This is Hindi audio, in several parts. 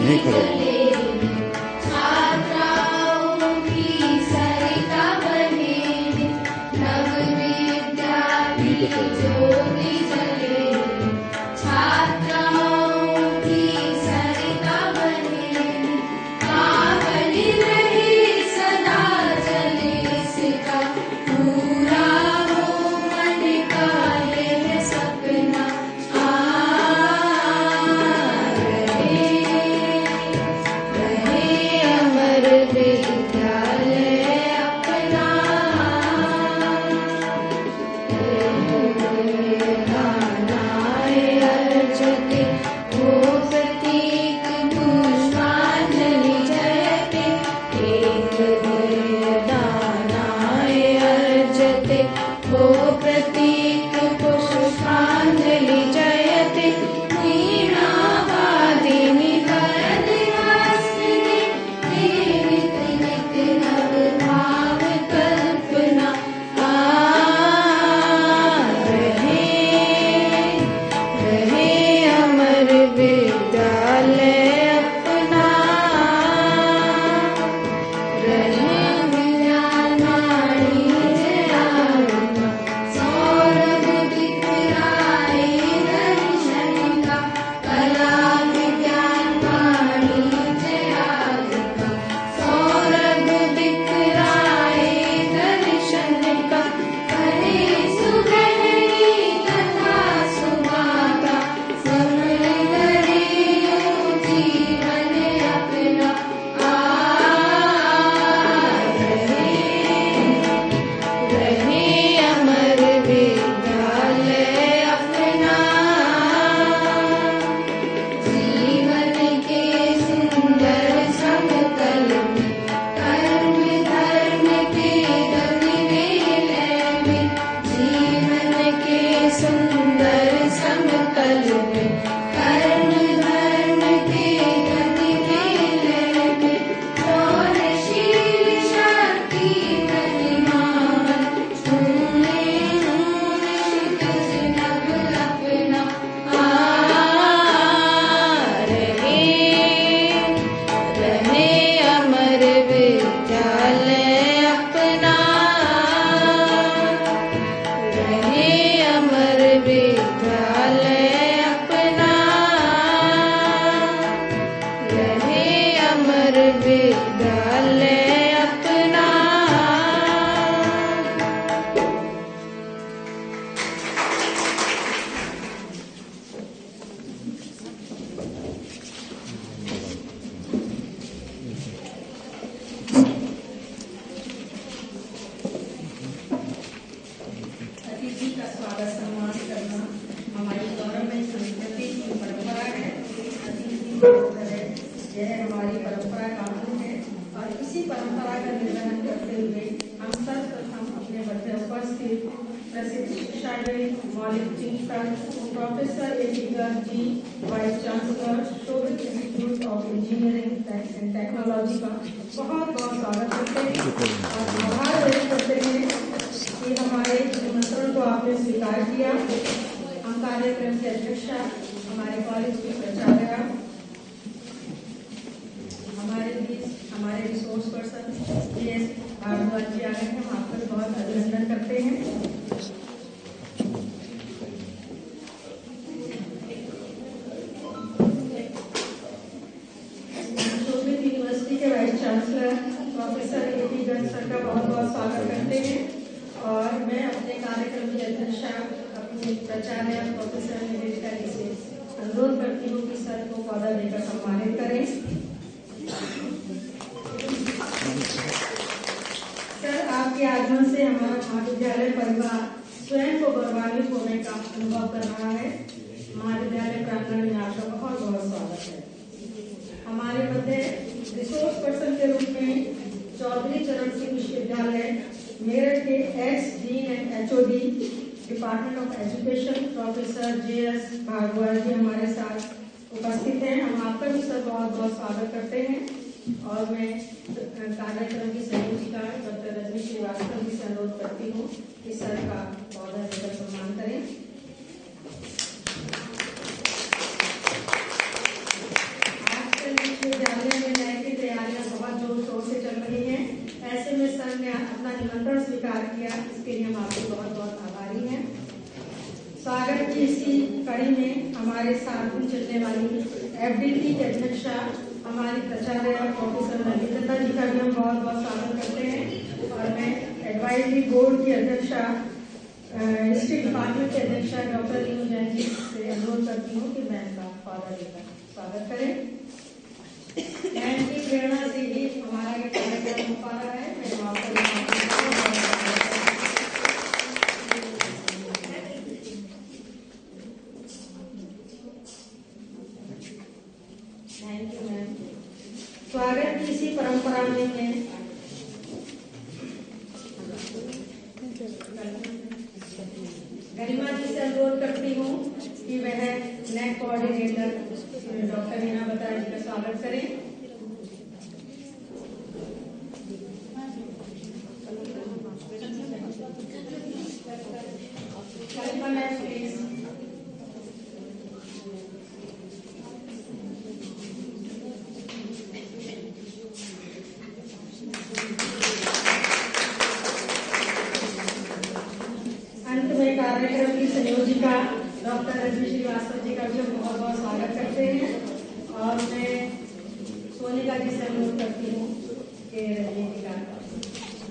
नहीं खड़े यह हमारी परंपरा कानून है और इसी परंपरा का निर्वहन करते हुए हम सर्वप्रथम अपने मध्य उपस्थित प्रसिद्ध शिक्षाविद मौलिक चिंतक professor A.P. Garg ji, vice chancellor Shobhit institute of engineering and technology का बहुत बहुत स्वागत करते हैं और आभार व्यक्त करते हैं कि हमारे निमंत्रण को आपने स्वीकार किया। हम कार्यक्रम की अध्यक्षा, हमारे कॉलेज की प्राचार्य, हमारे रिसोर्स पर्सन J.S. भारद्वाज जी आ गए हैं। हम आपका बहुत अभिनंदन करते हैं। शोभित यूनिवर्सिटी के vice chancellor professor A.P. Garg sir का बहुत बहुत स्वागत करते हैं और मैं अपने कार्यक्रम की अध्यक्षा अपनी प्राचार्य प्रोफेसर निवेदिता जी से अनुरोध करती हूँ कि सर को पौधा देकर सम्मानित करें। सर, आपके आगमन से हमारा महाविद्यालय परिवार स्वयं को गौरवान्वित होने का अनुभव कर रहा है। महाविद्यालय प्रांगण में आपका बहुत बहुत स्वागत है। हमारे मध्य रिसोर्स पर्सन के रूप में चौधरी चरण सिंह विश्वविद्यालय मेरठ के ex dean and HOD department of education professor J.S. Bhardwaj ji हमारे साथ उपस्थित हैं। हम आपका भी सर बहुत बहुत स्वागत करते हैं और मैं कार्यक्रम की संयोजिका डॉक्टर रजनी श्रीवास्तव जी से अनुरोध करती हूँ कि सर का पौधा देकर सम्मान करें। आजकल गया, इसके लिए हम आपके बहुत बहुत आभारी हैं। स्वागत की इसी कड़ी में हमारे साथ चलने वाली FDT की अध्यक्षा हमारी प्राचार्य प्रोफेसर ललिता जी का भी हम बहुत बहुत स्वागत करते हैं। और मैं एडवाइजरी बोर्ड की अध्यक्षा हिस्ट्री डिपार्टमेंट के अध्यक्षा डॉक्टर रीनू जैन जी से अनुरोध करती हूँ कि मैम का फादर लेकर स्वागत करें। मैम की प्रेरणा से ही हमारा ये कार्यक्रम हो पा रहा है। मैं आपको थैंक यू मैम। स्वागत की इसी परंपरा में मैं गरिमा जी से अनुरोध करती हूँ कि वह नेक कोऑर्डिनेटर डॉक्टर हीना बत्रा जी का स्वागत करें। गरिमा मैम प्लीज। अंत में कार्यक्रम की संयोजिका डॉक्टर रजनी श्रीवास्तव जी का भी हम बहुत बहुत स्वागत करते हैं। और मैं सोनिका जी से अनुरोध करती हूँ कि रजनी जी का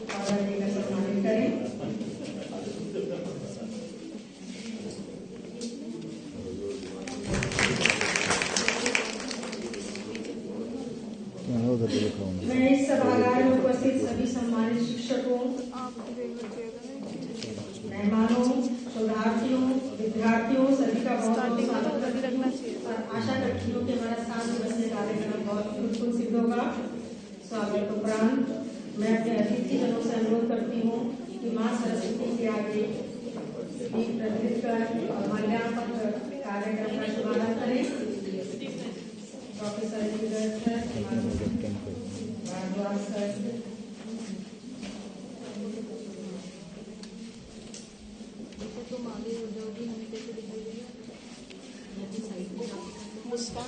फादर देकर सम्मानित करें। मैं इस सभागार में उपस्थित सभी सम्मानित शिक्षकों, मेहमानों, शोधार्थियों, विद्यार्थियों सभी का बहुत बहुत स्वागत करती हूँ और आशा करती हूँ कि हमारा 7 दिवसीय कार्यक्रम बहुत फ्रूटफुल सिद्ध होगा। स्वागत उपरांत मैं अपने अतिथि जनों से अनुरोध करती हूँ कि माँ सरस्वती के आगे दीप प्रज्वलित कर और माल्यार्पण कार्यक्रम का शुभारंभ करें। प्रोफेसर भारद्वाज सर,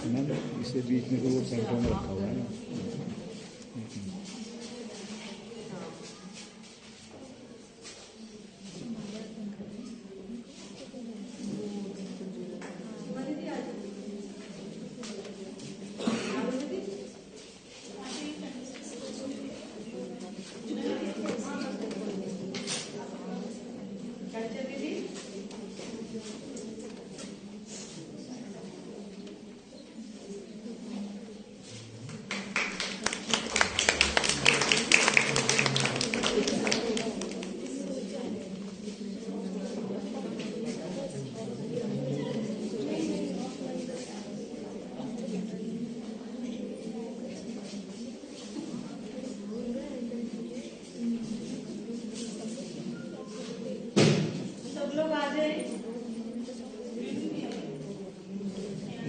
मैम इसे बीच में तो सेंटर में रखा हुआ है ना।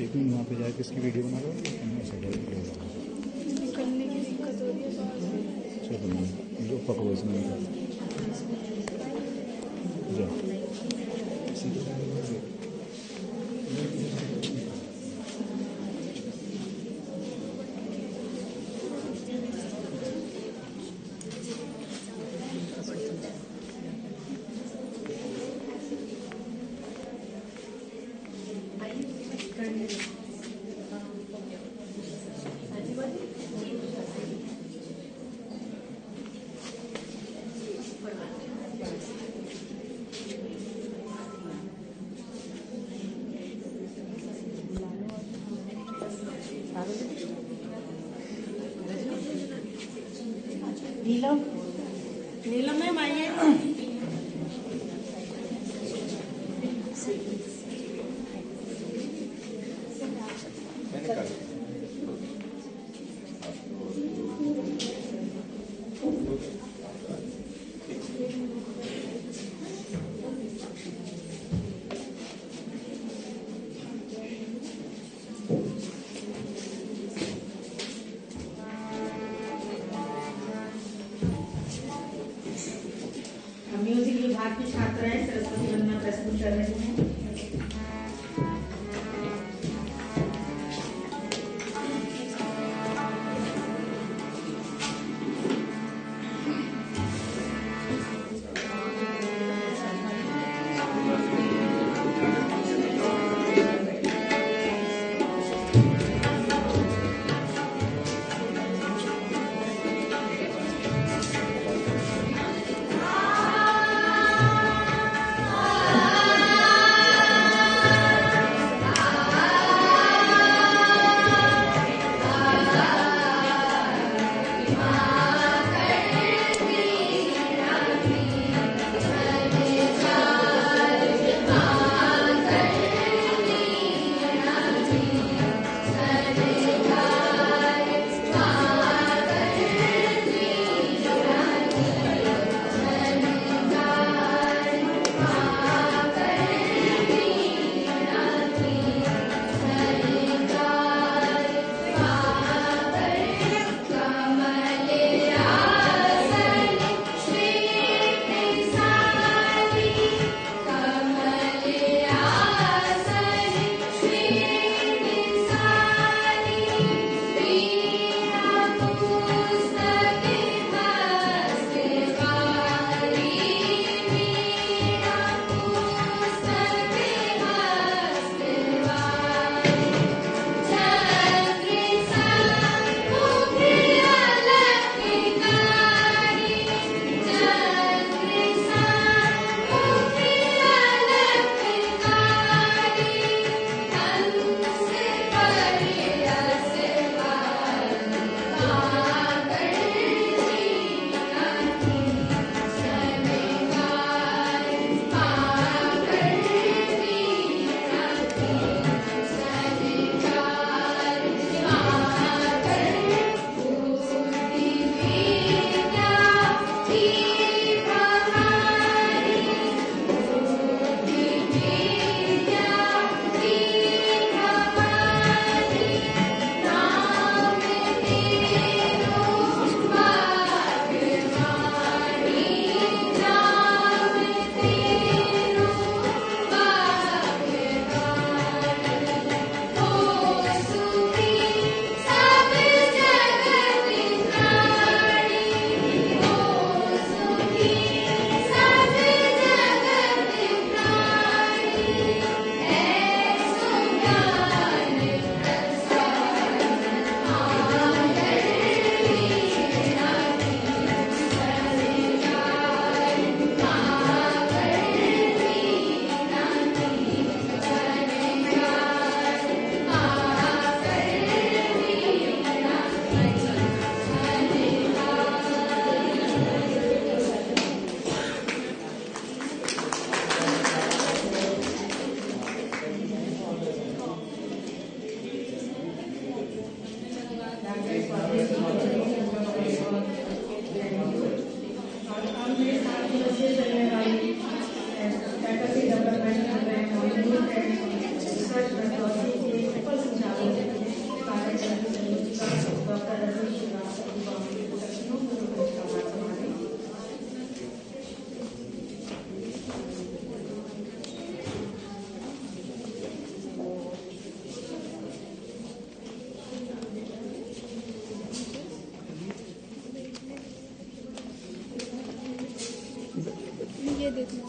एक दिन वहाँ पे जाकर इसकी वीडियो बना लो। निकलने की दिक्कत हो रही है। चलो जो पकड़ो इसमें जाओ। नीलम मैम आइए। म्यूजिक विभाग की छात्राएं सरस्वती वंदना प्रस्तुत कर रही हैं। ये देखना।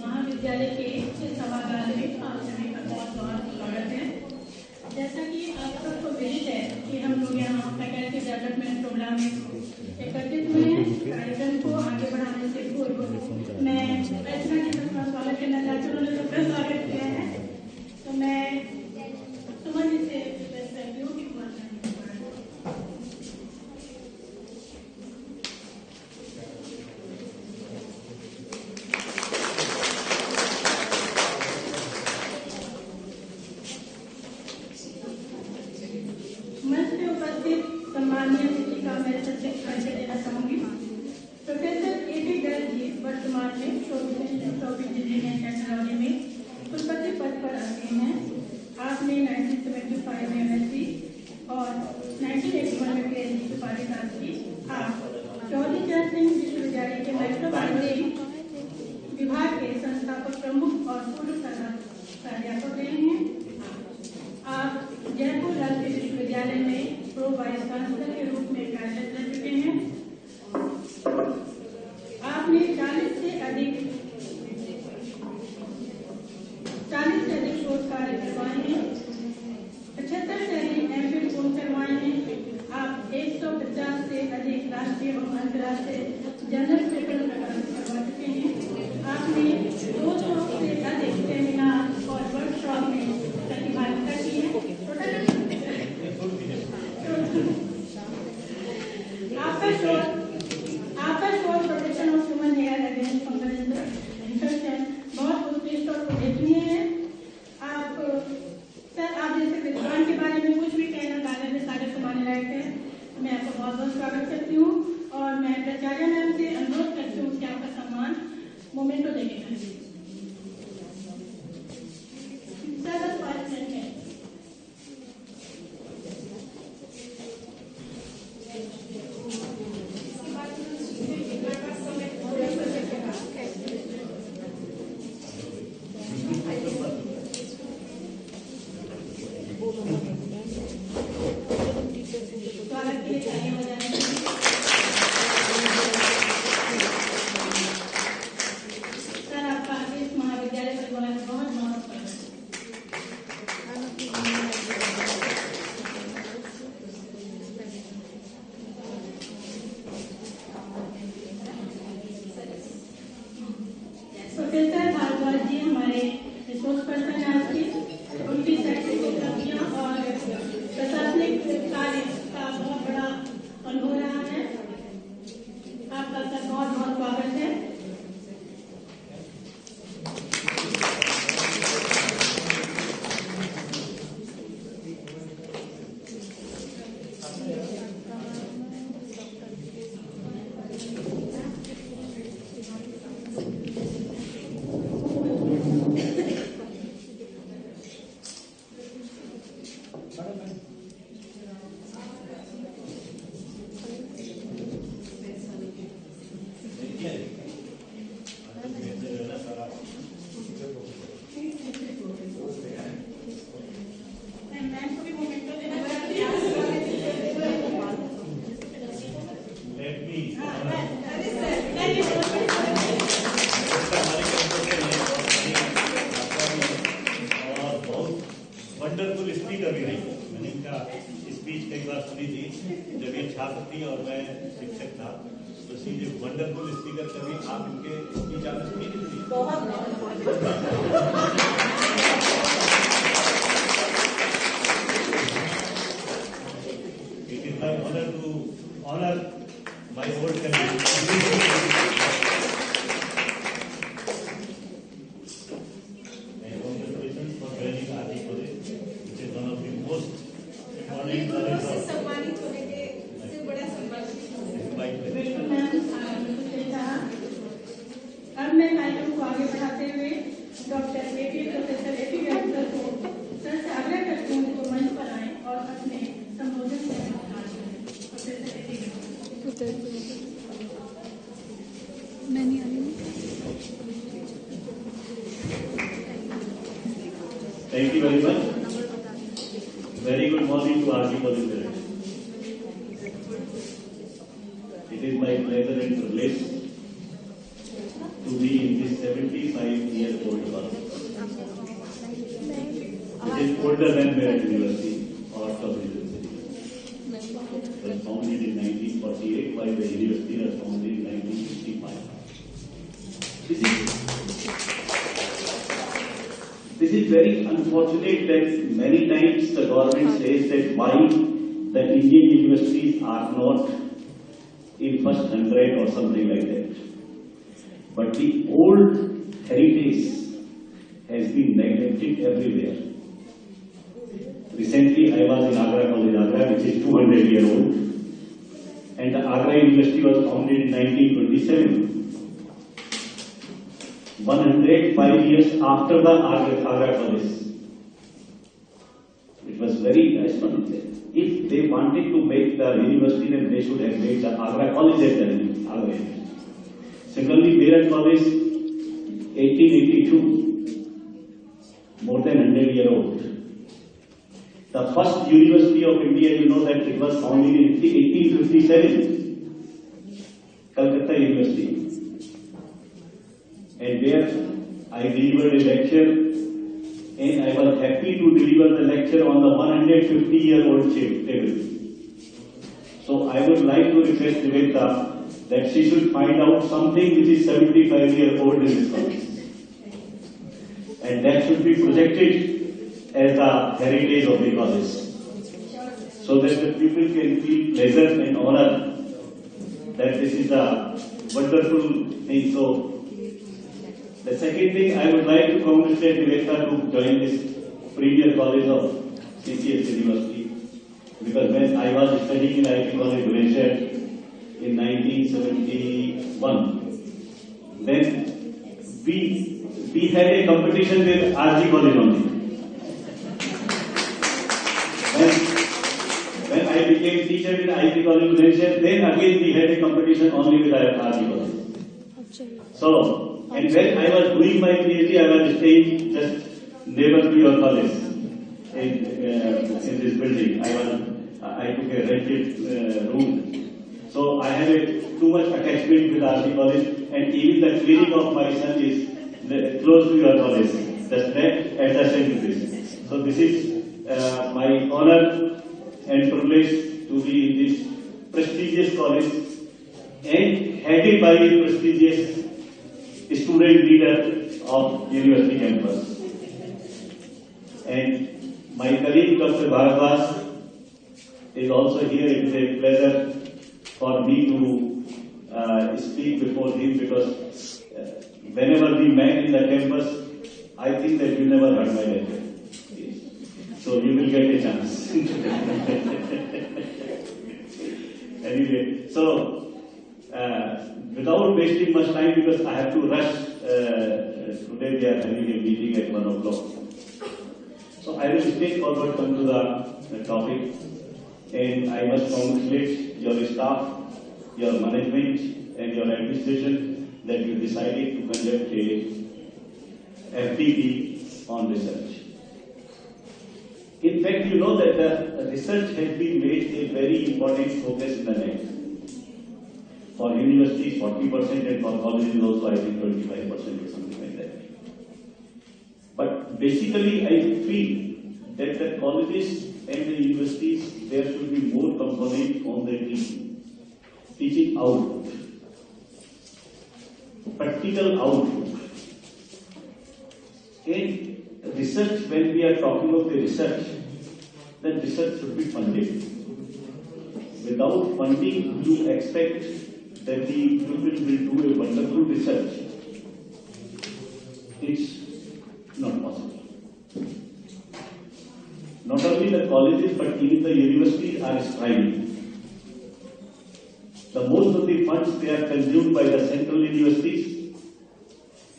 महाविद्यालय के इस सभागार में आप सभी का बहुत बहुत स्वागत है। जैसा कि आप सबको विदित है कि हम लोग यहाँ फैकल्टी डेवलपमेंट प्रोग्राम में एकत्रित हुए हैं। कार्यक्रम को आगे बढ़ाने से पूर्व मैं रचना जी का स्वागत करना चाहती हूँ। उन्होंने सबका स्वागत किया है, तो मैं सुमन जी से रिक्वेस्ट करती हूँ कि वो मंच पे उपस्थित सम्मानीय अतिथि का मैं सबसे परिचय देना चाहूंगी। Professor AD. गर्ग जी वर्तमान में ट्रॉपिक इंजीनियरिंग टेक्नोलॉजी में कुलपति पद पर आते हैं। आपने 1975 में एमएससी और 1981 में पीएचडी की उपाधि प्राप्त की। आप चौधरी चरण सिंह विश्वविद्यालय के माइक्रोबायोलॉजी विभाग के संस्थापक प्रमुख और पूर्व प्राध्यापक रहे हैं। आप जयपुर राज्य विश्वविद्यालय में प्रो वाइस चांसलर के रूप में कार्यरत रह चुके हैं। आपने 40 से अधिक शोध कार्य करवाए हैं, 75 से अधिक एमफिल कोर्स करवाए हैं। आप 150 से अधिक राष्ट्रीय और अंतर्राष्ट्रीय जर्नल पेपर करवा चुके हैं। आपने 200 से अधिक सेमिनार और वर्कशॉप में प्रतिभागिता की है। आपका शोध protection of human hair against fungal infection बहुत उत्कृष्ट और उल्लेखनीय है। आप जैसे विद्वान के बारे में कुछ भी कहना कागज में सागर को माने लायक है। मैं आपका बहुत बहुत स्वागत करती हूँ और मैं प्राचार्य मैम से अनुरोध करती हूँ कि आपका सम्मान मोमेंटो देने का सर 5 मिनट है। स्वागत के लिए तालियां बजाने के लिए। सर आपका इस महाविद्यालय परिवार में बहुत बहुत स्वागत है। प्रोफेसर भारद्वाज जी हमारे रिसोर्स पर्सन हैं आज के। उनकी शैक्षणिक उपलब्धियां और प्रशासनिक कार्य का बहुत बड़ा अनुभव रहा है। आपका सर बहुत बहुत स्वागत है। वंडरफुल स्पीकर भी नहीं। मैंने इनका स्पीच कई बार सुनी थी जब ये छात्र थी और मैं शिक्षक था, तो सीधे वंडरफुल स्पीकर कभी आप इनके स्पीच आपने सुनी नहीं थी? It is my honour to honour my old colleague. सम्मानित होने के बड़ा सम्मान। अब मैं कार्यक्रम को आगे बढ़ाते हुए प्रोफेसर ए.पी. गर्ग सर को सर से आग्रह करती हूँ उनको मंच पर आए और अपने संबोधन से प्रोफेसर ए.पी. गर्ग मैं नहीं आ रही हूँ। Thank you very much. Very good morning to RG College parents. It is my pleasure and privilege to be in this 75-year-old college. It is older than Merit University or Kabul University. It was founded in 1948, while the university was founded in 1965. This is very unfortunate that many times the government says that why the Indian universities are not in first 100 or something like that. But the old heritage has been neglected everywhere. Recently, I was in Agra College, Agra, which is 200 years old, and the Agra University was founded in 1927. 105 years after the Agra College. It was very astonishing. If they wanted to make the university, then they should have made the Agra College at the Agra. Similarly, Meerut College, 1882, more than 100 years old. The first university of India, you know that it was founded in 1857, Calcutta University. And there I delivered a lecture, and I was happy to deliver the lecture on the 150-year-old table. So I would like to request Nivedita that she should find out something which is 75 years old in this college. And that should be projected as the heritage of the college, so that the people can feel pleasure and honor that this is a wonderful thing. So the second thing, I would like to congratulate Nivedita to join this premier college of CCS University, because when I was studying in IT College Bhubaneswar in 1971, then we had a competition with RG College only. When I became teacher in IT College Bhubaneswar, then again we had a competition only with RG College. So, and when I was doing my PhD, I was staying just neighbor to your college in this building. I took a rented room. So I have too much attachment with RG College, and even the clinic of my son is close to your college, just adjacent to this. So this is my honor and privilege to be in this prestigious college and headed by a prestigious student leader of university campus. And my colleague Dr. Bharadwaj is also here. It is a pleasure for me to speak before him, because whenever we met in the campus, I think that you never heard my lecture. So you will get a chance. Anyway, so without wasting much time, because I have to rush, today we are having a meeting at 1 o'clock. So I will straightforward come to the topic, and I must congratulate your staff, your management and your administration that you decided to conduct a FDP on research. In fact, you know that the research has been made a very important focus in the next. For universities, 40%, and for colleges also, I think 25% or something like that. But basically, I feel that the colleges and the universities, there should be more component on the teaching output, practical output. And research, when we are talking of the research, then research should be funded. Without funding, you expect that the people will do a wonderful research. It's not possible. Not only the colleges, but even the universities are striving. The most of the funds, they are consumed by the central universities,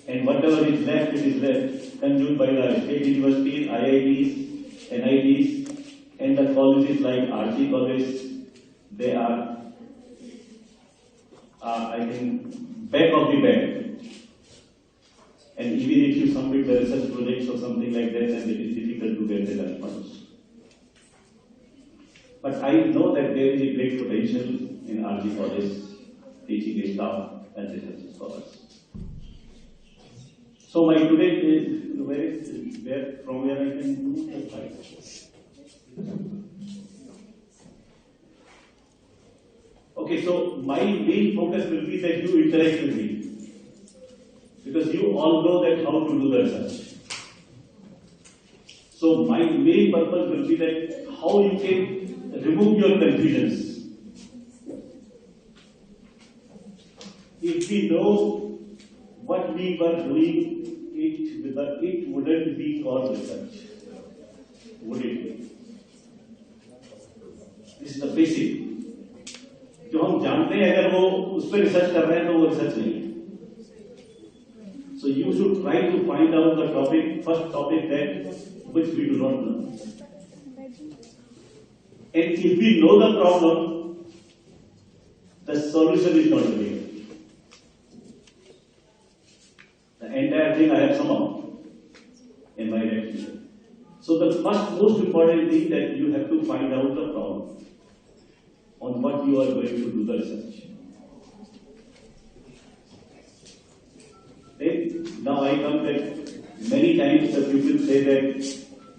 and whatever is left, it is left consumed by the state universities, IITs, NITs, and the colleges like RG College. They are I think back of the bag. And even even if you submit the research projects or something like that, then it is difficult to get the funds. But I know that there is a great potential in RG College teaching staff and research scholars. So my today is from where I can do the slide. Okay, so my main focus will be that you interact with me, because you all know that how to do the research. So my main purpose will be that how you can remove your confusions. If we know what we were doing, it wouldn't be called research, would it? This is the basic. जो हम जानते हैं अगर वो उस पर रिसर्च कर रहे हैं तो वो रिसर्च नहीं है. So you should try to find out the topic, first topic that which we do not know. And if we know the problem, the solution is not there. The entire thing I have summed up in my lecture. So the first most important thing that you have to find out the problem on what you are going to do the research. Then, now I come that many times the people say that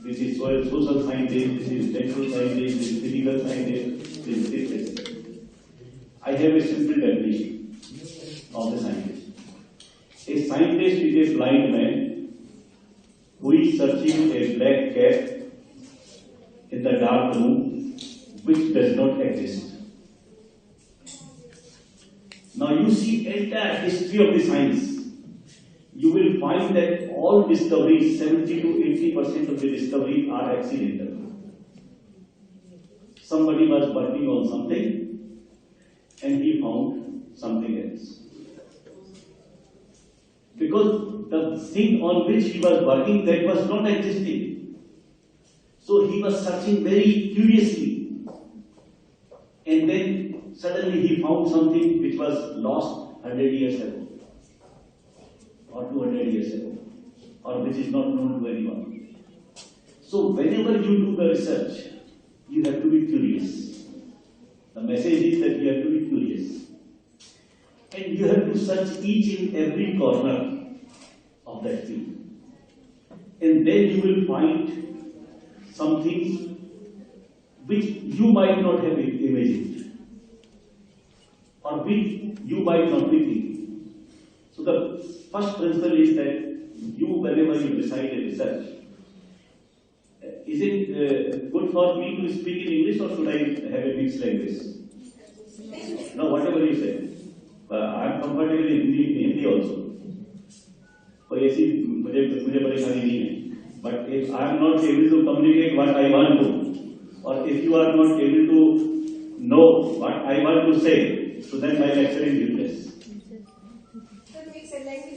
this is social scientist, this is natural scientist, this is physical scientist, this is this. I have a simple definition of the scientist. A scientist is a blind man who is searching a black cat in the dark room which does not exist. Now you see entire history of the science. You will find that all discoveries, 70 to 80% of the discoveries are accidental. Somebody was working on something and he found something else. Because the thing on which he was working, that was not existing. So he was searching very curiously. And then suddenly he found something which was lost 100 years ago, or 200 years ago, or which is not known to anyone. So whenever you do the research, you have to be curious. The message is that you have to be curious. And you have to search each and every corner of that field. And then you will find something which you might not have imagined, or which you might not be thinking. So the first principle is that you, whenever you decide a research, is it good for me to speak in English or should I have a mixed language? No, whatever you say. I am comfortable in Hindi also. कोई ऐसी मुझे परेशानी नहीं है. But if I am not able to communicate what I want to, or if you are not able to know what I want to say, so then my lecture is useless.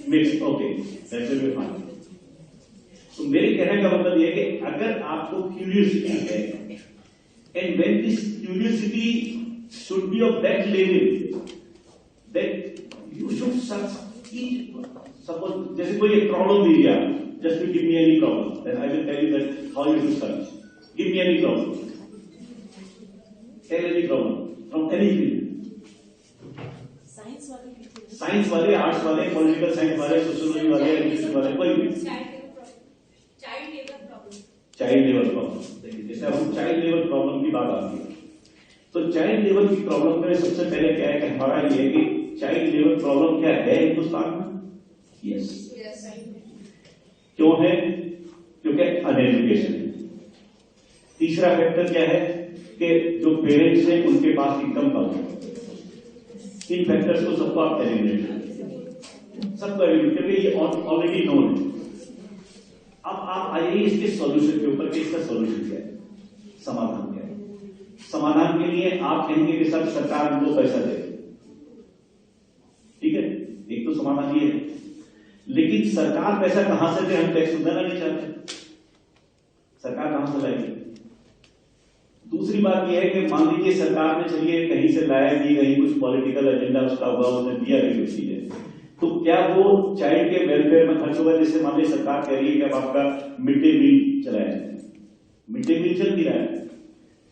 Mixed, okay, that will be fine. So मेरे कहने का मतलब ये है कि अगर आपको क्यूरियोसिटी है, and when this curiosity should be of that level that you should search each. Suppose जैसे कोई एक problem दी गया, just to give me any problem, then I will tell you that how you should search. Give me any problem. Tell any problem from any field. Science वाले, आर्ट्स वाले, पॉलिटिकल साइंस वाले, सोशियोलॉजी वाले, इंग्लिश वाले, कोई भी. Child labour problem. देखिए जैसे हम चाइल्ड लेबर प्रॉब्लम की बात आती है, तो चाइल्ड लेबर की प्रॉब्लम में सबसे पहले क्या है कि हमारा ये है कि चाइल्ड लेबर प्रॉब्लम क्या है हिंदुस्तान में? यस. क्यों है? क्योंकि अनएजुकेशन है. तीसरा फैक्टर क्या है कि जो पेरेंट्स हैं उनके पास इनकम कम है. इन फैक्टर्स को सबको आप एलिमिनेट करें, सबको एलिमिनेट करके ये ऑलरेडी नोन है. अब आप आइए इसके सॉल्यूशन के ऊपर कि इसका सॉल्यूशन क्या है, समाधान क्या है. समाधान के लिए आप कहेंगे कि सब सरकार उनको पैसा दे, ठीक है, एक तो समाधान ये है. लेकिन सरकार पैसा कहां से दे? हम टैक्स देना नहीं चाहते, सरकार कहां से लाएगी? दूसरी बात यह है कि मान लीजिए सरकार ने चलिए कहीं से लाया, दी कहीं कुछ पॉलिटिकल एजेंडा उसका हुआ, उसने दिया कहीं कुछ चीजें, तो क्या वो चाइल्ड के वेलफेयर में खर्च होगा? जैसे मान लीजिए सरकार कह रही है कि अब आपका मिड डे मील चलाया जाए, मिड डे मील चल नहीं रहा है,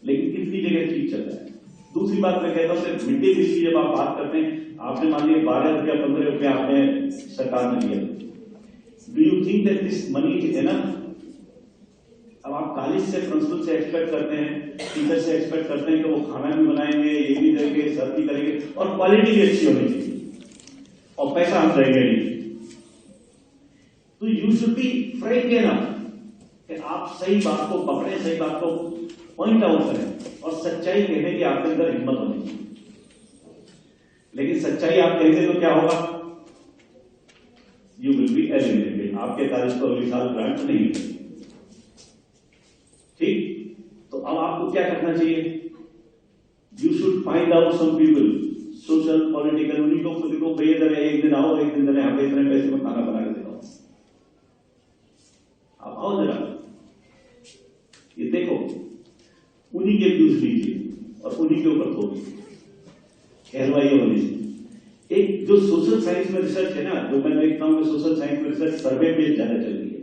लेकिन कितनी जगह ठीक चल रहा है। दूसरी बात मैं कहता हूं सिर्फ मिड डे मील की जब आप बात करते हैं, आपने मान लिया 12 रुपया 15 रुपया आपने सरकार ने दिया, do you think that this money is enough? अब आप कॉलेज से प्रिंसिपल से एक्सपेक्ट करते हैं, टीचर से एक्सपेक्ट करते हैं कि वो खाना भी बनाएंगे, ये भी देंगे, सर्व भी करेंगे और क्वालिटी भी अच्छी होनी चाहिए और पैसा हम देंगे नहीं। तो you should be frank enough कि आप सही बात को पकड़े, सही बात को पॉइंट आउट करें और सच्चाई कहने की आपके अंदर हिम्मत होनी चाहिए। लेकिन सच्चाई आप कहेंगे तो क्या होगा? यू विल बी एलिमिनेटेड, आपके कॉलेज को अगले साल ग्रांट नहीं मिलेगी। ठीक, तो अब आपको क्या करना चाहिए? You should find out some people, social political, उन्हीं को खुद को भैया जरा एक दिन आओ, एक दिन जरा यहाँ पे इतने पैसे में खाना बना के देता हूं, आप आओ जरा, ये देखो, उन्हीं के व्यूज लीजिए और उन्हीं के ऊपर थोपिए, कहलवाइए होनी चाहिए। एक जो सोशल साइंस में रिसर्च है ना, जो मैं देखता हूं कि सोशल साइंस में रिसर्च सर्वे बेस्ड ज्यादा चल रही है।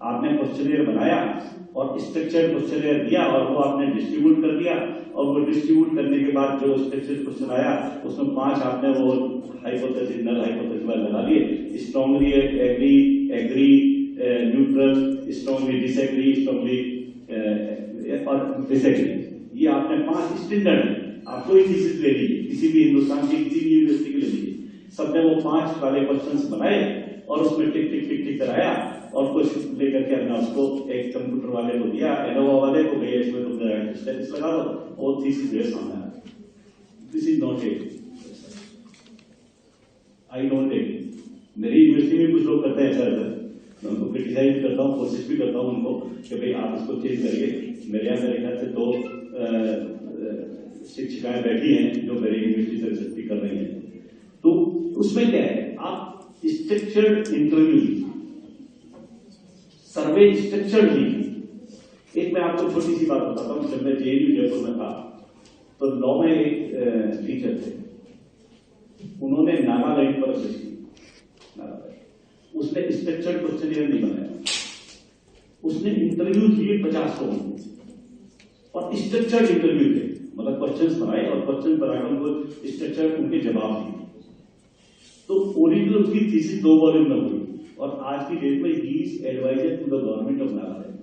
आपने क्वेश्चनियर बनाया और स्ट्रक्चर्ड क्वेश्चनियर दिया और वो आपने डिस्ट्रीब्यूट कर दिया, और वो डिस्ट्रीब्यूट करने के बाद जो स्ट्रक्चर्ड क्वेश्चन आया उसमें 5 आपने वो हाइपोथेसिस, नल हाइपोथेसिस लगा लिए, strongly agree, neutral, strongly disagree, strongly और डिसएग्री, ये आपने 5 स्टैंडर्ड, आप कोई थीसिस ले लीजिए, किसी भी हिंदुस्तान की किसी भी यूनिवर्सिटी के ले लीजिए, सबने वो 5 वाले क्वेश्चंस बनाए और उसमें टिक टिक टिक टिक कराया और कुछ लेकर के अपना उसको एक कंप्यूटर वाले को दिया, एनोवा वाले को, भैया इसमें तुम स्टेटस लगा दो और थीसिस जो है सामने आ गया। This is not it, I don't it. मेरी यूनिवर्सिटी में कुछ लोग करते हैं ऐसा, मैं उनको क्रिटिसाइज करता हूँ, कोशिश भी करता हूँ उनको कि भाई आप इसको चेंज करिए। मेरे यहाँ मेरे ख्याल से 2 शिक्षिकाएं बैठी हैं जो मेरी यूनिवर्सिटी से रिसर्च भी कर रही हैं। तो उसमें क्या है, आप स्ट्रक्चर्ड इंटरव्यू लीजिए, सर्वे स्ट्रक्चर्ड लीजिए। एक मैं आपको छोटी सी बात बताता हूँ, जब मैं जेएनयू जयपुर में था तो 9 में एक टीचर थे, उन्होंने नागालैंड पर रिसर्च की, उसने स्ट्रक्चर्ड क्वेश्चनियर नहीं बनाया, उसने इंटरव्यू दिए 50 लोगों को और स्ट्रक्चर्ड इंटरव्यू थे, मतलब क्वेश्चंस बनाए और क्वेश्चन बनाकर उनको स्ट्रक्चर उनके जवाब दिए। तो ओरिजिनल उसकी थीसिस 2 वॉल्यूम में हुई और आज की डेट में he is adviser to the government of Nagaland.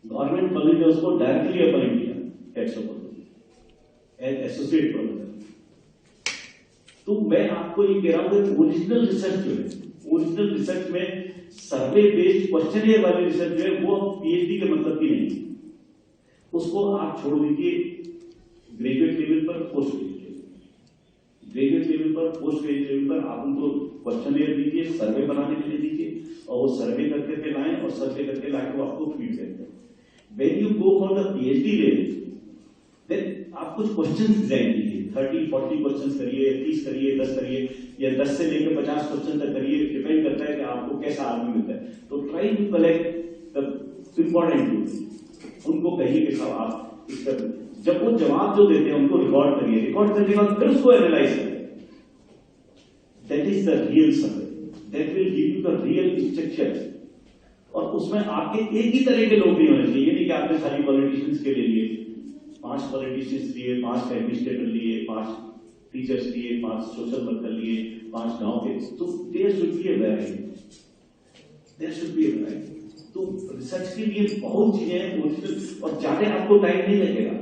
Government college ने उसको डायरेक्टली अपॉइंट किया head of as associate professor. तो मैं आपको ये कह रहा हूं कि ओरिजिनल रिसर्च जो है, ओरिजिनल रिसर्च में सर्वे बेस्ड क्वेश्चनियर वाली रिसर्च जो है वो पीएचडी के मतलब की नहीं, उसको आप छोड़ दीजिए ग्रेजुएट लेवल पर, पोस्ट ग्रेजुएट लेवल पर, पोस्ट ग्रेजुएट लेवल पर आप उनको क्वेश्चनियर दीजिए, सर्वे बनाने के लिए दीजिए और वो सर्वे करके लाएं और सर्वे करके लाके वो आपको फीडबैक दें। When you go for the PhD level then आप कुछ क्वेश्चंस डिजाइन कीजिए, 30-40 क्वेश्चंस करिए, 30 करिए, 10 करिए या 10 से लेकर 50 क्वेश्चन तक करिए, डिपेंड करता है कि आपको कैसा आदमी मिलता है। तो try to collect the important tools, उनको कहिए कि साहब आप इस तरह, जब वो जवाब जो देते हैं उनको रिकॉर्ड करिए, रिकॉर्ड करने के बाद फिर उसको एनालाइज करें। That is the real survey, that will give you the real structure. और उसमें आपके एक ही तरह के लोग नहीं होने चाहिए, नहीं कि आपने सारी पॉलिटिशियंस के लिए 5 पॉलिटिशियंस लिए, 5 एडमिनिस्ट्रेटर लिए, 5 टीचर्स लिए, 5 सोशल वर्कर लिए, 5 गांव के, तो there should be a variety, there should be a variety. तो रिसर्च के लिए बहुत चीजें हैं ओरिजिनल, और ज्यादा आपको टाइम नहीं लगेगा।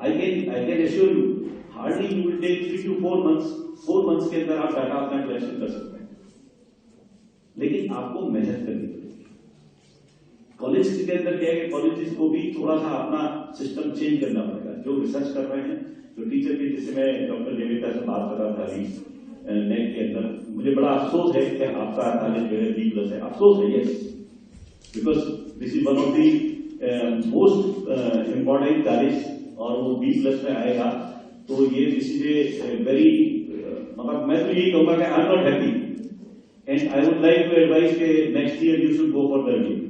I can assure you, hardly you will take 3 to 4 months, 4 months के अंदर आप डाटा अपना कलेक्शन कर सकते हैं, लेकिन आपको मेहनत करनी पड़ेगी। कॉलेज के अंदर क्या है कि कॉलेजेस को भी थोड़ा सा अपना सिस्टम चेंज करना पड़ेगा। जो रिसर्च कर रहे हैं, जो टीचर की, जैसे मैं डॉक्टर देविका से बात कर रहा था अभी नेट के अंदर, मुझे बड़ा अफसोस है कि आपका कॉलेज जो है B+ है, अफसोस है, yes, because this is one of the most important college और वो B+ में आएगा, तो ये दिस इज ए वेरी, मतलब मैं तो यही कहूंगा कि I am not happy and I would like to advise के next year you should go for the review.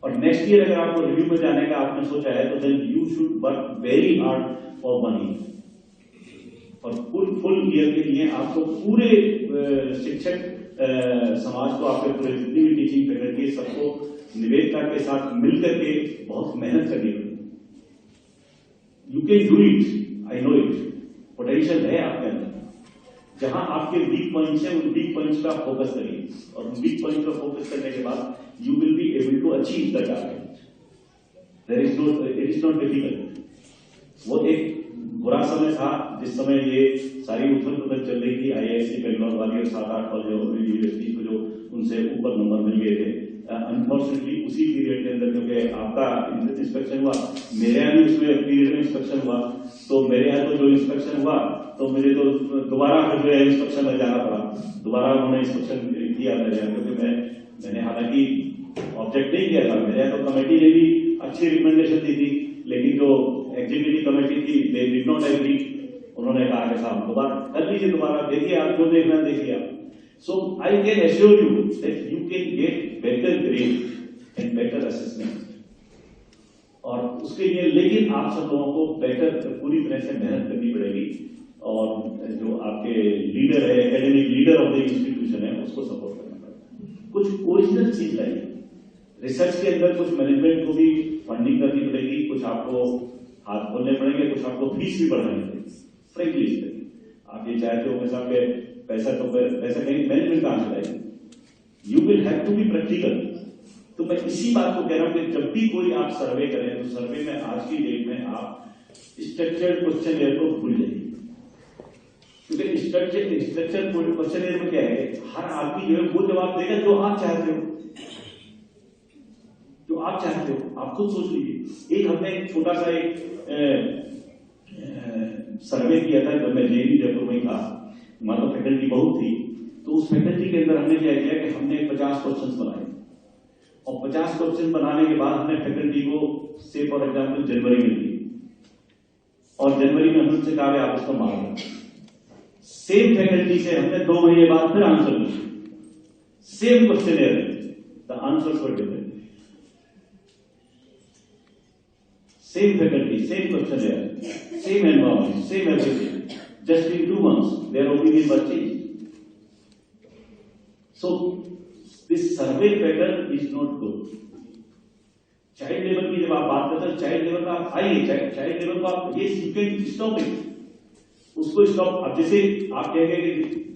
और नेक्स्ट ईयर अगर आपको रिव्यू में जाने का आपने सोचा है तो then you should work very hard for 1 year। और फुल ईयर के लिए आपको पूरे शिक्षक समाज को, आपके पूरे जितनी भी टीचिंग फैकल्टी सबको निवेदिता के साथ मिलकर के बहुत मेहनत करनी पड़ेगी। You can do it, I know it, potential है आपके अंदर। जहां आपके वीक पॉइंट्स है, उन वीक पॉइंट्स का फोकस करिए, और उन वीक पॉइंट का फोकस करने के बाद you will be able to achieve the target. There is no, it is not difficult. वो एक बुरा समय था जिस समय ये सारी उथल पुथल चल रही थी, IISc बेंगलोर वाली और 7-8 यूनिवर्सिटी को जो उनसे ऊपर नंबर मिल गए थे। अनफॉर्चुनेटली उसी पीरियड के अंदर, क्योंकि आपका इंस्पेक्शन हुआ, मेरे यहाँ भी उसमें पीरियड में इंस्पेक्शन हुआ, तो मेरे यहाँ तो जो इंस्पेक्शन हुआ तो मुझे तो दोबारा फिर जो है इंस्पेक्शन में जाना पड़ा। दोबारा उन्होंने इंस्पेक्शन किया मेरे यहाँ, क्योंकि मैंने हालांकि ऑब्जेक्ट नहीं किया था। मेरे यहाँ तो कमेटी ने भी अच्छी रिकमेंडेशन दी थी, लेकिन जो एग्जीक्यूटिव कमेटी थी दे डिड नॉट एग्री। उन्होंने कहा कि साहब दोबारा कर लीजिए, दोबारा देखिए, आप जो देखना है देखिए आप। So I can assure you that you can get better grade and better assessment. और उसके लिए लेकिन आप सब लोगों को बेटर पूरी तरह से मेहनत करनी पड़ेगी, और जो आपके लीडर है, academic leader of the institution है, उसको सपोर्ट करना पड़ेगा। कुछ ओरिजिनल चीज लाइए। रिसर्च के अंदर कुछ मैनेजमेंट को भी फंडिंग करनी पड़ेगी, कुछ आपको हाथ खोलने पड़ेंगे, कुछ आपको फीस भी बढ़ानी पड़ेगी। फ्रेंकली आप ये चाहते हो कि साहब के पैसा कहीं मैनेजमेंट कहां से लाएगी? You will have to be practical. तो मैं इसी बात को कह रहा हूं कि जब भी कोई आप सर्वे करें, तो सर्वे में आज की डेट में आप स्ट्रक्चर्ड क्वेश्चन को भूल जाइए, क्योंकि स्ट्रक्चर क्वेश्चन में क्या है, हर आदमी जो है वो जवाब देगा जो आप चाहते हो, जो आप चाहते हो। आप खुद सोच लीजिए। एक हमने एक छोटा सा एक सर्वे किया था जब मैं JEE जयपुर में था। हमारा फैकल्टी बहुत थी, तो उस फैकल्टी के अंदर हमने क्या किया कि हमने 50 क्वेश्चन बनाए, और 50 क्वेश्चन बनाने के बाद हमने फैकल्टी को से फॉर एग्जाम्पल जनवरी में दी, और जनवरी में हमने कहा आप उसको मार। सेम फैकल्टी से हमने 2 महीने बाद फिर आंसर पूछे, सेम क्वेश्चन है, the answers were different. Same faculty, same questionnaire, same environment, same everything. Just in 2 months, their opinion was changed. So, this survey pattern is not good. Child labour की जब आप बात करते हैं, चाइल्ड लेबर का आप आइए, चाइल्ड लेबर को आप ये यू कैन स्टॉप इट, उसको स्टॉप। अब जैसे आप कहेंगे कि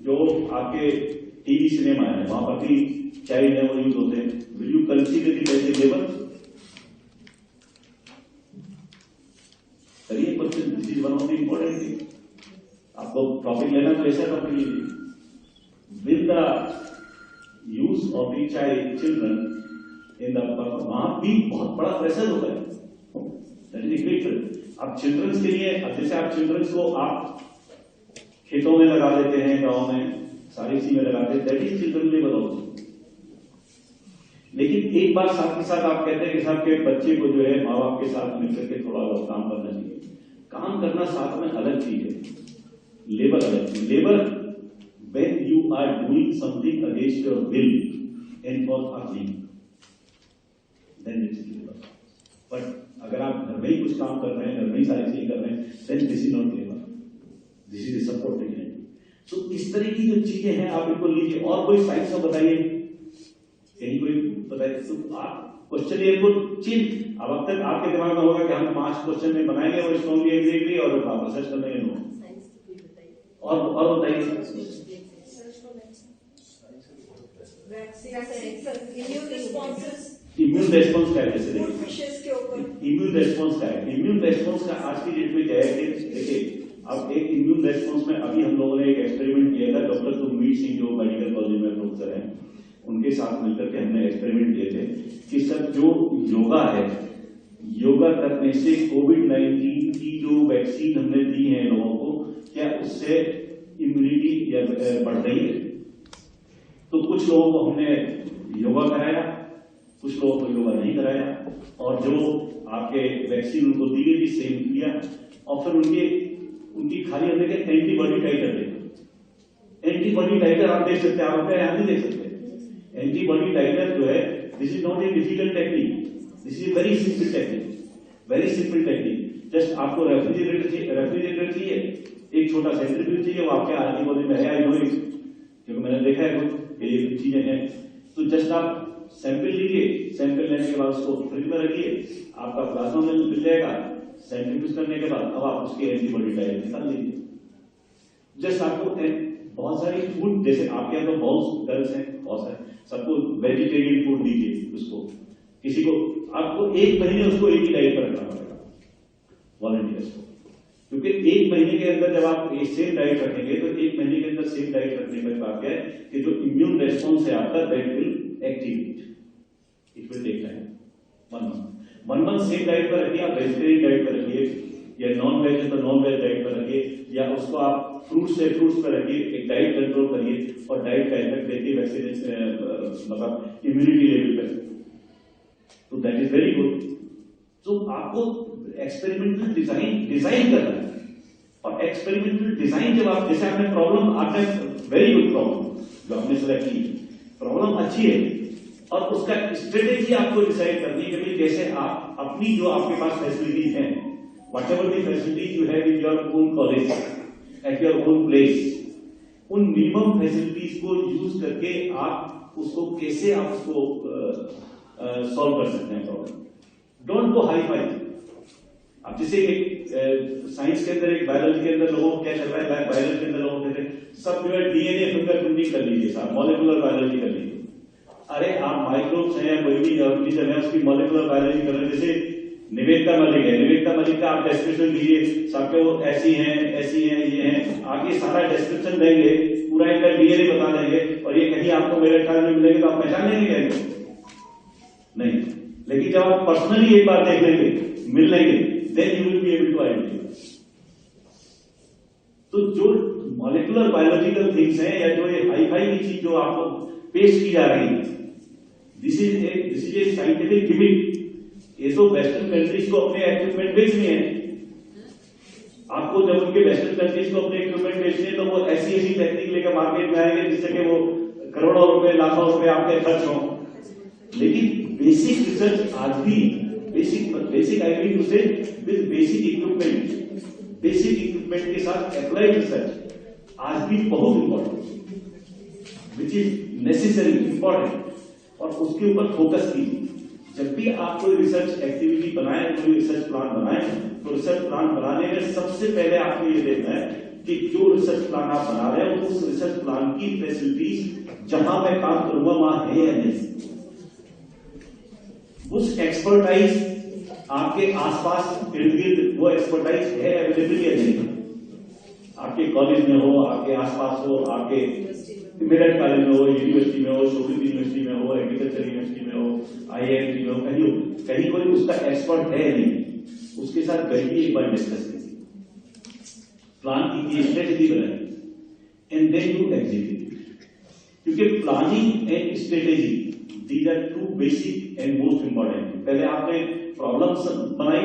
जो आपके टीवी सिनेमा है वहां पर भी चाइल्ड लेबर यूज होते हैं, will you consider it as a labour? करिए question, this is one of the important thing. आपको टॉपिक लेना तो ऐसा टॉपिक लीजिए, with the use of the child children in the, वहां भी बहुत बड़ा प्रेशर होता है, दैट इज ग्रेट। अब चिल्ड्रंस के लिए, अब जैसे आप चिल्ड्रंस को आप खेतों में लगा देते हैं, गांव में सारी चीज में लगाते हैं, that is children labour also. लेकिन एक बार साथ के साथ आप कहते हैं कि साहब के बच्चे को जो है माँ बाप के साथ मिलकर के थोड़ा बहुत काम करना चाहिए। काम करना साथ में अलग चीज है, लेबर अलग चीज। Labour when you are doing something against your will and for earning, then it's labor. But अगर आप घर में ही कुछ काम कर रहे हैं, घर में ही सारी चीजें कर रहे हैं, then this is not labor, this is a support again. So इस तरह की जो चीजें हैं आप इनको लीजिए। और कोई साइंस में बताइए, कहीं कोई बताइए, तो आप क्वेश्चन को चेंज। अब तक आपके दिमाग में होगा कि हम 5 क्वेश्चन में बनाएंगे और स्ट्रॉन्गली एग्जैक्टली और आप रिसर्च कर लेंगे। नो, और बताइए। इम्यून रेस्पॉन्स का है, जैसे इम्यून रेस्पॉन्स का है। इम्यून रेस्पॉन्स का आज की डेट में क्या है कि देखिए, अब एक इम्यून रेस्पॉन्स में अभी हम लोगों ने एक एक्सपेरिमेंट किया था, डॉक्टर सुखमीर सिंह जो मेडिकल कॉलेज में प्रोफेसर हैं, उनके साथ मिलकर के हमने एक्सपेरिमेंट किए थे कि सब जो योगा है, योगा करने से कोविड-19 की जो वैक्सीन हमने दी है लोगों को, क्या उससे इम्यूनिटी बढ़ रही है? तो कुछ लोगों को हमने योगा कराया, कुछ लोगों को योगा नहीं कराया, और जो आपके वैक्सीन उनको दी गई थी सेम किया, और फिर उनकी खाली हमने क्या एंटीबॉडी टाइटर देखा। एंटीबॉडी टाइटर आप देख सकते हैं, आप अपने यहां नहीं देख सकते। एंटीबॉडी टाइटर जो है, this is not a difficult technique, this is very simple technique, very simple technique. Just आपको रेफ्रिजरेटर चाहिए, एक छोटा सेंट्रीफ्यूज चाहिए, वो आपके आर्मी बॉडी में है, आई नो इट, क्योंकि मैंने देखा है खुद कि ये चीजें हैं। तो जस्ट आप सैंपल लीजिए, सैंपल लेने के बाद उसको फ्रिज में रखिए, आपका प्लाज्मा मिल जाएगा। सेंट्रीफ्यूज करने के बाद अब आप उसकी एंटीबॉडी टाइप निकाल लीजिए। जस्ट आपको बहुत सारी फूड, जैसे आपके यहाँ तो बहुत गर्ल्स हैं, बहुत सारे, सबको वेजिटेरियन फूड दीजिए उसको, किसी को आपको 1 महीने उसको एक ही डाइट पर रखना पड़ेगा वॉलंटियर्स को, क्योंकि 1 महीने के अंदर जब आप एक सेम डाइट रखेंगे तो 1 महीने के अंदर सेम डाइट रखने का बात है कि जो इम्यून रेस्पॉन्स है आपका that will activate, it will take time. 1 month same diet पर रखिए, आप वेजिटेरियन डाइट पर रखिए या नॉन वेज है तो नॉन वेज डाइट पर रखिए, या उसको आप फ्रूट्स पर रखिए, एक डाइट कंट्रोल करिए और डाइट का इफेक्ट देखिए वैक्सीनेशन मतलब इम्यूनिटी लेवल पर, तो दैट इज वेरी गुड। तो आपको एक्सपेरिमेंटल डिजाइन करना है, और एक्सपेरिमेंटल डिजाइन जब आप, जैसे आपने प्रॉब्लम, आपने वेरी गुड प्रॉब्लम जो आपने सेलेक्ट की, प्रॉब्लम अच्छी है, और उसका स्ट्रेटेजी आपको डिसाइड करनी है कि कैसे आप अपनी जो आपके पास फैसिलिटीज हैं, whatever the facilities you have in your own college, at your own place, उन मिनिमम फैसिलिटीज को यूज करके आप उसको कैसे आप उसको सॉल्व कर सकते हैं problem. Don't go hi fi. अब जैसे एक साइंस के अंदर, एक बायोलॉजी के अंदर लोगों को क्या चल रहा है, बायोलॉजी के अंदर लोगों कहते हैं सब जो है डीएनए फिंगरप्रिंटिंग कर लीजिए, साहब मॉलिक्यूलर बायोलॉजी कर लीजिए। अरे आप माइक्रोब्स हैं या कोई भी ऑर्गेनिज्म है उसकी मॉलिक्यूलर बायोलॉजी कर रहे हैं। जैसे निवेदिता मलिक है, निवेदिता मलिक का आप डिस्क्रिप्शन दीजिए, सबके वो ऐसी हैं, ये हैं, आगे सारा डिस्क्रिप्शन देंगे, पूरा इनका डीएनए बता देंगे, और ये कहीं आपको मेरे ख्याल में मिलेंगे तो आप पहचान लेंगे क्या? नहीं, लेकिन जब आप पर्सनली एक बार देख लेंगे, मिल लेंगे, then you will be able to identify. तो जो मॉलिक्यूलर बायोलॉजिकल थिंग्स हैं या जो ये हाई फाई की चीज जो आपको पेश की जा रही है, this is a scientific gimmick. ये तो वेस्टर्न कंट्रीज को अपने इक्विपमेंट बेचने हैं। आपको जब उनके वेस्टर्न कंट्रीज को अपने इक्विपमेंट बेचने हैं तो वो ऐसी टेक्निक लेकर मार्केट में आएंगे जिससे कि वो करोड़ों रुपए, लाखों रुपए आपके खर्च हों। लेकिन बेसिक रिसर्च आज भी, बेसिक आई मीन टू से विद बेसिक इक्विपमेंट के साथ अप्लाइड रिसर्च आज भी बहुत important, which is necessary, important, और उसके ऊपर फोकस कीजिए। जब भी आप कोई रिसर्च एक्टिविटी बनाए, कोई रिसर्च प्लान बनाए, तो रिसर्च प्लान बनाने में सबसे पहले आपको ये देखना है कि जो रिसर्च प्लान आप बना रहे हो उस रिसर्च प्लान की फैसिलिटीज जहां मैं काम करूंगा वहां है या नहीं, उस एक्सपर्टाइज आपके आसपास इर्द गिर्द वो एक्सपर्टाइज है अवेलेबल या नहीं। आपके कॉलेज में हो, आपके आसपास हो, आपके मेरठ कॉलेज में हो, यूनिवर्सिटी में हो, शोभित यूनिवर्सिटी में हो, एग्रीकल्चर यूनिवर्सिटी में हो, IIT में हो, कहीं कोई उसका एक्सपर्ट है नहीं, उसके साथ बैठिए, एक बार डिस्कस कीजिए, प्लान कीजिए, स्ट्रेटेजी बनाइए, एंड देन यू एग्जीक्यूट। क्योंकि planning and strategy these are 2 basic and most important. पहले आपने प्रॉब्लम बनाई,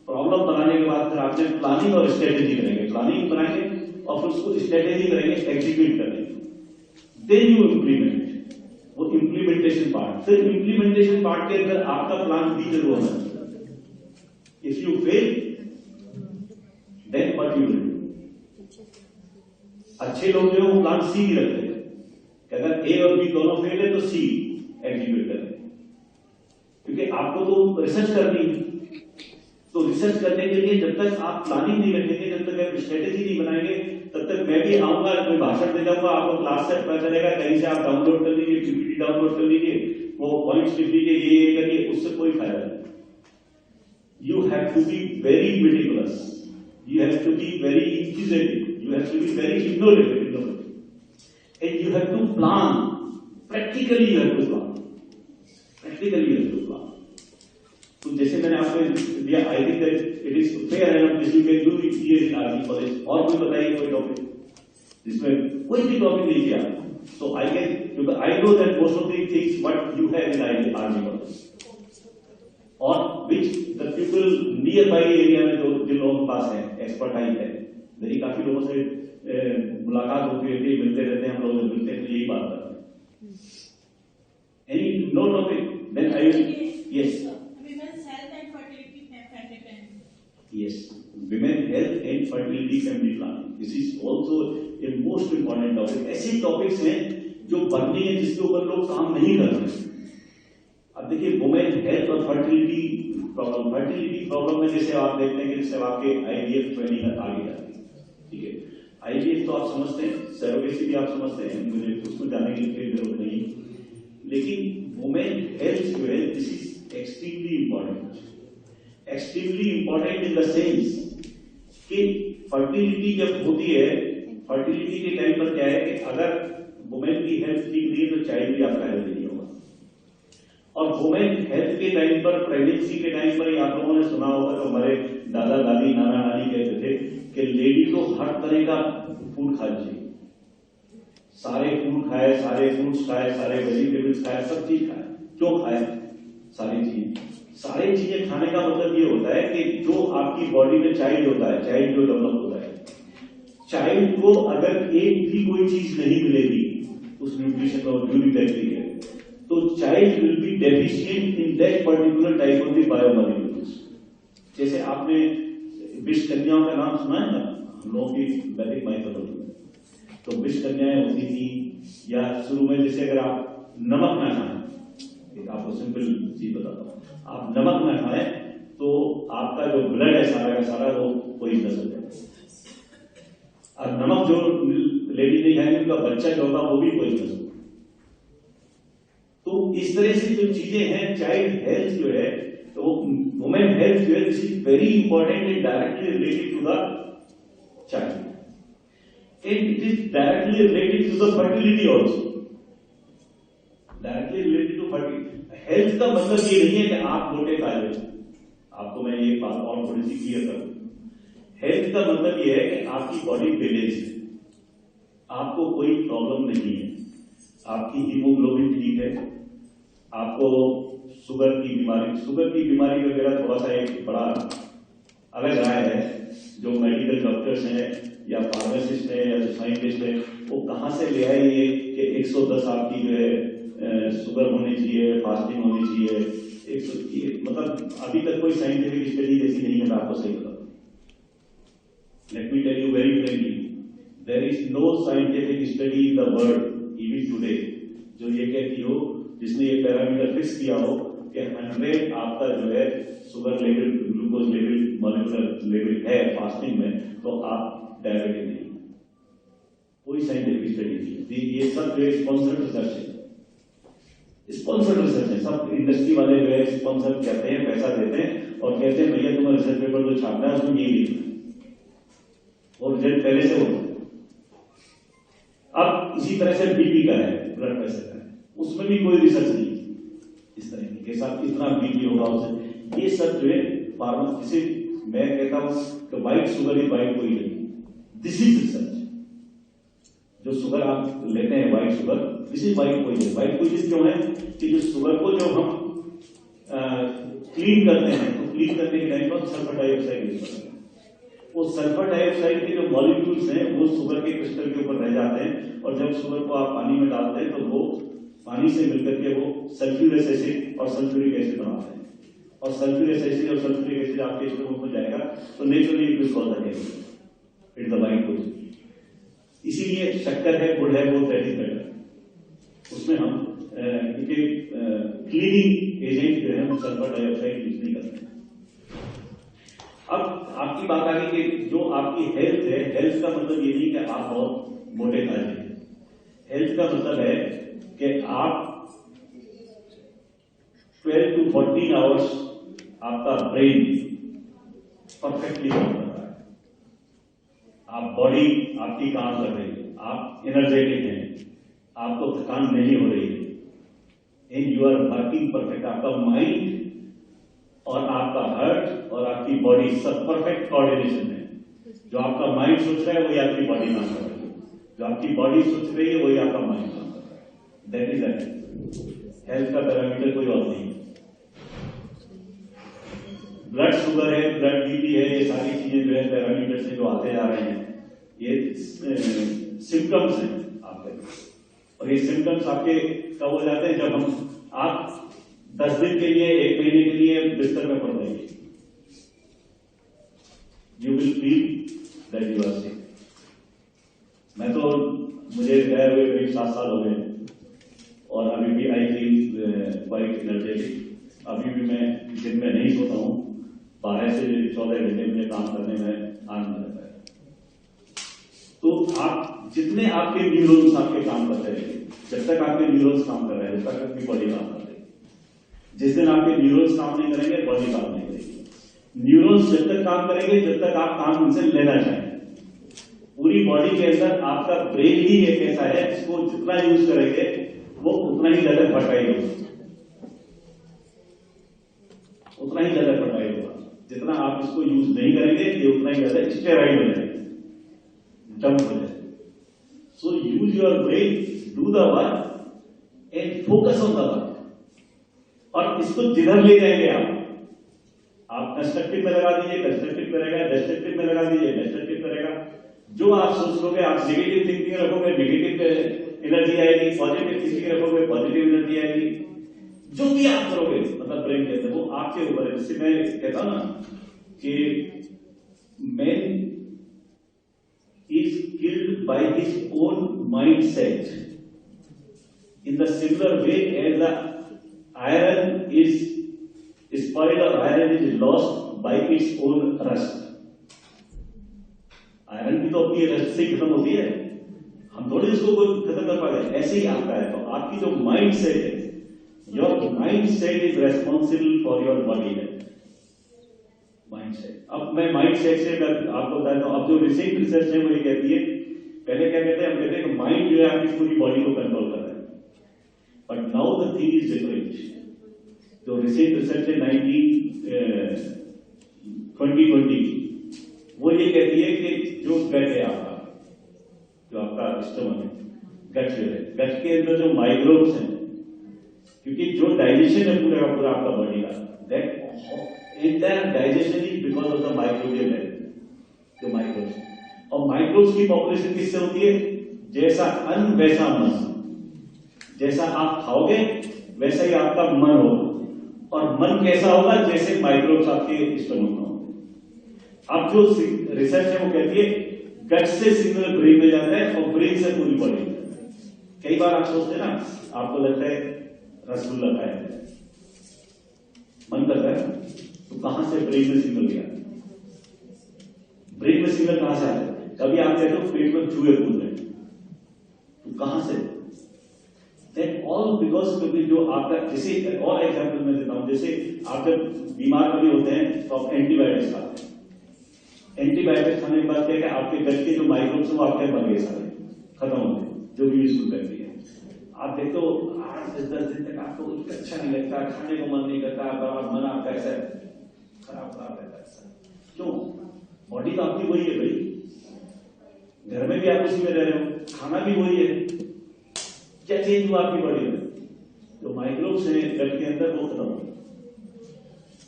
प्रॉब्लम बनाने के बाद फिर आपने प्लानिंग और स्ट्रेटेजी करेंगे, प्लानिंग बनाएंगे और फिर उसको स्ट्रेटेजी करेंगे, एग्जीक्यूट करेंगे, देन यू इम्प्लीमेंट, वो इम्प्लीमेंटेशन पार्ट। फिर इम्प्लीमेंटेशन पार्ट के अंदर आपका प्लान बी जरूर होना चाहिए। If you fail then what you will do. अच्छे लोग जो है वो प्लान सी भी रखते हैं कि अगर ए और बी दोनों फेल है तो सी एग्जीक्यूट करें, क्योंकि आपको तो रिसर्च करनी है। तो रिसर्च करने के लिए जब तक आप प्लानिंग नहीं रखेंगे, जब तक आप स्ट्रेटेजी नहीं बनाएंगे, तब तक मैं भी आऊंगा, कोई भाषण दे जाऊंगा, आपको क्लास से पता चलेगा, कहीं से आप डाउनलोड कर लीजिए, पीपीटी डाउनलोड कर लीजिए, वो पॉइंट्स लिख लीजिए, ये करिए, उससे कोई फायदा नहीं। You have to be very meticulous, you have to be very inquisitive, you have to be very innovative, and you have to plan practically, you have to plan practically, you have to plan. तो जैसे मैंने आपको दिया, I think it is fair enough this you can do it here in army college. और कोई बताइए कोई टॉपिक जिसमें कोई भी टॉपिक नहीं किया, so I can, because I know that most of the things what you have in army college और which the people near by area में जो जिन लोगों के पास है एक्सपर्टाइज है, मेरी काफी लोगों से मुलाकात होती रहती है, मिलते रहते हैं, हम लोग मिलते हैं, तो यही बात करते हैं। Any no topic then I will, yes, Women's health and fertility. yes, women health and fertility family planning, this is also a most important topic. ऐसे टॉपिक्स हैं जो बनने हैं जिसके ऊपर लोग काम नहीं कर रहे हैं। अब देखिए वुमेन हेल्थ और फर्टिलिटी प्रॉब्लम में जैसे आप देखते हैं कि जैसे आपके IVF ट्रेनिंग आगे जाती है, ठीक है। IVF तो आप समझते हैं, सरोगेसी भी आप समझते हैं, मुझे उसको जानने की जरूरत नहीं, लेकिन वुमेन हेल्थ जो है this is extremely important in the sense कि फर्टिलिटी जब होती है, फर्टिलिटी के टाइम पर क्या है कि अगर वुमेन की हेल्थ ठीक नहीं है तो चाइल्ड भी आपका हेल्थ नहीं होगा। और वुमेन हेल्थ के टाइम पर, प्रेगनेंसी के टाइम पर आप लोगों ने सुना होगा, तो हमारे दादा दादी नाना नानी कहते थे कि लेडी को हर तरह का फूड खाना चाहिए, सारे फूड खाए, सारे फ्रूट्स खाए, सारे वेजिटेबल्स खाए, सब चीज खाए। क्यों खाए सारी चीजें खाने का मतलब ये होता है कि जो आपकी बॉडी में चाइल्ड होता है, चाइल्ड जो डेवलप होता है, चाइल्ड को अगर एक भी कोई चीज नहीं मिलेगी उस न्यूट्रिशन और जो भी बैक्टीरिया, तो child will be deficient in that particular type of the biomolecules. जैसे आपने विष कन्याओं का नाम सुना है ना, हम लोगों की वैदिक माइथोलॉजी में, तो विष कन्याएं होती थी, या शुरू में जैसे अगर आप नमक ना खाएं, आपको सिंपल चीज बताता हूं, आप नमक ना खाएं तो आपका जो ब्लड है सारा का सारा वो पॉइजनस हो जाएगा। और नमक जो लेडी नहीं खाएगी उनका बच्चा जो होगा वो भी पॉइजनस होगा। तो इस तरह से जो चीजें हैं, चाइल्ड हेल्थ जो है, तो वुमेन हेल्थ जो है, this is very important and directly related to the child, and it is directly related to the fertility also, directly related to fertility. Health का मतलब ये नहीं है कि आप मोटे खा लो, आपको मैं ये बात और थोड़ी सी क्लियर करूं। हेल्थ का मतलब ये है कि आपकी बॉडी बैलेंस है, आपको कोई प्रॉब्लम नहीं है, आपकी हीमोग्लोबिन ठीक है, आपको शुगर की बीमारी वगैरह थोड़ा सा एक बड़ा अलग राय है। जो मेडिकल डॉक्टर्स हैं या फार्मासिस्ट हैं या जो साइंटिस्ट हैं, वो कहां से ले आए ये कि 110 आपकी जो है शुगर होनी चाहिए, फास्टिंग होनी चाहिए, 130, मतलब अभी तक कोई साइंटिफिक स्टडी जैसी नहीं है। मैं आपको सही बताऊं, let me tell you very frankly, there is no scientific study in the world even today जो ये कहती हो, जिसने ये पैरामीटर फिक्स किया हो कि 100 आपका जो है sugar level, glucose level, molecular level है फास्टिंग में, तो आप डायबिटिक नहीं। कोई साइंटिफिक स्टडी नहीं, ये सब जो स्पॉन्सर्ड रिसर्च है, सब इंडस्ट्री वाले जो है स्पॉन्सर कहते हैं, पैसा देते हैं और कहते हैं भैया तुम्हारा रिसर्च पेपर जो छापना है उसमें ये लिखना, और रिजल्ट पहले से होता है। अब इसी तरह से बीपी का है, ब्लड प्रेशर का है, उसमें भी कोई रिसर्च नहीं इस तरह की, साथ कितना बीपी होगा उसे, ये सब जो है फार्मा, जिसे मैं कहता हूं कि white sugar is white poison, this is research. जो शुगर आप लेते हैं white sugar, this is white poison. White poison क्यों है कि जो शुगर को जो हम क्लीन करते हैं, तो क्लीन करने के टाइम पर सल्फर डाइऑक्साइड यूज करते हैं, वो सल्फर डाइऑक्साइड के जो मॉलिक्यूल्स हैं वो शुगर के क्रिस्टल के ऊपर रह जाते हैं, और जब शुगर को आप पानी में डालते हैं तो वो पानी से मिलकर के वो सल्फ्यूरिक एसिड और सल्फ्यूरिक एसिड बनाते हैं, और सल्फ्यूरिक एसिड और सल्फ्यूरिक एसिड आपके स्टमक में जाएगा तो naturally it will cause the death, it the white poison. इसीलिए शक्कर है, गुड़ है, वो दैट इज बेटर, उसमें हम क्लीनिंग एजेंट जो है हम सल्फर डाइऑक्साइड यूज नहीं करते। अब आपकी बात आ गई कि जो आपकी हेल्थ है, हेल्थ का मतलब ये नहीं कि आप बहुत मोटे खा रहे हैं, हेल्थ का मतलब है कि आप 12 to 14 आवर्स आपका ब्रेन परफेक्टली काम कर रहा है, आप बॉडी आपकी काम कर रही है, आप एनर्जेटिक हैं, आपको थकान नहीं हो रही है, and you are working perfect. आपका माइंड और आपका हार्ट और आपकी बॉडी सब परफेक्ट कोऑर्डिनेशन है। जो आपका माइंड सोच रहा है वही आपकी बॉडी काम कर रही है, जो आपकी बॉडी सोच रही है वही आपका माइंड काम कर रहा है। दैट इज हेल्थ का पैरामीटर कोई और नहीं है। ब्लड शुगर है, ब्लड बीपी है, ये सारी चीजें जो है पैरामीटर से जो आते जा रहे हैं, ये सिम्टम्स हैं आपके, और ये सिम्टम्स आपके कब हो जाते हैं, जब आप 10 दिन के लिए, 1 महीने के लिए बिस्तर में पड़ जाएंगे, you will feel that you are sick. मैं तो, मुझे गए हुए करीब 7 साल हो गए और अभी भी आई फील क्वाइट एनर्जेटिक। अभी भी मैं दिन में नहीं सोता हूँ, 12 से 14 घंटे मुझे काम करने में आनंद लगता है। तो आप जितने आपके न्यूरॉन्स आपके काम करते रहेंगे, जब तक आपके न्यूरॉन्स काम कर रहे हैं, जब तक आपकी बॉडी काम कर रही है। जिस दिन आपके न्यूरॉन्स काम नहीं करेंगे, बॉडी काम नहीं करेगी। न्यूरॉन्स जब तक काम करेंगे, जब तक आप काम उनसे लेना चाहेंगे। पूरी बॉडी के अंदर आपका ब्रेन ही एक ऐसा है जिसको जितना यूज करेंगे वो उतना ही ज्यादा फर्टाइल होगा, उतना ही ज्यादा फर्टाइल होगा। जितना आप इसको यूज नहीं करेंगे, ये उतना ही ज्यादा स्टेराइड हो जाएगा, डंप हो जाएगा। So use your brain, do the work and focus on the work. और इसको जिधर ले जाएंगे आप कंस्ट्रक्टिव में लगा दीजिए, कंस्ट्रक्टिव में रहेगा, डिस्ट्रक्टिव में लगा दीजिए, डिस्ट्रक्टिव में रहेगा। जो आप सोच लोगे, आप नेगेटिव थिंकिंग रखोगे, नेगेटिव एनर्जी आएगी, पॉजिटिव थिंकिंग रखोगे, पॉजिटिव एनर्जी आएगी। जो भी आप करोगे, मतलब ब्रेन के अंदर, वो आपके ऊपर है। जिससे मैं कहता हूं ना कि man is killed by his own mindset, in the similar way as the iron is spoiled or iron is lost by its own rust। Iron की तो अपनी रस्ट से खत्म होती है, हम थोड़ी इसको खत्म कर पा रहे। ऐसे ही आपका है। तो आपकी जो माइंड सेट है, your mind set is responsible for your body health. Mind set, अब मैं माइंड सेट से आपको बताता हूं। अब जो रिसेंट रिसर्च है वो ये कहती है, पहले क्या कहते हैं, हम कहते हैं कि माइंड जो है आपकी पूरी बॉडी को कंट्रोल कर रहा है, but now the thing is different. जो रिसेंट रिसर्च है 2020, वो ये कहती है कि जो गट है आपका, जो आपका स्टमक है, गट जो है, गट के अंदर जो माइक्रोब्स हैं, क्योंकि जो डाइजेशन है पूरा का पूरा आपका बॉडी का, that entire digestion is because of the microbial health. जो माइक्रोब्स, और माइक्रोब्स की पॉपुलेशन किससे होती है? जैसा अन्न वैसा मन। जैसा आप खाओगे वैसा ही आपका मन होगा, और मन कैसा होगा? जैसे माइक्रोब्स आपके स्टमक में होंगे। अब जो रिसर्च है वो कहती है गट से सिग्नल ब्रेन में जाता है और ब्रेन से पूरी बॉडी में जाता है। कई बार आप सोचते हैं ना, आपको लगता है रसगुल्ला खाया, मन करता है, तो कहां से ब्रेन में सिग्नल गया? ब्रेन में सिग्नल कहां से आता है? कभी आप कहते हो पेट में चूहे कूद रहे, तो कहां से? ऑल बिकॉज, क्योंकि जो आपका, जैसे और एग्जाम्पल मैं देता हूं, जैसे आप जब बीमार कभी होते हैं तो आप एंटीबायोटिक्स खाते हैं। एंटीबायोटिक्स खाने के बाद क्या है, आपके गट के जो माइक्रोब्स हैं वो आपके मर गए, सारे खत्म हो गए, जो भी यूजफुल करती है। आप देखते हो 8 से 10 दिन तक आपको कुछ अच्छा नहीं लगता, खाने को मन नहीं करता, मन आपका ऐसा खराब रहता है। क्यों? बॉडी तो आपकी वही है भाई, घर में भी आप उसी में रह रहे हो, खाना भी वही है। क्या चेंज हुआ आपकी बॉडी में? जो माइक्रोब्स हैं गट के अंदर वो खत्म हो गए।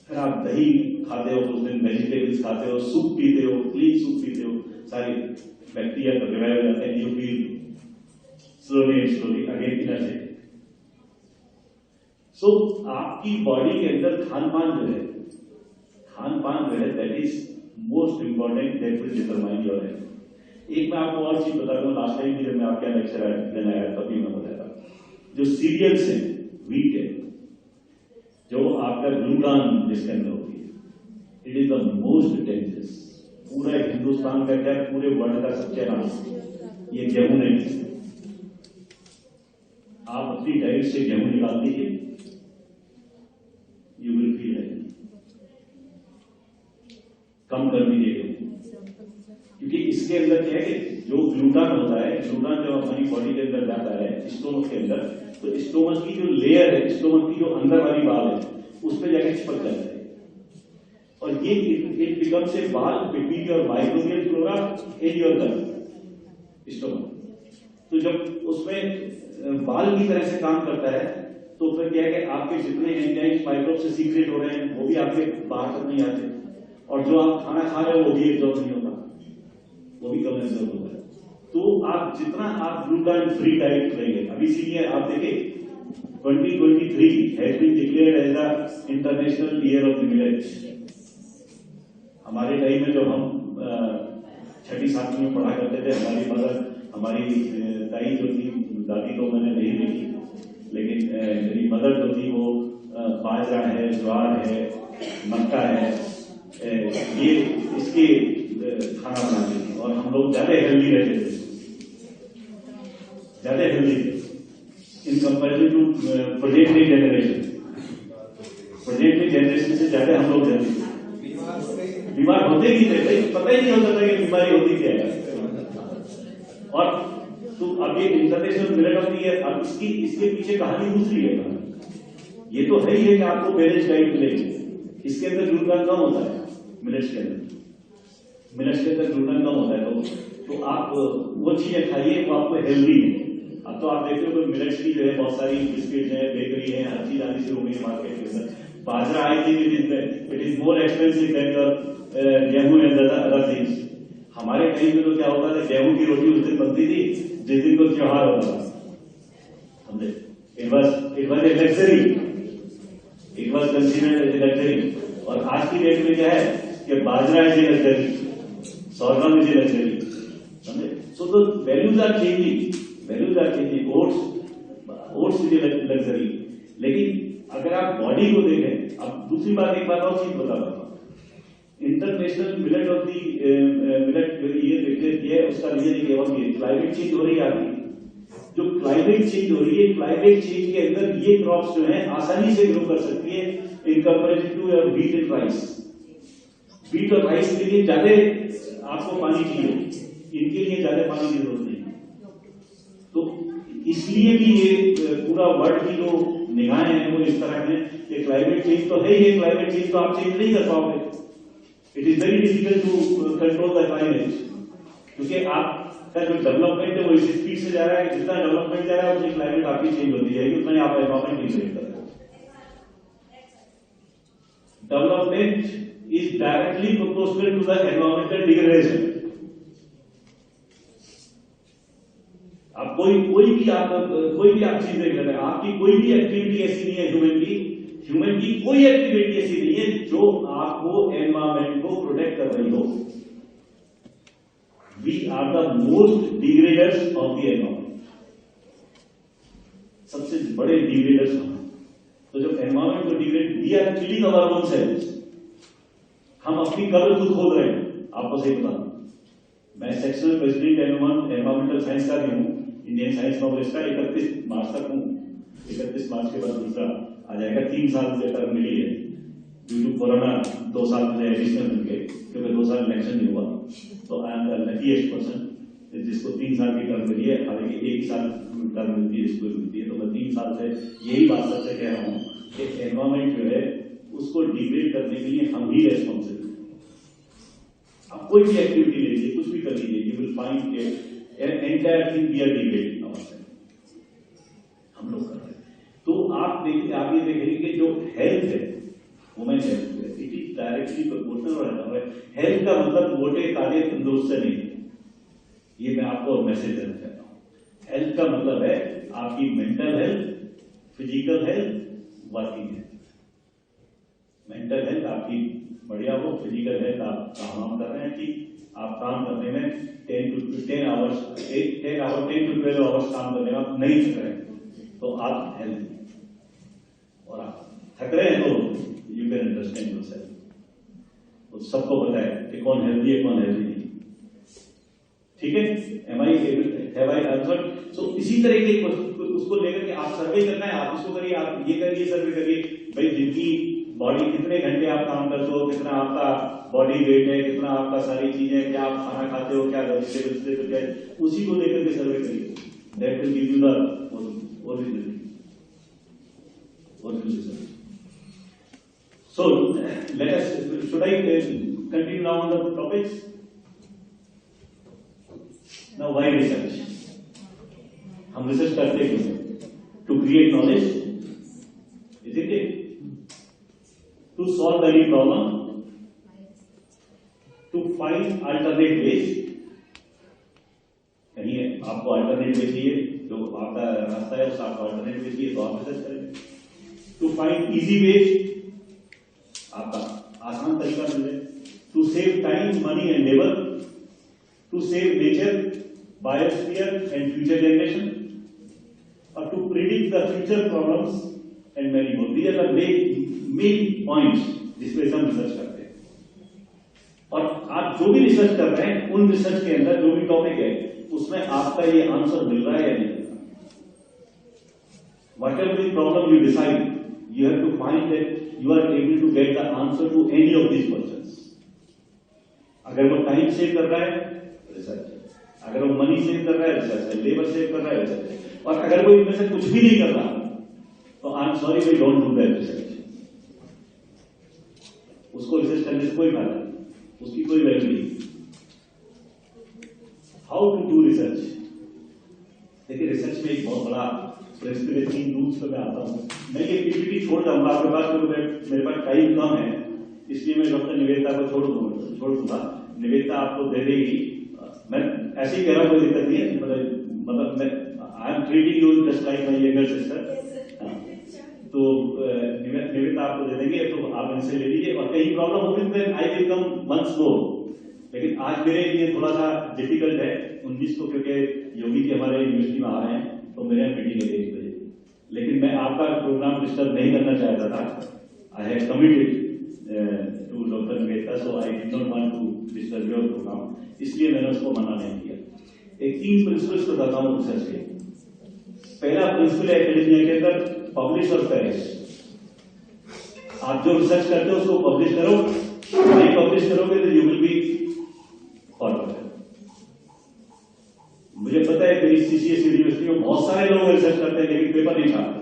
फिर आप दही खाते हो, उस दिन वेजिटेबल्स खाते हो, सूप पीते हो, क्लीन सूप पीते हो, सारे बैक्टीरिया तो रिवाइव हो जाते हैं। You feel slowly again energy. So आपकी बॉडी के अंदर खान पान जो है, that is most important, that will determine your health. एक मैं आपको और चीज बता दूं, लास्ट टाइम भी जब मैं आपके लेक्चर देने आया तभी मैं बताया था, जो सीरियल्स हैं, व्हीट है, जो आपका ग्लूटान जिसके अंदर होती है, it is the most dangerous. पूरा हिंदुस्तान का क्या, पूरे वर्ल्ड का सबसे नाम ये गेहूं नहीं। आप अपनी डाइट से गेहूं निकाल दीजिए, यू विल फील लाइक, कम कर दीजिए, क्योंकि इसके अंदर क्या है कि जो ग्लूटान होता है, ग्लूटान जब हमारी बॉडी के अंदर जाता है स्टोमक के अंदर, तो स्टोमक की जो लेयर है, स्टोमक की जो अंदर वाली बाल है, उस पर जाकर चिपक जाता है, और ये it becomes a ball between your microbial flora and your gut stomach. तो जब उसमें बाल की तरह से काम करता है, तो फिर क्या है कि आपके जितने एंजाइम्स माइक्रोब से सीक्रेट हो रहे हैं वो भी आपके बाहर तक नहीं आते, और जो आप खाना खा रहे हो वो भी एब्जॉर्ब नहीं होता, वो भी कम एब्जॉर्ब होता है। तो आप जितना आप ग्लूटान फ्री डाइट लेंगे, अभी इसीलिए आप देखिए 2023 has been declared as the international year of the millets. हमारे टाइम में जब हम छठी सातवीं में पढ़ा करते थे। हमारी मदर, हमारी दाई जो थी, दादी तो मैंने नहीं देखी, लेकिन मेरी मदर जो थी वो बाजरा है, ज्वार है, मक्का है, ये इसके खाना बनाते थे और हम लोग ज्यादा हेल्दी रहते थे, ज्यादा हेल्दी थे in comparison to present generation. Present generation से ज्यादा हम लोग हेल्दी थे। बीमार होते ही थे, पता ही नहीं होता था कि बीमारी होती क्या है। और तो अब ये इंटरनेशनल मिलेट होती है, अब इसके पीछे कहानी दूसरी है। ये तो है ही है कि आपको बैलेंस डाइट मिलेगी, इसके अंदर ग्लूटेन कम होता है। मिलेट्स के अंदर ग्लूटेन कम होता है, तो आप वो चीजें खाइए वो आपको हेल्दी है। अब तो आप देखते हो कि मिलेट्स की जो है बहुत सारी बिस्किट है, बेकरी है, हर चीज आनी शुरू हो गई मार्केट के अंदर। Bajra I think it is more expensive than gehun and other things. हमारे कहीं में तो क्या होता था, गेहूं की रोटी उस दिन बनती थी जिस दिन को त्योहार होता था, समझे। It was a luxury, it was considered as a luxury. और आज की डेट में क्या है कि bajra is a luxury, sorghum is a luxury, समझे। So the values are changing, oats is a luxury. लेकिन अगर आप बॉडी को देखें, अब दूसरी बात, एक बात और चीज बता रहा हूं, international millet of the millet ये देखिए, उसका रीजन ये है, क्लाइमेट चेंज हो रही है आपकी, जो क्लाइमेट चेंज हो रही है, क्लाइमेट चेंज के अंदर ये क्रॉप्स जो है आसानी से ग्रो कर सकती है in comparison to wheat and rice. Wheat और राइस के लिए ज्यादा आपको पानी चाहिए, इनके लिए ज्यादा पानी की जरूरत नहीं। तो इसलिए भी ये पूरा वर्ल्ड की जो निगाहें हैं वो इस तरह है कि क्लाइमेट चेंज तो है ही, क्लाइमेट चेंज तो आप चेंज नहीं कर पाओगे। It is very difficult to control the climate, क्योंकि आपका जो डेवलपमेंट है वो इस स्पीड से जा रहा है, जितना डेवलपमेंट जा रहा है उतनी क्लाइमेट आपकी चेंज होती जाएगी, उतना ही आप एनवायरमेंट नहीं चेंज कर रहे। Development is directly proportional to the environmental degradation. आप कोई भी आप चीज देख रहे हैं, आपकी कोई भी एक्टिविटी ऐसी नहीं है, ह्यूमन की कोई एक्टिविटी ऐसी नहीं है जो आपको एनवायरमेंट को प्रोटेक्ट कर रही हो। We are the most degraders of the environment, सबसे बड़े डिग्रेडर्स हम। तो जब एनवायरमेंट को degrade, we are killing our own selves, हम अपनी कब्र खुद खोद रहे हैं। आपको सही बता, मैं सेक्शनल प्रेसिडेंट एनवायरमेंटल साइंस का भी हूं, इंडियन साइंस कांग्रेस का 31 मार्च तक हूं। 31 मार्च के बाद दूसरा आ जाएगा। 3 साल मुझे टर्म मिली है, ड्यू टू कोरोना 2 साल मुझे एडिशनल मिल गए, क्योंकि 2 साल इलेक्शन नहीं हुआ। तो I am the luckiest person जिसको 3 साल की टर्म मिली है, हालांकि 1 साल टर्म मिलती है, जिसको मिलती है। तो मैं 3 साल से यही बात सबसे कह रहा हूं कि एनवायरमेंट जो है उसको डिग्रेड करने के लिए हम ही रेस्पॉन्सिबल हैं। आप कोई भी एक्टिविटी ले लीजिए, कुछ भी कर लीजिए, यू विल फाइंड के entire thing we are degrading ourselves, हम लोग कर रहे हैं। तो आप देखिए, आप ये देखेंगे कि जो हेल्थ है, वुमेन हेल्थ है, it is directly proportional. Health का मतलब मोटे ताजे तंदुरुस्त से नहीं, ये मैं आपको मैसेज देना चाहता हूं। हेल्थ का मतलब है आपकी mental health, physical health, working health. Mental health आपकी बढ़िया हो, फिजिकल हेल्थ आप काम कर रहे हैं ठीक, आप काम करने में 10 to 12 आवर्स काम करने में आप नहीं थक रहे हैं, तो आप हेल्थ, और आप थक रहे हैं तो यू कैन अंडरस्टैंड योरसेल्फ। तो सबको पता है कि कौन हेल्दी है, कौन हेल्दी नहीं। ठीक है, हैव आई आंसर्ड? सो इसी तरह के उसको लेकर के आप सर्वे करना है, आप इसको करिए, आप ये करिए, सर्वे करिए भाई, जिनकी बॉडी कितने घंटे आप काम करते हो, कितना आपका बॉडी वेट है, कितना आपका सारी चीजें, क्या आप खाना खाते हो, क्या वेजिटेबल्स लेते हो, क्या, उसी को लेकर के सर्वे करिए। That will give you the original. So let us, should I continue now on the topics? Now why research? हम रिसर्च करते क्यों? To create knowledge, isn't it? To solve any problem, to find alternate ways. कहीं आपको अल्टरनेट वे चाहिए, जो आपका रास्ता है उसका आपको अल्टरनेट वे चाहिए, तो आप रिसर्च करेंगे। टू फाइंड इजी वेज, आपका आसान तरीका मिल जाए। To save time, money and labour, to save nature, biosphere and future generation, or to predict the future problems and many more. These are the main points जिस पे हम रिसर्च करते हैं। और आप जो भी रिसर्च कर रहे हैं उन रिसर्च के अंदर जो भी टॉपिक है उसमें आपका ये आंसर मिल रहा है या नहीं। Whatever the problem you decide, you have to find that you are able to get the answer to any of these questions. अगर वो टाइम सेव कर रहा है रिसर्च, अगर वो मनी सेव कर रहा है रिसर्च है, लेबर सेव कर रहा है रिसर्च है, और अगर वो इनमें से कुछ भी नहीं कर रहा तो I am sorry we don't do that research. उसको रिसर्च करने से कोई फायदा नहीं, उसकी कोई वैल्यू नहीं। हाउ टू डू रिसर्च, देखिए रिसर्च में एक बहुत बड़ा प्रिंसिपल 3 रूल्स पे मैं आता हूँ। मैं ये पीपीटी छोड़ जाऊंगा आपके पास, क्योंकि मेरे पास टाइम कम है, इसलिए मैं डॉक्टर निवेदिता को छोड़ दूंगा। निवेदिता आपको दे देगी, मैं ऐसे ही कह रहा हूँ, कोई दिक्कत नहीं है। मतलब मैं I am treating you just like my younger sister. तो निवेदिता आपको दे देंगे, तो आप इनसे ले लीजिए, और कहीं प्रॉब्लम होगी तो आई विल कम वंस मोर। लेकिन आज मेरे लिए थोड़ा सा डिफिकल्ट है 19 को, क्योंकि योगी जी हमारे यूनिवर्सिटी में आ रहे हैं, तो मेरे मीटिंग है 1 बजे। लेकिन मैं आपका प्रोग्राम डिस्टर्ब नहीं करना चाहता था। I have committed to doctor Nivedita, so I did not want to disturb your programme, इसलिए मैंने उसको मना नहीं किया। एक 3 प्रिंसिपल्स बताता हूँ रिसर्च के। पहला प्रिंसिपल है एकेडमिया के अंदर, पब्लिश और पेरिश। आप जो रिसर्च करते हो उसको पब्लिश करो, नहीं पब्लिश करोगे तो यू विल बी फॉरवर्ड। मुझे पता है मेरी सीसीएस यूनिवर्सिटी में बहुत सारे लोग रिसर्च करते हैं लेकिन पेपर नहीं छापते,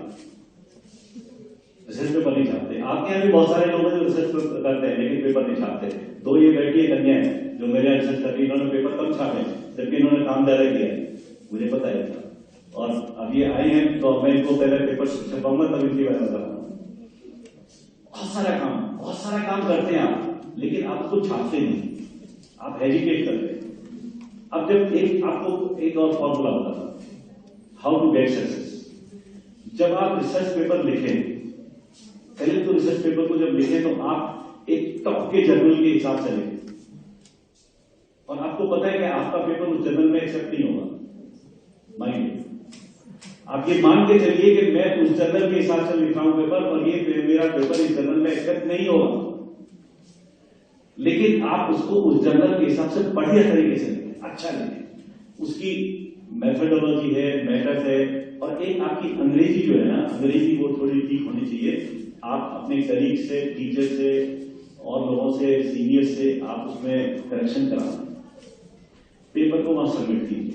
रिसर्च पेपर नहीं छापते। आपके यहाँ भी बहुत सारे लोग हैं जो रिसर्च करते हैं लेकिन पेपर नहीं छापते। 2 ये बैठी है कन्या है जो मेरे यहाँ रिसर्च करती है, इन्होंने पेपर कम छापे जबकि इन्होंने काम ज्यादा किया है, मुझे पता है। और अब ये आई हैं तो मैं इनको पहले पेपर छपाऊंगा तब इनकी बात बताऊंगा। बहुत सारा काम करते हैं आप, लेकिन आप उसको छापते नहीं, आप हेजिटेट करते हैं। अब जब आपको एक और फॉर्मूला बताता हूं हाउ टू गेट सक्सेस। जब आप रिसर्च पेपर लिखें, पहले तो रिसर्च पेपर को जब लिखें तो आप एक टॉप के जर्नल के हिसाब से लिखें, और आपको पता है कि आपका पेपर उस जर्नल में एक्सेप्ट नहीं होगा। माइंड आप ये मान के चलिए कि मैं उस जर्नल के हिसाब से लिख रहा हूं पेपर, और ये मेरा पेपर इस जर्नल में एक्सेप्ट नहीं होगा, लेकिन आप उसको उस जर्नल के हिसाब से बढ़िया तरीके से लिखें, अच्छा लिखें। उसकी मेथोडोलॉजी है, मेथड है, और एक आपकी अंग्रेजी जो है ना, अंग्रेजी वो थोड़ी ठीक होनी चाहिए। आप अपने कलीग से, टीचर से और लोगों से, सीनियर से आप उसमें करेक्शन कराएं, पेपर को वहां सबमिट कीजिए।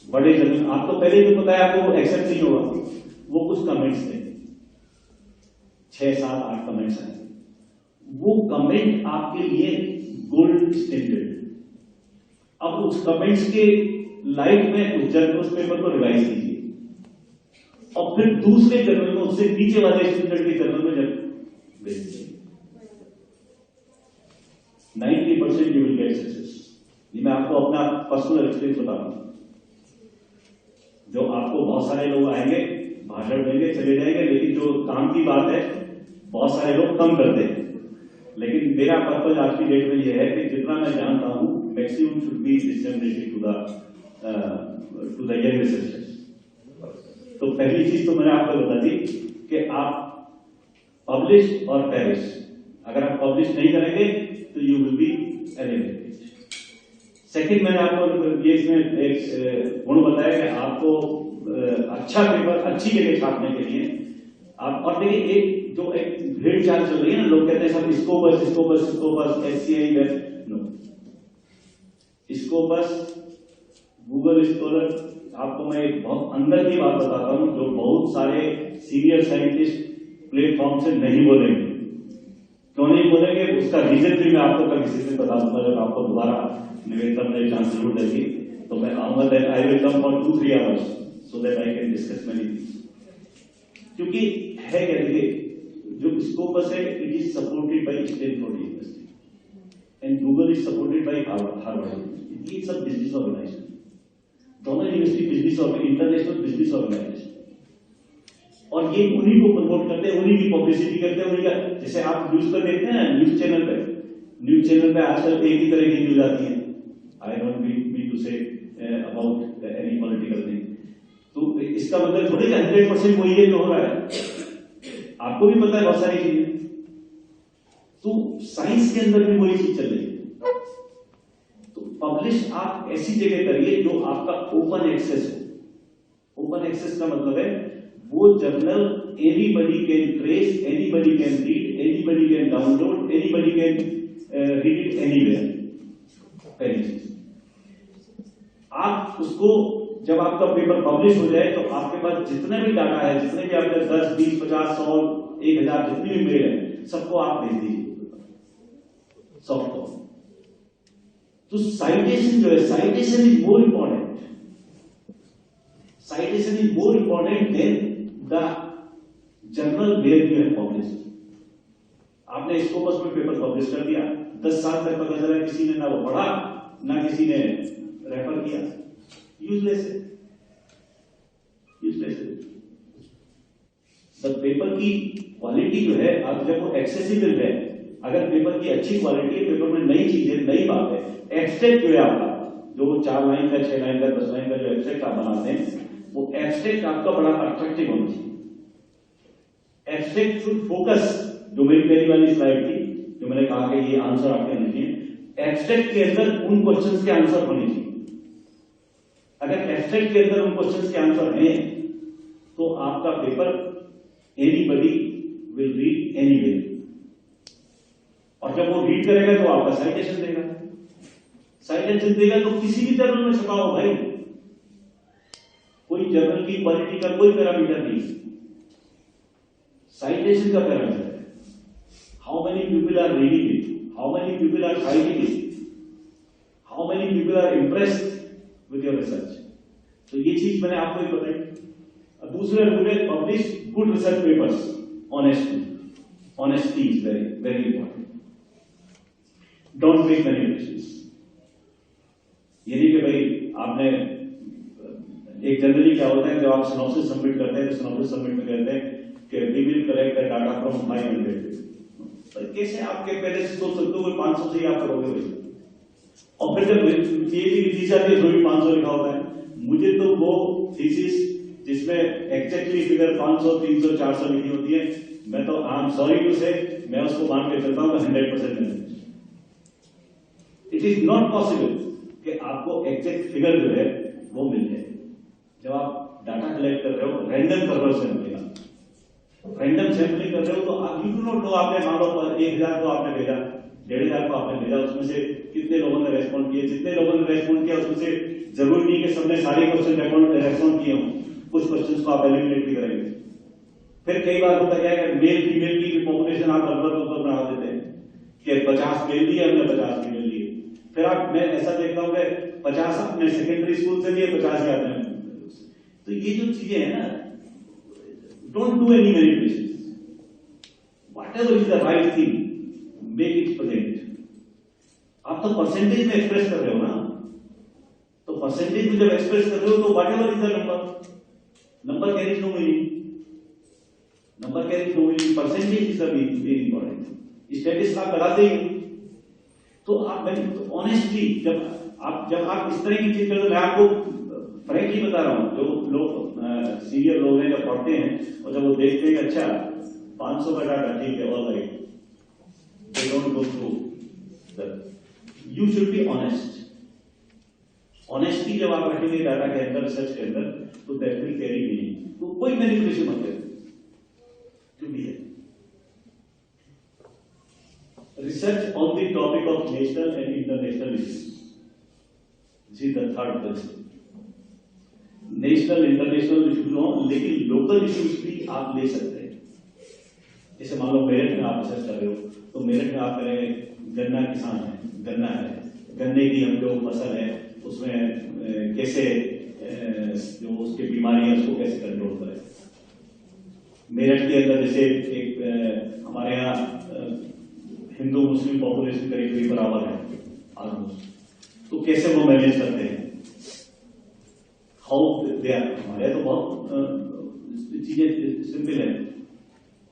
बड़े जर्नल आपको पहले भी पता है आपको एक्सेप्ट नहीं होगा, वो कुछ कमेंट्स थे, 6, 7, 8 कमेंट्स हैं, वो कमेंट आपके लिए गोल्ड स्टैंडर्ड। अब उस कमेंट्स के लाइट में उस पेपर को रिवाइज कीजिए, और फिर दूसरे जर्नल में उससे नीचे वाले स्टैंडर्ड के जर्नल में जब भेज दीजिए, 90% यू विल गेट सक्सेस। ये मैं आपको अपना पर्सनल एक्सपीरियंस बता रहा हूं। जो आपको बहुत सारे लोग आएंगे, भाषण देंगे, चले जाएंगे, लेकिन जो काम की बात है बहुत सारे लोग कम करते हैं। लेकिन मेरा पर्पज आज की डेट में यह है कि जितना मैं जानता हूं maximum should be disseminated to the young researchers. तो पहली चीज तो मैंने आपको बता दी कि आप पब्लिश और पेरिश। अगर आप पब्लिश नहीं करेंगे तो you will be eliminated. Second, मैंने आपको ये इसमें एक गुण बताया कि आपको अच्छा पेपर अच्छी जगह छापने के लिए आप, और देखिए एक जो एक भेड़ चाल चल रही है ना, लोग कहते हैं सब Scopus HCI no, Scopus Google Scholar. आपको मैं एक बहुत अंदर की बात बताता हूं जो बहुत सारे सीनियर साइंटिस्ट प्लेटफॉर्म से नहीं बोलेंगे। क्यों नहीं बोलेंगे उसका रीजन भी मैं आपको कल किसी दिन बता दूंगा, जब आपको दोबारा निवेदिता ने चांस जरूर देगी तो मैं आऊंगा। Then I will come for 2-3 hours so that I can discuss many things. क्योंकि है क्या, देखिए जो स्कोपस है it is supported by Stanford University and Google is supported by Harvard University. ये सब बिजनेस ऑर्गेनाइजेशन, दोनों यूनिवर्सिटी बिजनेस और इंटरनेशनल बिजनेस ऑर्गेनाइजेशन, और ये उन्हीं को प्रमोट करते हैं, उन्हीं की पब्लिसिटी करते हैं, उन्हीं का। जैसे आप न्यूज पर देखते हैं, न्यूज चैनल पे आजकल एक ही तरह की न्यूज आती है। I don't mean to say about any political thing. तो इसका मतलब थोड़ी 100% वही है जो हो रहा है, आपको भी पता है बहुत सारी चीजें। तो साइंस के अंदर भी वही चीज चल रही है। तो पब्लिश आप ऐसी जगह करिए जो आपका ओपन एक्सेस हो। ओपन एक्सेस का मतलब है वो journal anybody can trace, anybody can read, anybody can download, anybody can read it anywhere. पहली चीज, आप उसको जब आपका पेपर पब्लिश हो जाए तो आपके पास जितने भी डाटा है, जितने भी आपके 10, 20, 50, 100, 1000 जितनी भी मेल है, सबको आप भेज दीजिए सॉफ्ट कॉपी। तो साइटेशन जो है, citation is more important. Citation is more important than the journal where you have publish. आपने स्कोपस में पेपर पब्लिश कर दिया, 10 साल तक पता चला किसी ने ना वो पढ़ा ना किसी ने रेफर किया, यूजलेस है, यूजलेस है। द पेपर की क्वालिटी जो है, अब जब वो एक्सेसिबल है, अगर पेपर की अच्छी क्वालिटी है, पेपर में नई चीज है, नई बात है, एक्सट्रैक्ट जो है आपका, जो 4 लाइन का, 6 लाइन का, 10 लाइन का जो एक्सट्रैक्ट आप बनाते हैं, वो एक्सट्रैक्ट आपका बड़ा अट्रैक्टिव होना चाहिए। एक्सट्रैक्ट शुड फोकस, जो मेरी पहली वाली स्लाइड थी, जो मैंने कहा कि ये आंसर आपके नहीं है, एक्सट्रैक्ट के अंदर उन क्वेश्चंस के आंसर होने चाहिए। अगर एक्सट्रैक्ट के अंदर उन क्वेश्चंस के आंसर हैं, तो आपका paper anybody will read anywhere. और जब वो रीड करेगा तो आपका साइटेशन देगा, साइटेशन देगा तो किसी भी जर्नल में छपा हो भाई, कोई जर्नल की क्वालिटी का कोई पैरामीटर नहीं, साइटेशन का पैरामीटर है। How many people are reading it, how many people are citing it, how many people are impressed with your research. तो ये चीज मैंने आपको ही बताई। दूसरे रूल है, publish good research papers honestly. Honesty is very very important. Don't make manipulations. ये नहीं कि भाई आपने एक जनरली क्या होता है, जब आप सिनॉप्सिस सबमिट करते हैं तो सिनॉप्सिस सबमिट में कहते हैं कि we will collect the data from 500। पर कैसे आपके पहले से सोच सकते हो 500 से ही आप करोगे भाई? और फिर जब पीएचडी की थीसिस आती है उसमें भी 500 लिखा होता है। मुझे तो वो थीसिस जिसमें एग्जैक्टली फिगर 500, 300, 400 लिखी होती है, मैं तो आई एम सॉरी टू से, मैं उसको मान के चलता हूँ 100% मिले। इट इज नॉट पॉसिबल कि आपको एग्जैक्ट फिगर जो है वो मिल जाए। जब आप डाटा कलेक्ट कर रहे हो, रैंडम सर्वर से मिलेगा, रैंडम सैंपलिंग कर रहे हो, तो आप यू डू नॉट नो, आपने मान लो 1000 को आपने भेजा, 1500 को आपने भेजा, उसमें से कितने लोगों ने रेस्पॉन्ड किए, जितने लोगों ने रेस्पॉन्ड किया उसमें से जरूरी नहीं कि सबने सारे क्वेश्चन रेस्पॉन्ड किए हों, कुछ क्वेश्चन को आप एलिमिनेट भी करेंगे। फिर कई बार होता क्या है, मेल फीमेल की पॉपुलेशन आप बराबर बना देते हैं कि 50 मेल दिए हमने, 50 फीमेल दिए। फिर आप, मैं ऐसा देखता हूं कि 50 आपने सेकेंडरी स्कूल से दिए, 50 ही आपने। तो ये जो चीजें हैं ना, don't do any manipulations, whatever is the right thing, make it present. आप तो परसेंटेज में एक्सप्रेस कर रहे हो ना, तो परसेंटेज में जब एक्सप्रेस कर रहे हो तो whatever is the number carries no meaning, number carries no meaning, percentage is the very important. Statistics आप कराते ही, तो आप ऑनेस्टली जब आप इस तरह की चीज करते, मैं आपको फ्रैंकली बता रहा हूं, जो लोग सीनियर लोग हैं, जब पढ़ते हैं और जब वो देखते हैं अच्छा 500 का डाटा ठीक है, all right, they don't go through that. You should be honest. Honesty जब आप रखेंगे डाटा के अंदर, रिसर्च के अंदर, तो दैट विल कैरी मीनिंग। तो कोई मैनिपुलेशन मत करें, जो भी है। Research on the topic of national and international issues. This is the third principle. National international issues हो, लेकिन लोकल इश्यूज भी आप ले सकते हैं। जैसे मान लो मेरठ में आप रिसर्च कर रहे हो, तो मेरठ में आप करेंगे गन्ना किसान है, गन्ना है, गन्ने की हम जो फसल है उसमें कैसे जो उसकी बीमारी है उसको कैसे कंट्रोल करें। मेरठ के अंदर जैसे एक हमारे यहाँ हिंदू मुस्लिम पॉपुलेशन करीब बराबर है ऑलमोस्ट, तो कैसे वो मैनेज करते हैं, हाउ दे आर। हमारे तो बहुत चीजें सिंपल है,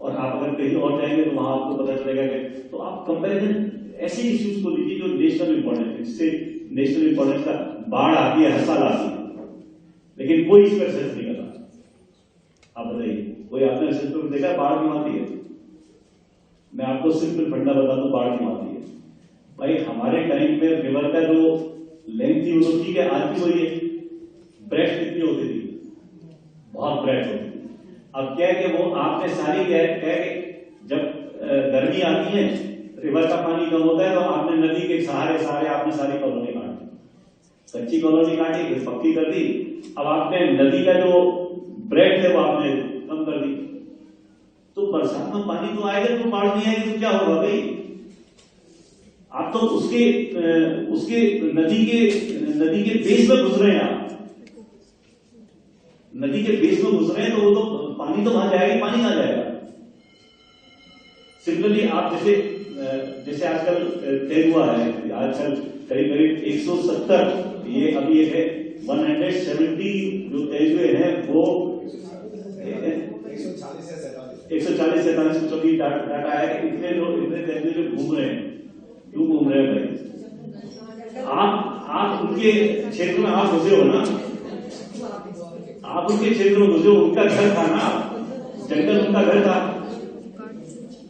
और आप अगर कहीं और जाएंगे तो वहां आपको पता चलेगा कि, तो आप कंपैरिजन ऐसे इश्यूज को लीजिए जो नेशनल इंपॉर्टेंट है, जिससे नेशनल इंपॉर्टेंस का, बाढ़ आती है, हर साल आती है, लेकिन कोई इस पर रिसर्च नहीं करता। आप बताइए, कोई आपने रिसर्च पेपर देखा बाढ़ क्यों आती है? मैं आपको सिंपल फंडा बता दूं बाढ़ क्यों आती है। भाई हमारे टाइम पे रिवर का जो लेंथ थी वो तो ठीक है, आज भी वही है। ब्रेथ कितनी होती थी? बहुत ब्रेथ होती थी। अब क्या है कि वो आपने सारी क्या जब गर्मी आती है, रिवर का पानी कम होता है, तो आपने नदी के सहारे सहारे आपने सारी कॉलोनी काट दी, कच्ची कॉलोनी काटी, फिर पक्की कर दी। अब आपने नदी का जो ब्रेथ है वो आपने कम कर दी, तो बरसात में पानी तो आएगा, तो बाढ़ नहीं आएगी तो क्या होगा भाई? आप तो उसके नदी के बेस में घुस रहे हैं। आप नदी के बेस में घुस रहे हैं, तो वो तो पानी तो वहां जाएगा, पानी कहां जाएगा? सिमिलरली आप जैसे आजकल तय हुआ है, आजकल करीब करीब 170, ये अभी एक है 170 जो तय हुए हैं, वो 140 कुछ अभी डाटा है कि इतने लोग इतने तय जो घूम रहे हैं, क्यों घूम रहे हैं भाई? आप उनके क्षेत्र में आप घुसे हो ना, आप उनके क्षेत्र में घुसे हो, उनका घर था ना, जंगल उनका घर था।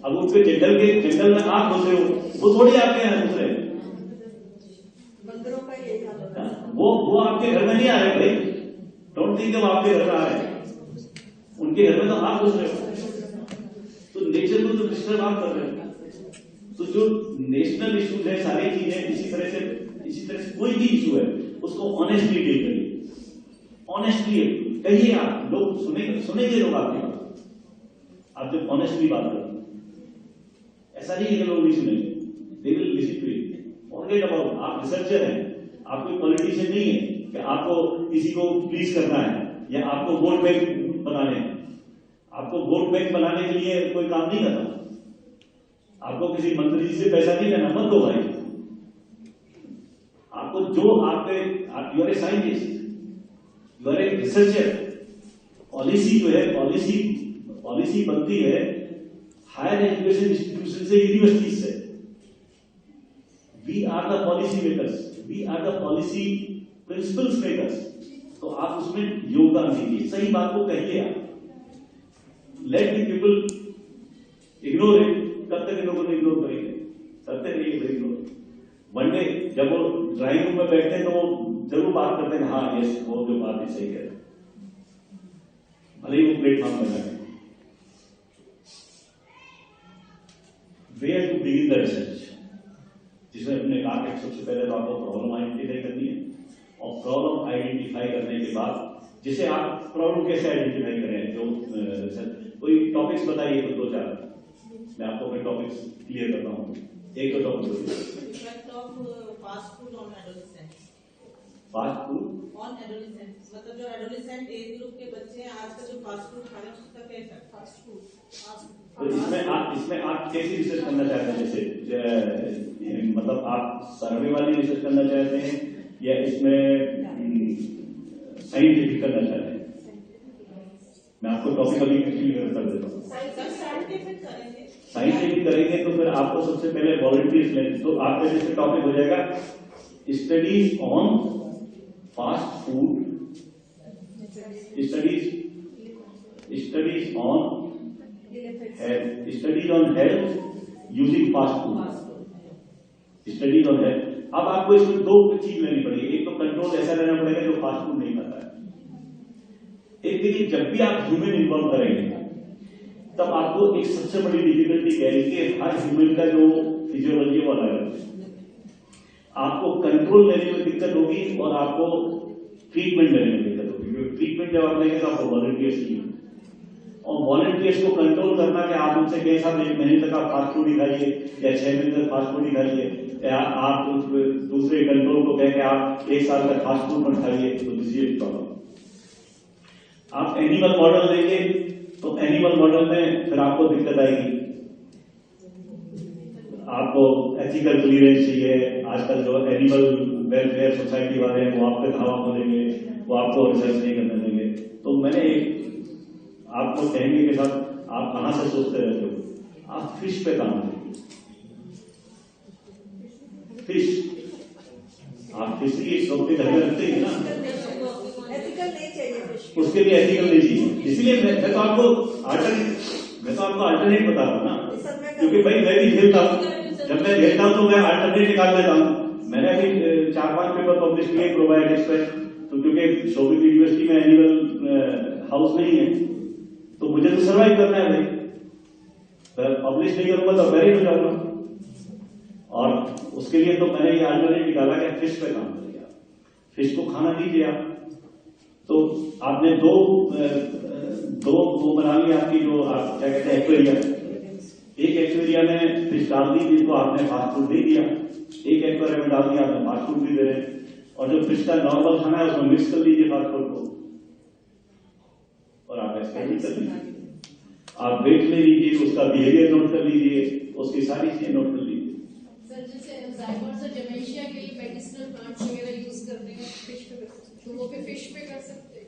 अब उनके जंगल में आप घुसे हो, वो थोड़ी आपके यहाँ घुस रहे हैं। वो आपके घर में नहीं आ रहे भाई, डोंट थिंक वो आपके घर में आ रहे हैं, उनके घर में तो आप घुस रहे हो। तो नेचर को तो डिस्टर्ब आप कर रहे हो। तो जो नेशनल इश्यूज है, सारी चीजें इसी तरह से कोई भी इशू है उसको ऑनेस्टली डील करिए, ऑनेस्टली कहिए। आप लोग सुनेंगे लोग आपके बात, आप जब ऑनेस्टली बात करें, ऐसा नहीं है कि लोग नहीं सुनेंगे, they will listen to it. Forget about, आप रिसर्चर हैं, आप कोई पॉलिटिशियन नहीं है कि आपको किसी को प्लीज करना है या आपको वोट बैंक बनाने हैं। आपको वोट बैंक बनाने के लिए कोई काम नहीं करना, आपको किसी मंत्री जी से पैसा नहीं लेना, मत दो भाई। आपको जो you are a scientist, you are a researcher. Policy जो है, पॉलिसी बनती है हायर एजुकेशन इंस्टीट्यूशन से, यूनिवर्सिटी से। We are the policy makers, we are the policy principles makers. तो आप उसमें योगदान दीजिए, सही बात को कहिए। आप let the people ignore it. कब तक इन लोगों को इग्नोर करेंगे? करते रहिए इग्नोर। वन डे जब वो ड्राइंग रूम में बैठते हैं तो वो जरूर बात करते हैं, हाँ यस वो जो बात है सही है, भले ही वो प्लेटफॉर्म पर जाए। Where to begin the research, जिसमें हमने कहा कि सबसे पहले तो आपको प्रॉब्लम आइडेंटिफाई करनी है, और प्रॉब्लम आइडेंटिफाई करने के बाद जिसे आप प्रॉब्लम कैसे आइडेंटिफाई करें, जो कोई टॉपिक्स बताइए, कुछ 2-4 मैं आपको अपने टॉपिक्स क्लियर करता हूँ। एक तो topic fast food on adolescents. Fast food on adolescents मतलब जो एडोलेसेंट एज ग्रुप के बच्चे हैं, आजकल जो फास्ट फूड खा रहे हैं उसका क्या इफेक्ट? फास्ट फूड तो इसमें आप कैसी रिसर्च करना चाहते हैं? जैसे मतलब आप सर्वे वाली रिसर्च करना चाहते हैं या इसमें साइंटिफिक करना चाहते हैं? मैं आपको टॉपिक अभी क्लियर कर देता हूँ। साइंटिफिक करेंगे तो फिर आपको सबसे पहले वॉलंटियर्स लेंगे, तो आपका जैसे टॉपिक हो जाएगा studies on fast food, studies on health using fast food, studies on health. अब आपको इसमें 2 चीज लेनी पड़ेगी। एक तो कंट्रोल ऐसा लेना पड़ेगा जो फास्ट फूड नहीं खाता है। एक देखिए, जब भी आप ह्यूमन इन्वॉल्व करेंगे तब आपको एक सबसे बड़ी डिफिकल्टी क्या है कि हर ह्यूमन का जो फिजियोलॉजी है वो अलग है। आपको कंट्रोल लेने में दिक्कत होगी और आपको ट्रीटमेंट लेने में दिक्कत होगी। ट्रीटमेंट जब आप लेंगे तो आपको वॉलंटियर्स चाहिए, और वॉलंटियर्स को कंट्रोल करना कि आप उनसे कहें साहब 1 महीने तक आप फास्ट फूड ही खाइए या 6 महीने तक फास्ट फूड ही खाइए, या आप दूसरे कंट्रोल को कहें कि आप 1 साल तक फास्ट फूड मत खाइए, तो दिस इज प्रॉब्लम। आप एनिमल मॉडल लेंगे तो एनिमल मॉडल में फिर आपको दिक्कत आएगी, आपको एथिकल क्लियरेंस चाहिए। आजकल जो एनिमल वेलफेयर सोसाइटी वाले हैं वो आप पे धावा खोलेंगे, वो आपको रिसर्च नहीं करने देंगे। तो मैंने आपको कहेंगे कि साहब आप कहां से सोचते रहते हो, आप फिश पे काम करिए। फिश, आप फिशरी एक शॉप पे घर में रखते हैं ना, एथिकल नहीं चाहिए फिश। उसके लिए एथिकल नहीं चाहिए। इसलिए मैं तो आपको अल्टरनेट बता रहा हूँ ना, क्योंकि भाई मैं भी झेलता हूँ, जब मैं झेलता हूँ तो मैं अल्टरनेट निकाल लेता हूँ। मैंने अभी 4-5 पेपर पब्लिश किए प्रोबायोटिक्स पे, तो क्योंकि शोभित यूनिवर्सिटी में एनिमल हाउस नहीं है तो मुझे तो सर्वाइव करना है भाई, पब्लिश नहीं करूंगा तो मैरिज हो जाऊंगा। और उसके लिए तो मैंने ये अल्टरनेट निकाला कि फिश पे काम करेगा, फिश को खाना दीजिए आप। तो आपने दो वो बना लिया आपकी, जो आप क्या कहते हैं एक्वेरिया। एक एक्वेरिया में फिश डाल दी जिनको आपने फास्ट फूड दे दिया, एक एक्वेरिया में डाल दिया आपने फास्ट फूड भी दे रहे हैं, और जो फिश का नॉर्मल खाना है उसमें मिक्स कर लीजिए फास्ट फूड को, और आप एक्सपेरिमेंट कर लीजिए। आप वेट ले लीजिए, उसका बिहेवियर नोट कर लीजिए, उसकी सारी चीजें नोट कर लीजिए। सर जैसे अल्जाइमर और डिमेंशिया के लिए मेडिसिनल प्लांट्स वगैरह यूज करते हैं फिश पे, तो वो फिश पे कर सकते हैं?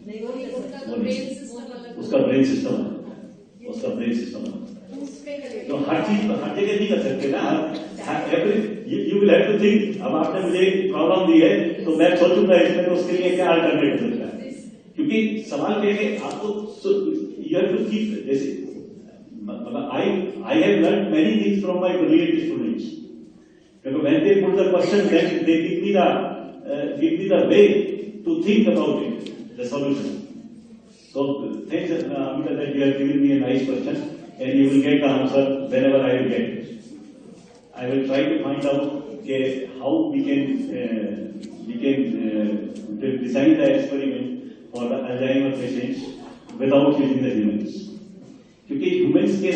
नहीं, उनका तो ब्रेन सिस्टम अलग, उसका ब्रेन सिस्टम है, उसका ब्रेन सिस्टम है, तो हर चीज हर जगह नहीं कर सकते ना। You will have to think. अब आपने मुझे प्रॉब्लम दी है तो मैं सोचूंगा इसमें तो उसके लिए क्या अल्टरनेट हो सकता है, क्योंकि सवाल ये है आपको यू हैव टू कीप, जैसे I have learned many things from my brilliant students. Because when they put the question, then they give me the way to think about it, the solution. So thanks, Amita, that you have given me a nice question, and you will get the answer whenever I will get it. I will try to find out how we can design the experiment for the Alzheimer patients without using the humans. क्योंकि ह्यूमंस के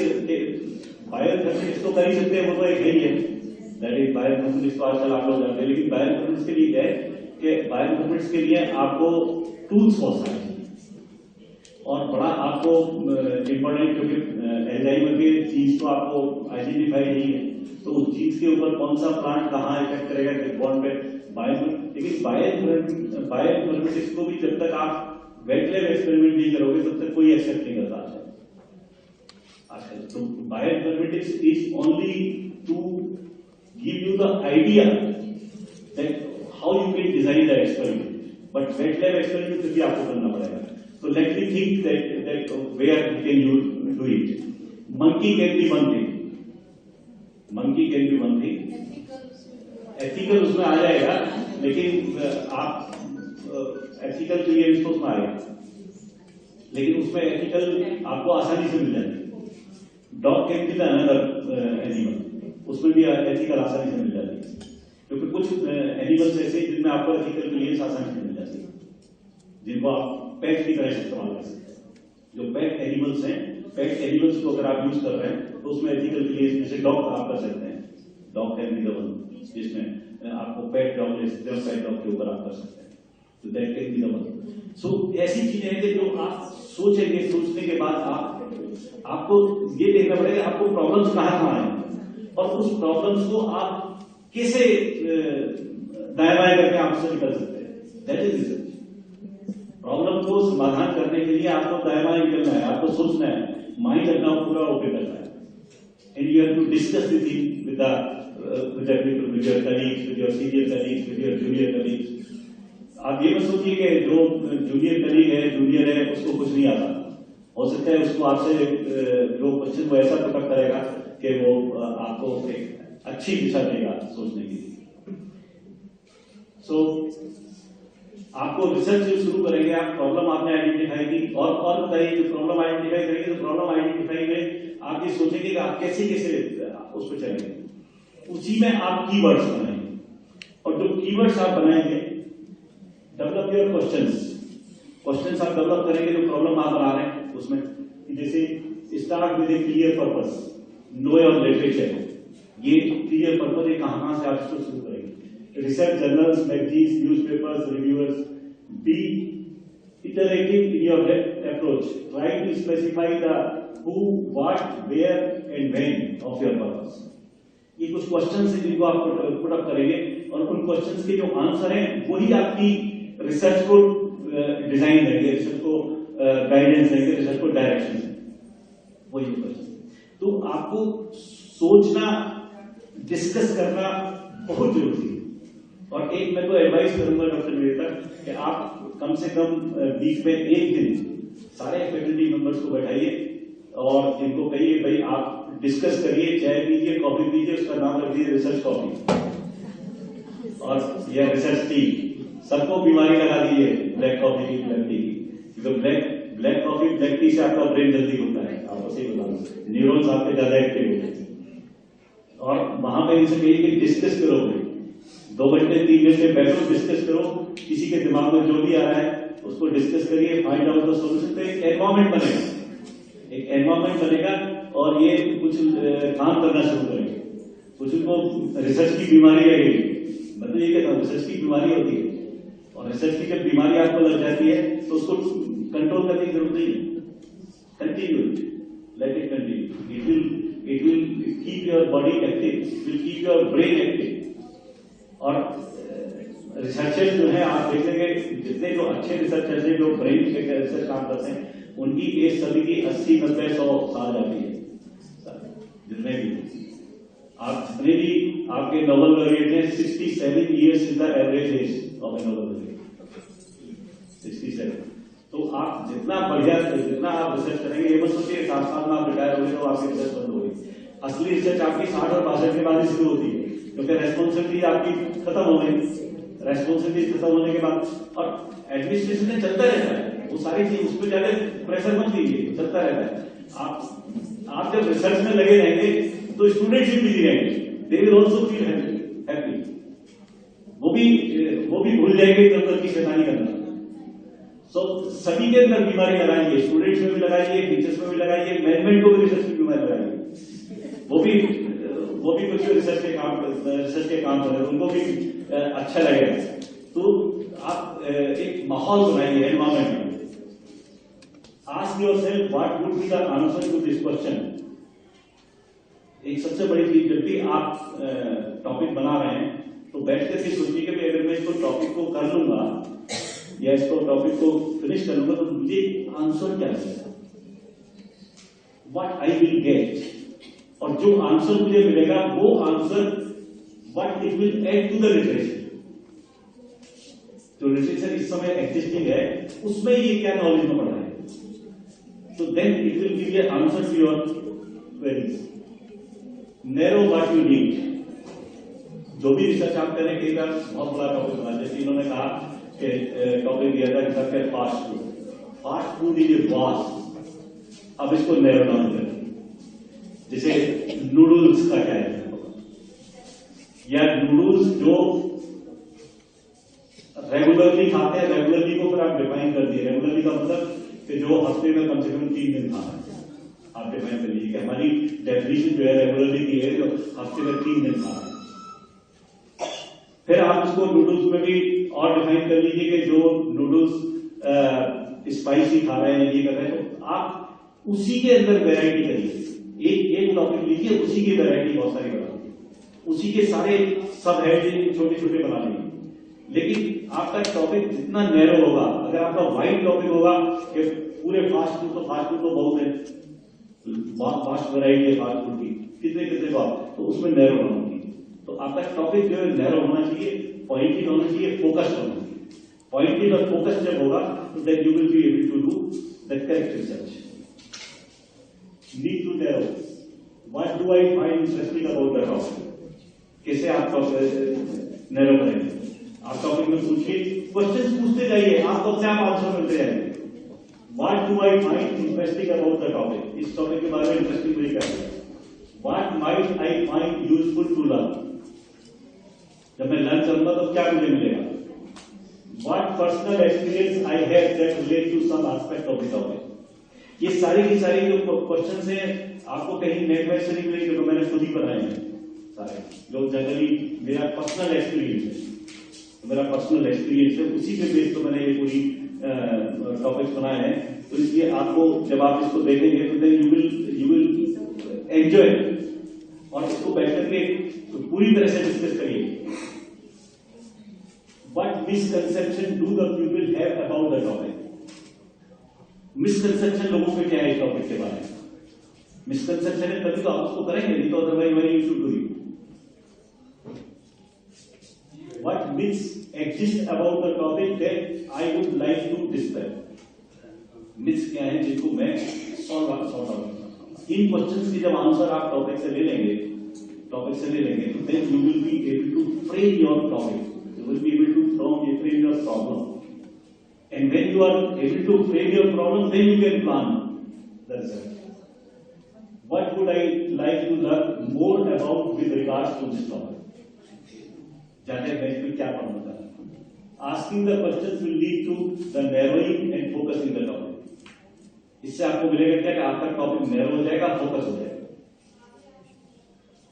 बायोथर्मिस्ट तो कर ही सकते हैं, वो तो एक है ही है, दैट इज बायोथर्मिस्ट तो आजकल आप लोग जानते हैं। लेकिन बायोथर्मिस्ट के लिए क्या है कि बायोथर्मिस्ट के लिए आपको टूल्स बहुत सारे हैं, और बड़ा आपको इम्पोर्टेंट, क्योंकि एल्जाइमर के जीन्स तो आपको आइडेंटिफाई नहीं है, तो उस जीन्स के ऊपर कौन सा प्लांट कहाँ इफेक्ट करेगा किस बॉन्ड पे लेकिन बायोथर्मिस्ट को भी जब तक आप वेट लैब एक्सपेरिमेंट नहीं करोगे तब तक कोई एक्सेप्ट नहीं करता है। So bioinformatics is only to give you the idea that how you can design the experiment, but wet lab experiment फिर भी आपको करना पड़ेगा। So let me think that where can you do it? Monkey can be one thing. Monkey can be one thing. Ethical उसमें आ जाएगा, लेकिन आप ethical के लिए इसको उसमें आएगा, लेकिन उसमें ethical आपको आसानी से मिल जाएगी। Dog can be another animal, उसमें भी एथिकल आसानी से मिल जाती है, क्योंकि कुछ एनिमल्स ऐसे जिनमें आपको एथिकल क्लियरेंस आसानी से मिल जाती है, जिनको आप पेट की तरह इस्तेमाल कर सकते हैं। जो पेट एनिमल्स हैं, पेट एनिमल्स को अगर आप यूज कर रहे हैं तो उसमें एथिकल क्लियरेंस, जैसे डॉग आप कर सकते हैं, dog can be the one, जिसमें आपको पेट डॉग पेट डॉग के ऊपर आप कर सकते हैं, तो that can be the one. So ऐसी चीजें हैं जो आप सोचेंगे, सोचने के बाद आपको ये देखना पड़ेगा आपको प्रॉब्लम्स कहाँ है, और उस प्रॉब्लम्स को आप कैसे दाएं बाएं करके आप उससे निकल सकते हैं। That is research. प्रॉब्लम को समाधान करने के लिए आपको दाएं बाएं निकलना है, आपको सोचना है, माइंड अपना पूरा ओपन करना है, and you have to discuss the thing with people, with your colleagues, with your senior colleagues, with your junior colleagues. आप ये मत सोचिए कि जो जूनियर कलीग है, जूनियर है, उसको कुछ नहीं आता, हो सकता है उसको आपसे जो क्वेश्चन वो ऐसा पुटअप करेगा कि वो आपको एक अच्छी दिशा देगा सोचने के लिए। सो आपको रिसर्च शुरू करेंगे, आप प्रॉब्लम आपने आइडेंटिफाई की, और बताइए जो प्रॉब्लम आइडेंटिफाई करेंगे तो प्रॉब्लम आइडेंटिफाई में आप ये सोचेंगे कि आप कैसे उस पर चलेंगे, उसी में आप कीवर्ड्स बनाएंगे, और जो कीवर्ड्स आप बनाएंगे, डेवलप योर क्वेश्चंस आप डेवलप करेंगे जो प्रॉब्लम आप बना रहे हैं उसमें, जैसे start with a clear purpose, know your literature, ये क्लियर पर्पस है कहां से आप इसको शुरू करेंगे। Research journals, magazines, newspapers, reviewers, be iterative in your approach, try to specify the who, what, where and when of your purpose. ये कुछ क्वेश्चंस हैं जिनको आप पुट अप करेंगे, और उन क्वेश्चंस के जो आंसर हैं वही आपकी रिसर्च को डिजाइन देंगे, रिसर्च को गाइडेंस देंगे, रिसर्च को डायरेक्शन देंगे, वही क्वेश्चन। तो आपको सोचना, डिस्कस करना बहुत जरूरी है, और एक मैं तो एडवाइस करूंगा डॉक्टर मेहता कि आप कम से कम वीक में एक दिन सारे फैकल्टी मेंबर्स को बैठाइए और इनको कहिए भाई आप डिस्कस करिए, चाय पीजिए, कॉफी पीजिए, उसका नाम रख दीजिए रिसर्च कॉफी और यह रिसर्च टी। सबको बीमारी लगा दीजिए ब्लैक कॉफी की, ब्लैक टी की, क्योंकि ब्लैक कॉफी ब्लैक टी से आपका ब्रेन जल्दी होता है, आपको सही बता दूं, न्यूरॉन्स आपके ज्यादा एक्टिव होते हैं। और वहां पे इनसे कहिए कि डिस्कस करो, 2 घंटे 3 घंटे बैठो, डिस्कस करो, किसी के दिमाग में जो भी आ रहा है उसको डिस्कस करिए, फाइंड आउट द सॉल्यूशन। तो एक एनवायरमेंट बनेगा, एक एनवायरमेंट बनेगा और ये कुछ काम करना शुरू करेंगे। कुछ उनको रिसर्च की बीमारी रहेगी, मतलब ये कहता हूँ रिसर्च की बीमारी होती है और रिसर्च की जब बीमारी आपको लग जाती है तो उसको कंट्रोल करने की जरूरत नहीं है, continue, let it continue, it will keep your body active, will keep your brain active. और रिसर्चर्स जो है आप देखेंगे जितने जो अच्छे रिसर्चर्स हैं जो ब्रेन के रिसर्च काम करते हैं उनकी एज सभी की 80, 90, 100 साल जाती है। जितने भी आप जितने भी आपके नोबेल लॉरिएट हैं 67 years is the average age of A Nobel laureate, 67। तो आप जितना बढ़िया, जितना आप रिसर्च करेंगे, ये मत सोचिए 7 साल में आप रिटायर हो गए तो आपकी रिसर्च बंद हो गई। असली रिसर्च आपकी 60 और 62 के बाद शुरू होती है, क्योंकि रेस्पॉन्सिबिलिटी आपकी खत्म हो गई, रेस्पॉन्सिबिलिटी खत्म होने के बाद। और एडमिनिस्ट्रेशन में चलता रहता है वो सारी चीज, उसमें ज्यादा प्रेशर मत लीजिए, चलता रहता है। आप जब रिसर्च में लगे रहेंगे तो स्टूडेंट्स भी बिजी रहेंगे, they will also feel happy, वो भी भूल जाएंगे तब की शैतानी करना। सो सभी के अंदर बीमारी लगाइए, स्टूडेंट्स में भी लगाइए, टीचर्स में भी लगाइए, मैनेजमेंट को भी रिसर्च की बीमारी लगाइए, वो भी कुछ रिसर्च के काम कर रहे हैं, उनको भी अच्छा लगेगा। तो आप एक माहौल बनाइए, environment. Ask yourself what would be the answer to this question. एक सबसे बड़ी चीज, जब भी आप टॉपिक बना रहे हैं तो बैठ करके सोचिए कि अगर मैं इसको टॉपिक को कर लूंगा या इसको टॉपिक को फिनिश कर लूंगा तो मुझे आंसर क्या मिलेगा, व्हाट आई विल गेट। और जो आंसर मुझे मिलेगा वो answer what it will add to the literature. जो लिटरेचर इस समय एग्जिस्टिंग है उसमें ये क्या नॉलेज में पढ़ा है, तो then it will give you answer to your queries. Narrow what you need. जो भी रिसर्च आप करें, कई बार बहुत बड़ा टॉपिक बना, जैसे इन्होंने कहा कि टॉपिक दिया था रिसर्च है fast food. Fast food is a vast, अब इसको नैरो डाउन करें। जैसे नूडल्स का क्या है, या नूडल्स जो रेगुलरली खाते हैं, रेगुलरली को फिर आप डिफाइन कर दिए। रेगुलरली का मतलब कि जो हफ्ते में कम से कम 3 दिन खाना है, आप डिफाइन कर लीजिए कि हमारी डेफिनेशन जो है रेगुलरली की है, जो हफ्ते में 3 दिन खाना है। फिर आप इसको नूडल्स में भी और डिफाइन कर लीजिए कि जो नूडल्स स्पाइसी खा रहे हैं, ये कर रहे हैं, तो आप उसी के अंदर वेराइटी करिए। एक टॉपिक लिखिए, उसी की वेराइटी बहुत सारी बना लीजिए, उसी के सारे सब हेड छोटे छोटे बना लीजिए। लेकिन आपका टॉपिक जितना नैरो होगा, अगर आपका वाइड टॉपिक होगा कि पूरे फास्ट फूड तो बहुत है, फास्ट वैरायटी है फास्ट फूड की, कितने बात, तो उसमें नैरो होना चाहिए। तो आपका टॉपिक जो है नैरो होना चाहिए, पॉइंटेड होना चाहिए, फोकस्ड होना चाहिए। पॉइंटेड और फोकस जब होगा तो then you will be able to do the correct research. Need to narrow, what do I find interesting about the topic. कैसे आप नैरो करेंगे? आप टॉपिक में पूछिए, क्वेश्चन पूछते जाइए, आपको अपने आप आंसर मिलते जाएंगे। What do I find interesting about the topic, इस टॉपिक के बारे में इंटरेस्टिंग मुझे क्या है। What might I find useful to learn, जब मैं लर्न करूंगा तो क्या मुझे मिलेगा। What personal experience I have that relate to some aspect of the topic. ये सारी की सारी जो क्वेश्चन है आपको कहीं नेट में से नहीं मिलेगी, क्योंकि मैंने खुद ही बनाए हैं सारे, जो जनरली मेरा पर्सनल एक्सपीरियंस है, मेरा पर्सनल एक्सपीरियंस है, उसी के बेस पर मैंने ये पूरी टॉपिक्स बनाए हैं। तो इसलिए आपको जब आप इसको देखेंगे तो देन यू विल एंजॉय, और इसको बैठ करके तो पूरी तरह से डिस्कस करिए। What misconception do the people have about the topic. Misconception लोगों के क्या है इस टॉपिक के बारे में, मिसकंसेप्शन है तभी तो आप उसको करेंगे, नहीं तो otherwise very you should do it. what myths exist about the topic that I would like to dispel. myths क्या है जिनको मैं सॉल्व आउट करना चाहूंगा. इन क्वेश्चंस की जब आंसर आप टॉपिक से ले लेंगे तो then you will be able to frame your topic. You will be able to frame your problem. And when you are able to frame your problem, then you can plan the result. What would I like to learn more about with regards to this topic? जाते हैं मैं क्या पढ़ना चाहता हूँ. Asking the questions will lead to the narrowing and focusing the topic. इससे आपको मिलेगा क्या कि आपका टॉपिक नैरो हो जाएगा, फोकस हो जाएगा.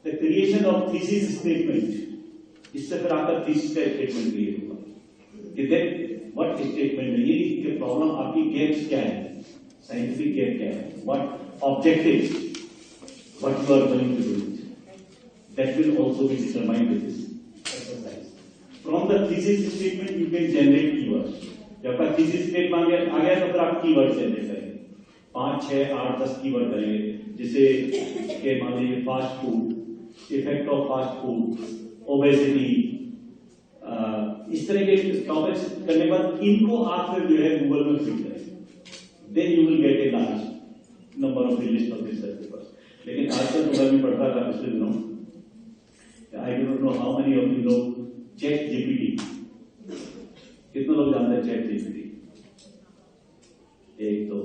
The creation of thesis statement. इससे फिर आपका थीसिस का स्टेटमेंट क्रिएट होगा. व्हाट स्टेटमेंट है ये कि प्रॉब्लम आपकी गैप्स क्या है, साइंटिफिक गैप क्या है, what objective, what you are going to do. That will also be determined with this exercise. From the thesis statement you can generate keywords. जब आपका थीसिस स्टेटमेंट आ गया तो फिर आप कीवर्ड जनरेट करेंगे. 5, 6, 8, 10 कीवर्ड करेंगे. जिसे के मान लीजिए fast food, effect of fast food, obesity, इस तरह के टॉपिक्स करने के बाद इनको आप फिर जो है गूगल में फिट करें. Then you will get a large number of list of research papers. लेकिन आजकल तो मैं भी पढ़ता था पिछले दिनों. I do not know how many of you know chat GPT. कितने लोग जानते हैं चैट जीपीटी? एक तो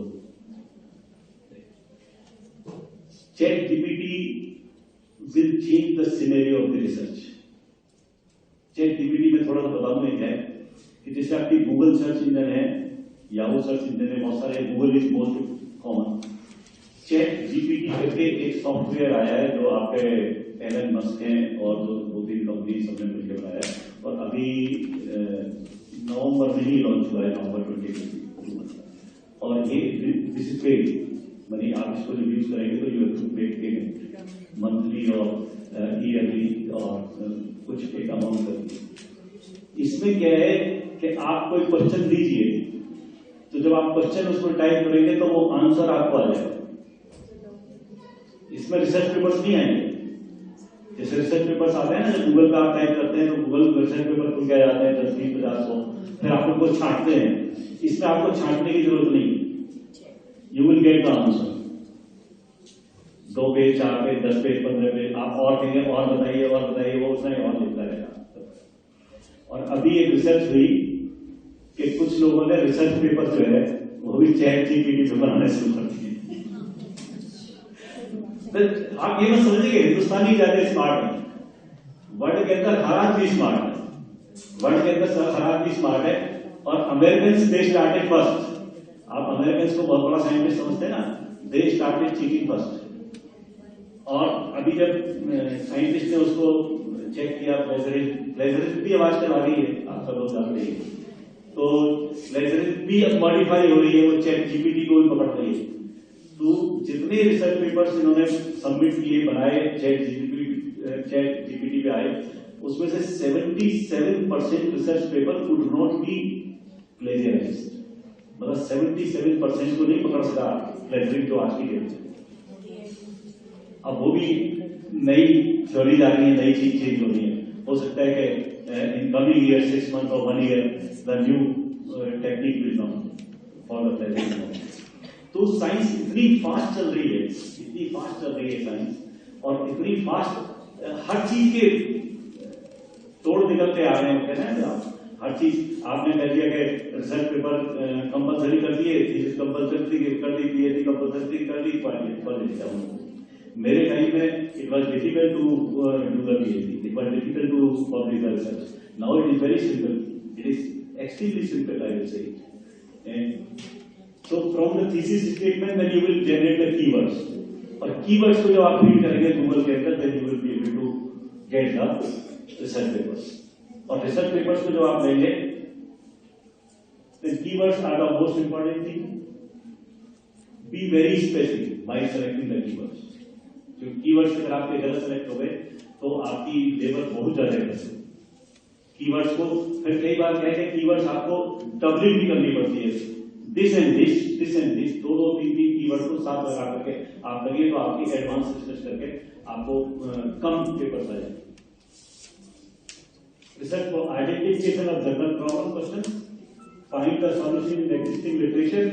chat GPT will change the scenario of the research. Chat GPT में थोड़ा सा बता दूं है कि जैसे आपकी गूगल सर्च इंजन है, याहू सर्च इंजन है, बहुत सारे, Google is most common. Chat GPT करके एक सॉफ्टवेयर आया है जो आपके एलन मस्क हैं और जो 2-3 कंपनी सबने मिलकर बनाया है और अभी नवंबर में ही लॉन्च हुआ है, नवंबर 2022. और ये दिस इज पेड मनी. आप इसको जब यूज करेंगे तो यू हैव टू पे पेमेंट मंथली और ईयरली और कुछ एक अमाउंट करके. इसमें क्या है कि आप कोई क्वेश्चन दीजिए तो जब आप क्वेश्चन उसमें टाइप करेंगे तो वो आंसर आपको आ जाएगा. इसमें रिसर्च पेपर्स नहीं आएंगे. जैसे रिसर्च पेपर्स आते हैं ना, जब गूगल का आप टाइप करते हैं तो गूगल रिसर्च पेपर खुल के आ जाते हैं 10, 20, 50, 100. फिर आप उनको छांटते हैं. इसमें आपको छांटने की जरूरत नहीं. You will get the answer. 2 page, 4 page, 10 page, 15 page. आप और कहेंगे और बताइए, वो उसने और लिखता रहेगा. और अभी एक रिसर्च हुई कि कुछ लोगों ने रिसर्च पेपर जो है वो भी चैट जीपीटी पे बनाने शुरू कर दिए. आप ये मत समझिए हिंदुस्तानी ज्यादा स्मार्ट है. वर्ल्ड के अंदर हर आदमी स्मार्ट है. वर्ल्ड के अंदर हर आदमी स्मार्ट है. और अमेरिकन दे स्टार्टेड फर्स्ट. आप अमेरिकन को बहुत बड़ा साइंटिस्ट समझते हैं ना, दे स्टार्टेड चीटिंग फर्स्ट. और अभी जब साइंटिस्ट ने उसको चेक किया, प्लेजरिज्म भी आवाज आ रही है, आप सब लोग जानते हैं. तो प्लेजरिज्म भी अब मॉडिफाई हो रही है, वो चैट जीपीटी को भी पकड़ रही है. तो जितने रिसर्च पेपर्स इन्होंने सबमिट किए, बनाए, चैट जीपीटी पे आए, उसमें से 77% research paper could not be plagiarised. मतलब 77% को नहीं पकड़ सका प्लेजरिज्म जो आज की डेट में. अब वो भी नई थ्योरीज आ रही है, नई चीज चेंज हो रही है. हो सकता है कि इन कमिंग ईयर 6 months और 1 year the new technique will come for the plagiarism. तो साइंस इतनी फास्ट चल रही है साइंस, और इतनी फास्ट हर चीज के तोड़ निकलते आ रहे हैं. कहते हैं आप हर चीज आपने कह दिया कि रिसर्च पेपर कंपलसरी कर दिए, थीसिस कंपलसरी कर दी, पीएचडी कंपलसरी कर दी, मेरे टाइम में it was difficult to do the PhD, it was difficult to publish the research. Now it is very simple, it is extremely simple, I will say. So from the thesis statement then you will generate the keywords. और keywords को जब आप फीड करेंगे गूगल के अंदर then you will be able to get the research papers. और research papers को जब आप लेंगे then keywords are the most important thing. Be very specific by selecting the keywords. जो keywords अगर आपके गलत सेलेक्ट हो गए तो आपकी लेबर बहुत ज्यादा है. keywords को फिर कई बार कहते हैं keywords आपको डबलिंग भी करनी पड़ती है. दिस एंड दिस, दो 3 कीवर्ड को साथ लगा करके आप करिए तो आपकी एडवांस रिसर्च करके आपको कम पेपर्स आ जाएंगे. Research for identification of general problem questions, find the solution in existing literature.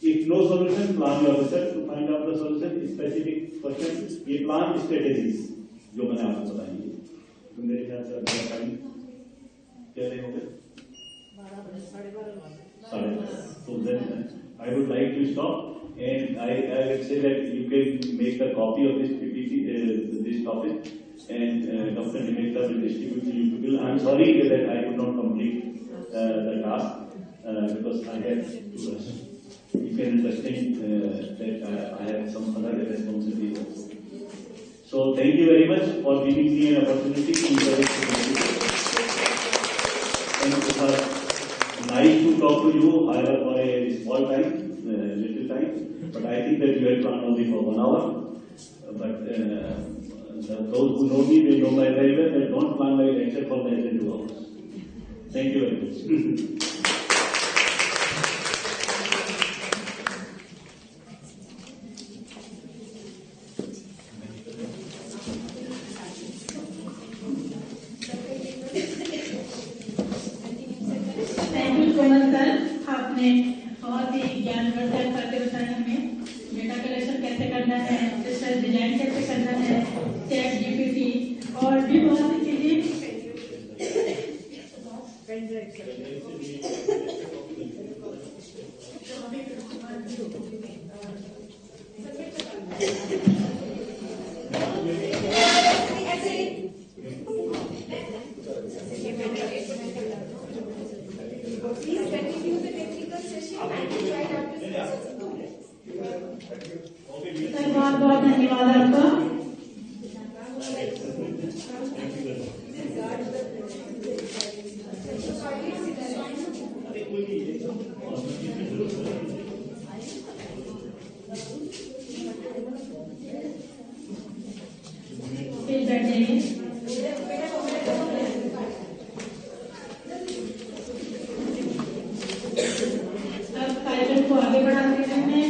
If no solution, plan your research to find out the solution. Specific questions, ये plan strategies जो मैंने आपको बताई है, तो मेरे ख्याल से अभी टाइम क्या हो गया 12:30. So then I would like to stop, and I would say that you can make a copy of this PPT, this topic, and Dr. Nimita will distribute to you people. I'm sorry that I could not complete the task because I had to rush. You can understand that I have some other responsibilities also. So thank you very much for giving me an opportunity to interact with you. And it was nice to talk to you, however, for a small time, little time. But I think that you had planned only for 1 hour. But those who know me, they know my very well that don't plan my lecture for less than 2 hours. Thank you very much. आपने बहुत ही ज्ञानवर्धक बातें बताई हमें। डेटा कलेक्शन कैसे करना है, रिसर्च डिजाइन कैसे करना है, चैट जीपीटी और भी बहुत सी चीजें। सर बहुत बहुत धन्यवाद आपका। फिर बैठ जाइए। अब कार्यक्रम को आगे बढ़ाते हैं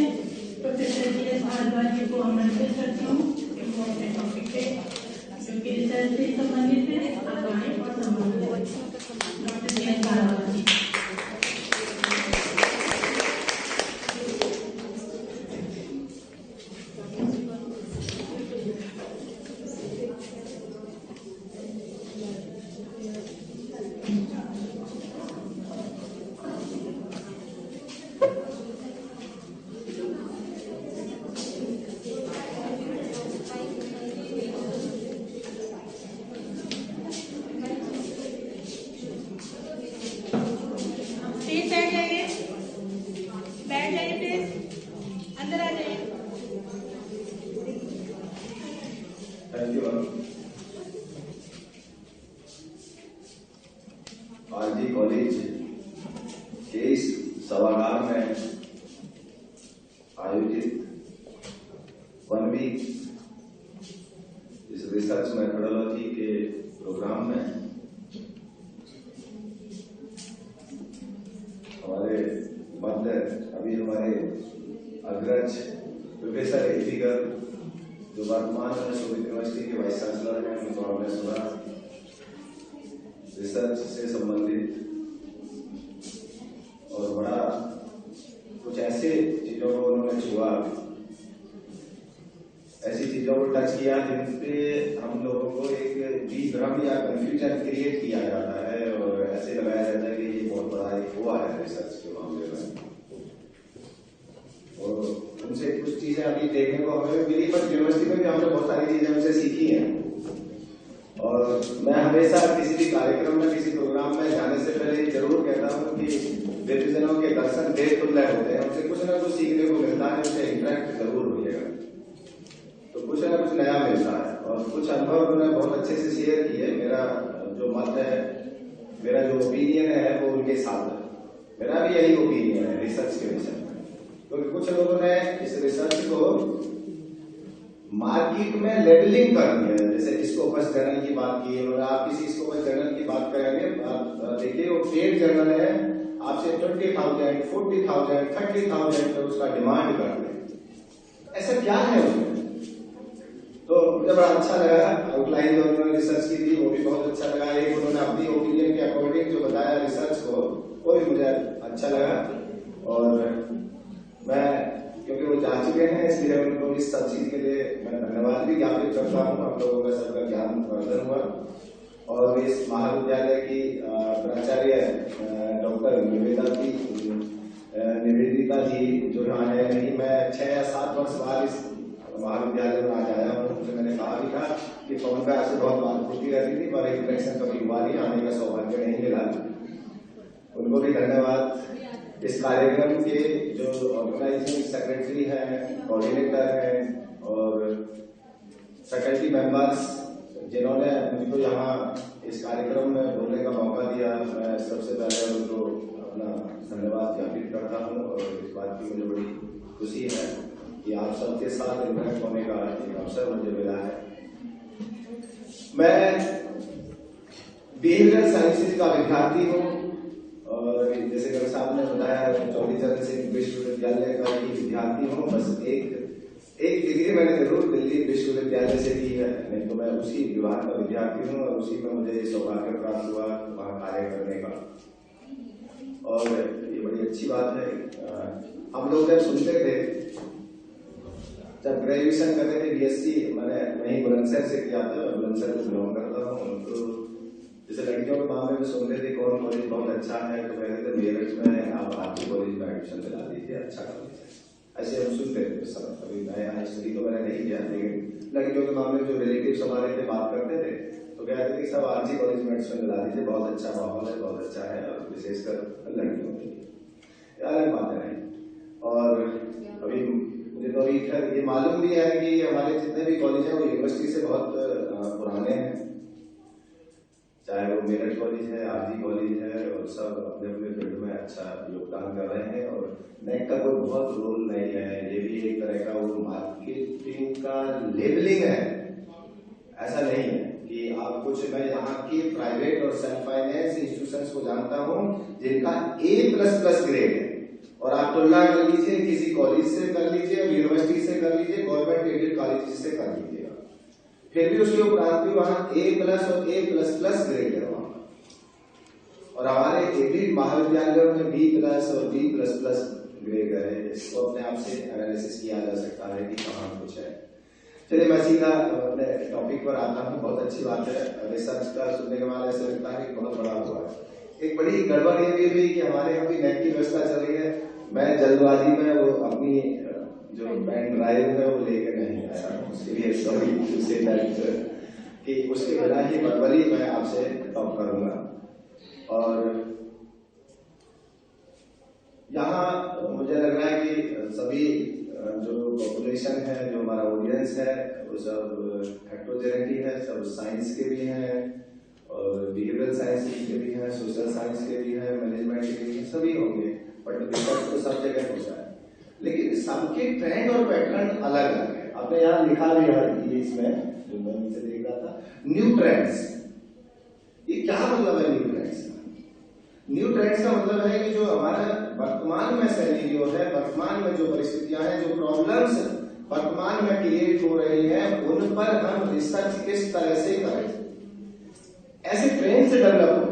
प्रोफेसर जी.एस. भारद्वाज जी को आमंत्रित करती हूँ वो अपने टॉपिक पे जो कि रिसर्च से संबंधित है आप आए और संबंधित डॉक्टर जी.एस. भारद्वाज जी। बैठ जाइए प्लीज, अंदर आ जाइए। Thank you. आरजी कॉलेज के इस सभागार में आयोजित 1 वीक इस रिसर्च मेथोडोलॉजी के प्रोग्राम में हमारे मध्य अभी हमारे अग्रज प्रोफेसर एथिकर जो वर्तमान में शोभित यूनिवर्सिटी के वाइस चांसलर हैं उनको हमने सुना रिसर्च से संबंधित और बड़ा कुछ ऐसे चीजों को उन्होंने छुआ, ऐसी चीजों को टच किया जिनपे हम लोगों को एक विभ्रम या कंफ्यूजन क्रिएट किया जाता है और ऐसे लगाया जाता है कि ये बहुत बड़ा एक हुआ है रिसर्च के मामले में। और उनसे कुछ चीजें अभी देखने को हमें मिली, पर यूनिवर्सिटी में भी हमने बहुत सारी चीजें उनसे सीखी हैं। और मैं हमेशा किसी भी कार्यक्रम में किसी प्रोग्राम में जाने से पहले जरूर कहता हूँ कि व्यक्तिजनों के दर्शन देश तुल्य होते हैं, उनसे कुछ ना कुछ सीखने को मिलता है, उनसे इंटरेक्ट जरूर होइएगा तो कुछ ना कुछ नया मिलता है। और कुछ अनुभव उन्होंने बहुत अच्छे से शेयर किए। मेरा जो मत है, मेरा जो ओपिनियन है वो उनके साथ है। मेरा भी यही ओपिनियन है रिसर्च के विषय में, क्योंकि कुछ लोगों ने इस रिसर्च को मार्केट में लेबलिंग कर दिया। जैसे स्कोपस जर्नल की बात की है, आप किसी स्कोपस जर्नल की बात करेंगे, आप देखिए वो पेड जर्नल है, आपसे 20,000, 40,000, 30,000 का उसका डिमांड करते हैं। ऐसा क्या है उसमें? तो मुझे बड़ा अच्छा लगा, आउटलाइन जो उन्होंने रिसर्च की थी वो भी बहुत अच्छा लगा। एक उन्होंने अपनी ओपिनियन के अकॉर्डिंग जो बताया रिसर्च को, वो भी मुझे अच्छा लगा। और मैं, क्योंकि वो जा चुके हैं, इसलिए उनको इस सब चीज के लिए मैं धन्यवाद भी ज्ञापित करता हूँ। हम लोगों का सबका ज्ञान वर्धन हुआ। और इस महाविद्यालय की प्राचार्य डॉक्टर निवेदिता जी जो यहाँ है, नहीं मैं 6 या 7 वर्ष बाद इस महाविद्यालय में आज आया हूँ। तो मैंने कहा भी था कि फोन पे आपसे बहुत बात होती रहती थी, पर एक कनेक्शन कभी हुआ नहीं, आने का सौभाग्य नहीं मिला। उनको भी धन्यवाद। इस कार्यक्रम के जो ऑर्गेनाइजिंग सेक्रेटरी हैं, कोऑर्डिनेटर हैं और फैकल्टी मेंबर्स जिन्होंने मुझको यहाँ इस कार्यक्रम में बोलने का मौका दिया, मैं सबसे पहले उनको अपना धन्यवाद ज्ञापित करता हूँ। और इस बात की मुझे बड़ी खुशी है कि आप सबके साथ इंटरेक्ट होने का एक अवसर मुझे मिला है। मैं बिहेवियरल साइंसेज का विद्यार्थी हूँ और जैसे कल साहब ने बताया, चौधरी चरण सिंह विश्वविद्यालय का ही विद्यार्थी हूँ। बस एक डिग्री मैंने जरूर दिल्ली विश्वविद्यालय से की है, नहीं तो मैं उसी विभाग का विद्यार्थी हूँ और उसी में मुझे सौभाग्य प्राप्त हुआ वहाँ कार्य करने का। और ये बड़ी अच्छी बात है। हम लोग जब सुनते थे, जब ग्रेजुएशन करते थे, बीएससी मैंने वहीं बुलंदशहर से किया था, बुलंदशहर से बिलोंग करता हूँ। तो जैसे लड़कियों के मामले में सुनते थे कौन कॉलेज बहुत अच्छा है, तो कहते थे मेरठ में आप आरती कॉलेज में एडमिशन दिला दीजिए, अच्छा कॉलेज है, ऐसे हम सुनते थे उस समय। कभी मैं यहाँ स्टडी तो मैंने नहीं किया, लेकिन लड़कियों के मामले में जो रिलेटिव्स हमारे थे बात करते थे तो कहते थे कि सब आरती कॉलेज में एडमिशन दिला दीजिए, बहुत अच्छा माहौल है, बहुत अच्छा है, और विशेषकर लड़कियों के लिए अलग बातें नहीं। और अभी मुझे तो अभी खैर ये मालूम भी है कि हमारे जितने भी कॉलेज हैं वो यूनिवर्सिटी से बहुत पुराने हैं, चाहे वो मेरठ कॉलेज है, आरजी कॉलेज है, और सब अपने अपने फील्ड में अच्छा योगदान कर रहे हैं। और नेक का कोई बहुत रोल नहीं है, ये भी एक तरह का वो मार्केटिंग का लेबलिंग है। ऐसा नहीं है कि आप कुछ, मैं यहाँ की प्राइवेट और सेल्फ फाइनेंस इंस्टीट्यूशंस को जानता हूँ जिनका A++ ग्रेड है, और आप तुलना कर लीजिए किसी कॉलेज से कर लीजिए, यूनिवर्सिटी से कर लीजिए, गवर्नमेंट एडेड कॉलेज से कर लीजिएगा, फिर भी उसके उपरांत भी वहां A+ और A++ ग्रेड है वहां। और हमारे एडेड महाविद्यालयों में B+ और B++ ग्रेड है। इसको अपने आप से एनालिसिस किया जा सकता है कि कहाँ कुछ है। चलिए मैं सीधा अपने टॉपिक पर आता हूँ। बहुत अच्छी बात है, रिसर्च का सुनने के बाद ऐसा लगता है कि बहुत बड़ा हुआ है। एक बड़ी गड़बड़ ये भी हुई कि हमारे यहाँ भी नेट की व्यवस्था चल रही है, मैं जल्दबाजी में वो अपनी जो पेन ड्राइव है वो लेकर नहीं आया, उसके लिए सॉरी से कि उसके बिना ही वर्बली मैं आपसे टॉक करूंगा। और यहाँ मुझे लग रहा है कि सभी जो पॉपुलेशन है, जो हमारा ऑडियंस है, वो सब हेट्रोजेनिटी है, सब साइंस के भी हैं और बिहेवियरल साइंस के भी हैं, सोशल साइंस के भी हैं, मैनेजमेंट के भी हैं, सभी होंगे, बट रिसर्च तो सब जगह होता है। लेकिन सबके ट्रेंड और पैटर्न अलग अलग है। आपने यहाँ लिखा भी है इसमें, जो मैं नीचे देख रहा था, न्यू ट्रेंड्स। ये क्या मतलब है न्यू ट्रेंड्स? न्यू ट्रेंड्स का मतलब है कि जो हमारा वर्तमान में सिनेरियो है, वर्तमान में जो परिस्थितियां हैं, जो प्रॉब्लम्स वर्तमान में क्रिएट हो रही हैं, उन पर हम रिसर्च किस तरह से करें। ऐसे ट्रेंड्स डेवलप हो,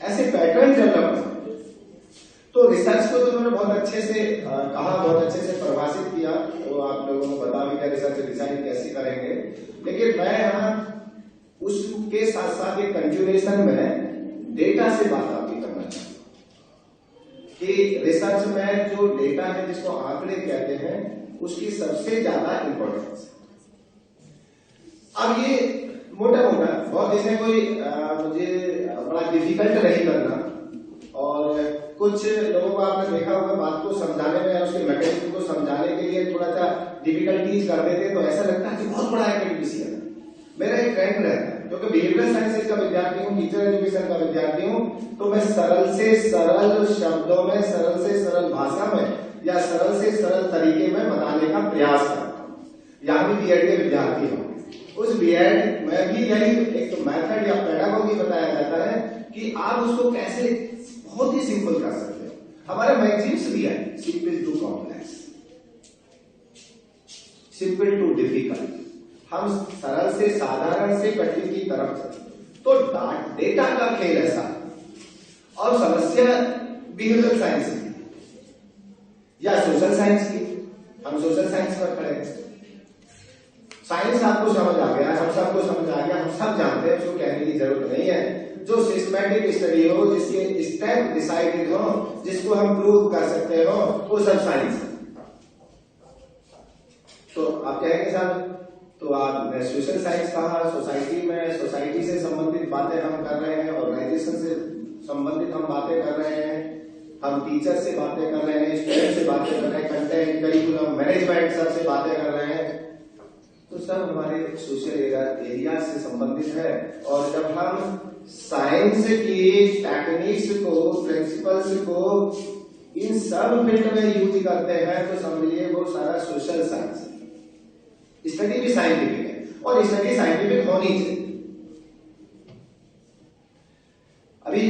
ऐसे पैटर्न डेवलप हो। तो रिसर्च को तो उन्होंने बहुत अच्छे से कहा, बहुत अच्छे से परिभाषित किया, तो आप लोगों को बता भी क्या रिसर्च डिजाइन कैसे करेंगे। लेकिन मैं यहाँ उसके साथ साथ एक कंटिन्यूएशन में डेटा से बात आपकी करना चाहता हूँ कि रिसर्च में जो डेटा है, जिसको आंकड़े कहते हैं, उसकी सबसे ज्यादा इंपॉर्टेंस है। अब ये मोटा मोटा बहुत, इसमें कोई मुझे बड़ा डिफिकल्ट नहीं करना, और कुछ लोगों को आपने देखा होगा बात को समझाने में या उसके मैकेनिज्म को समझाने के लिए थोड़ा सा डिफिकल्टीज कर देते हैं, तो ऐसा लगता है कि बहुत बड़ा एकेडमिशियन है। मेरा एक ट्रेंड रहता है, क्योंकि बिहेवियरल साइंसेज का विद्यार्थी हूँ, टीचर एजुकेशन का विद्यार्थी हूँ, तो मैं सरल से सरल शब्दों में, सरल से सरल भाषा में या सरल से सरल तरीके में बताने का प्रयास करता हूँ। यहाँ भी बीएड के विद्यार्थी हूँ, उस बीएड में भी यही एक मेथड या पेडागोगी बताया जाता है कि आप उसको कैसे बहुत ही सिंपल कर सकते हो। हमारे मैगजीन्स भी है, simple to complex, simple to difficult, हम सरल से साधारण से कठिन की तरफ चले। तो डेटा का खेल ऐसा और समस्या बिहेवियरल साइंस की या सोशल साइंस की, हम सोशल साइंस पर खड़े हैं। साइंस आपको समझ आ गया, हम सबको समझ आ गया, हम सब जानते हैं, उसको कहने की जरूरत नहीं है। जो सिस्टमैटिक स्टडी हो, जिसके स्टेप डिसाइडेड हो, जिसको हम प्रूव कर सकते हो, वो सब साइंस है। तो आप कहेंगे साहब, तो आपने सोशल साइंस कहा, सोसाइटी में सोसाइटी से संबंधित बातें हम कर रहे हैं, ऑर्गेनाइजेशन से संबंधित हम बातें कर रहे हैं, हम टीचर से बातें कर रहे हैं, स्टूडेंट से बातें कर रहे हैं, कंटेंट, करिकुलम, मैनेजमेंट सबसे बातें कर रहे हैं, तो सब हमारे सोशल एरिया से संबंधित है। और जब हम साइंस की टेक्निक्स को, प्रिंसिपल्स को इन सब फील्ड में यूज करते हैं तो समझिए वो सारा सोशल साइंस है। स्टडी भी साइंटिफिक है और स्टडी साइंटिफिक होनी चाहिए। अभी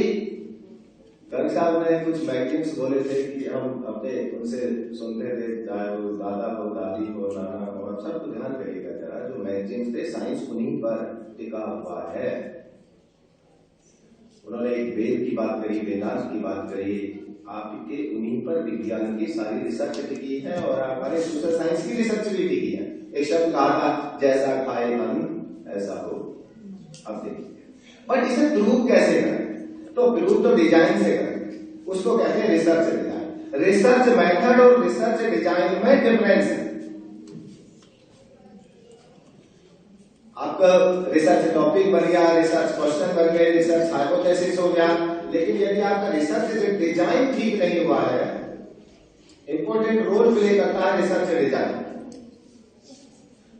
गर्ग साहब ने कुछ मैगजीन्स बोले थे कि हम अपने उनसे सुनते थे, चाहे वो दादा हो, दादी हो, नाना हो, आप सबको ध्यान करिएगा जरा, जो मैगजीन्स थे साइंस उन्हीं पर टिका हुआ है। उन्होंने एक वेद की बात करी, वेदांत की बात करी, आपके उन्हीं पर विज्ञान की सारी रिसर्च टिकी है और हमारे सोशल साइंस की रिसर्च भी टिकी है। एक शब्द कहा था, जैसा खाए मन ऐसा हो। अब देखिए, बट इसे प्रूव कैसे करें? तो प्रूव तो डिजाइन से करें, उसको कहते हैं रिसर्च डिजाइन। रिसर्च मेथड और रिसर्च डिजाइन में डिफरेंस है। आपका रिसर्च टॉपिक बन गया, रिसर्च क्वेश्चन बन गए, रिसर्च हाइपोथेसिस हो गया, लेकिन यदि आपका रिसर्च डिजाइन ठीक नहीं हुआ है, इंपॉर्टेंट रोल प्ले करता है रिसर्च डिजाइन,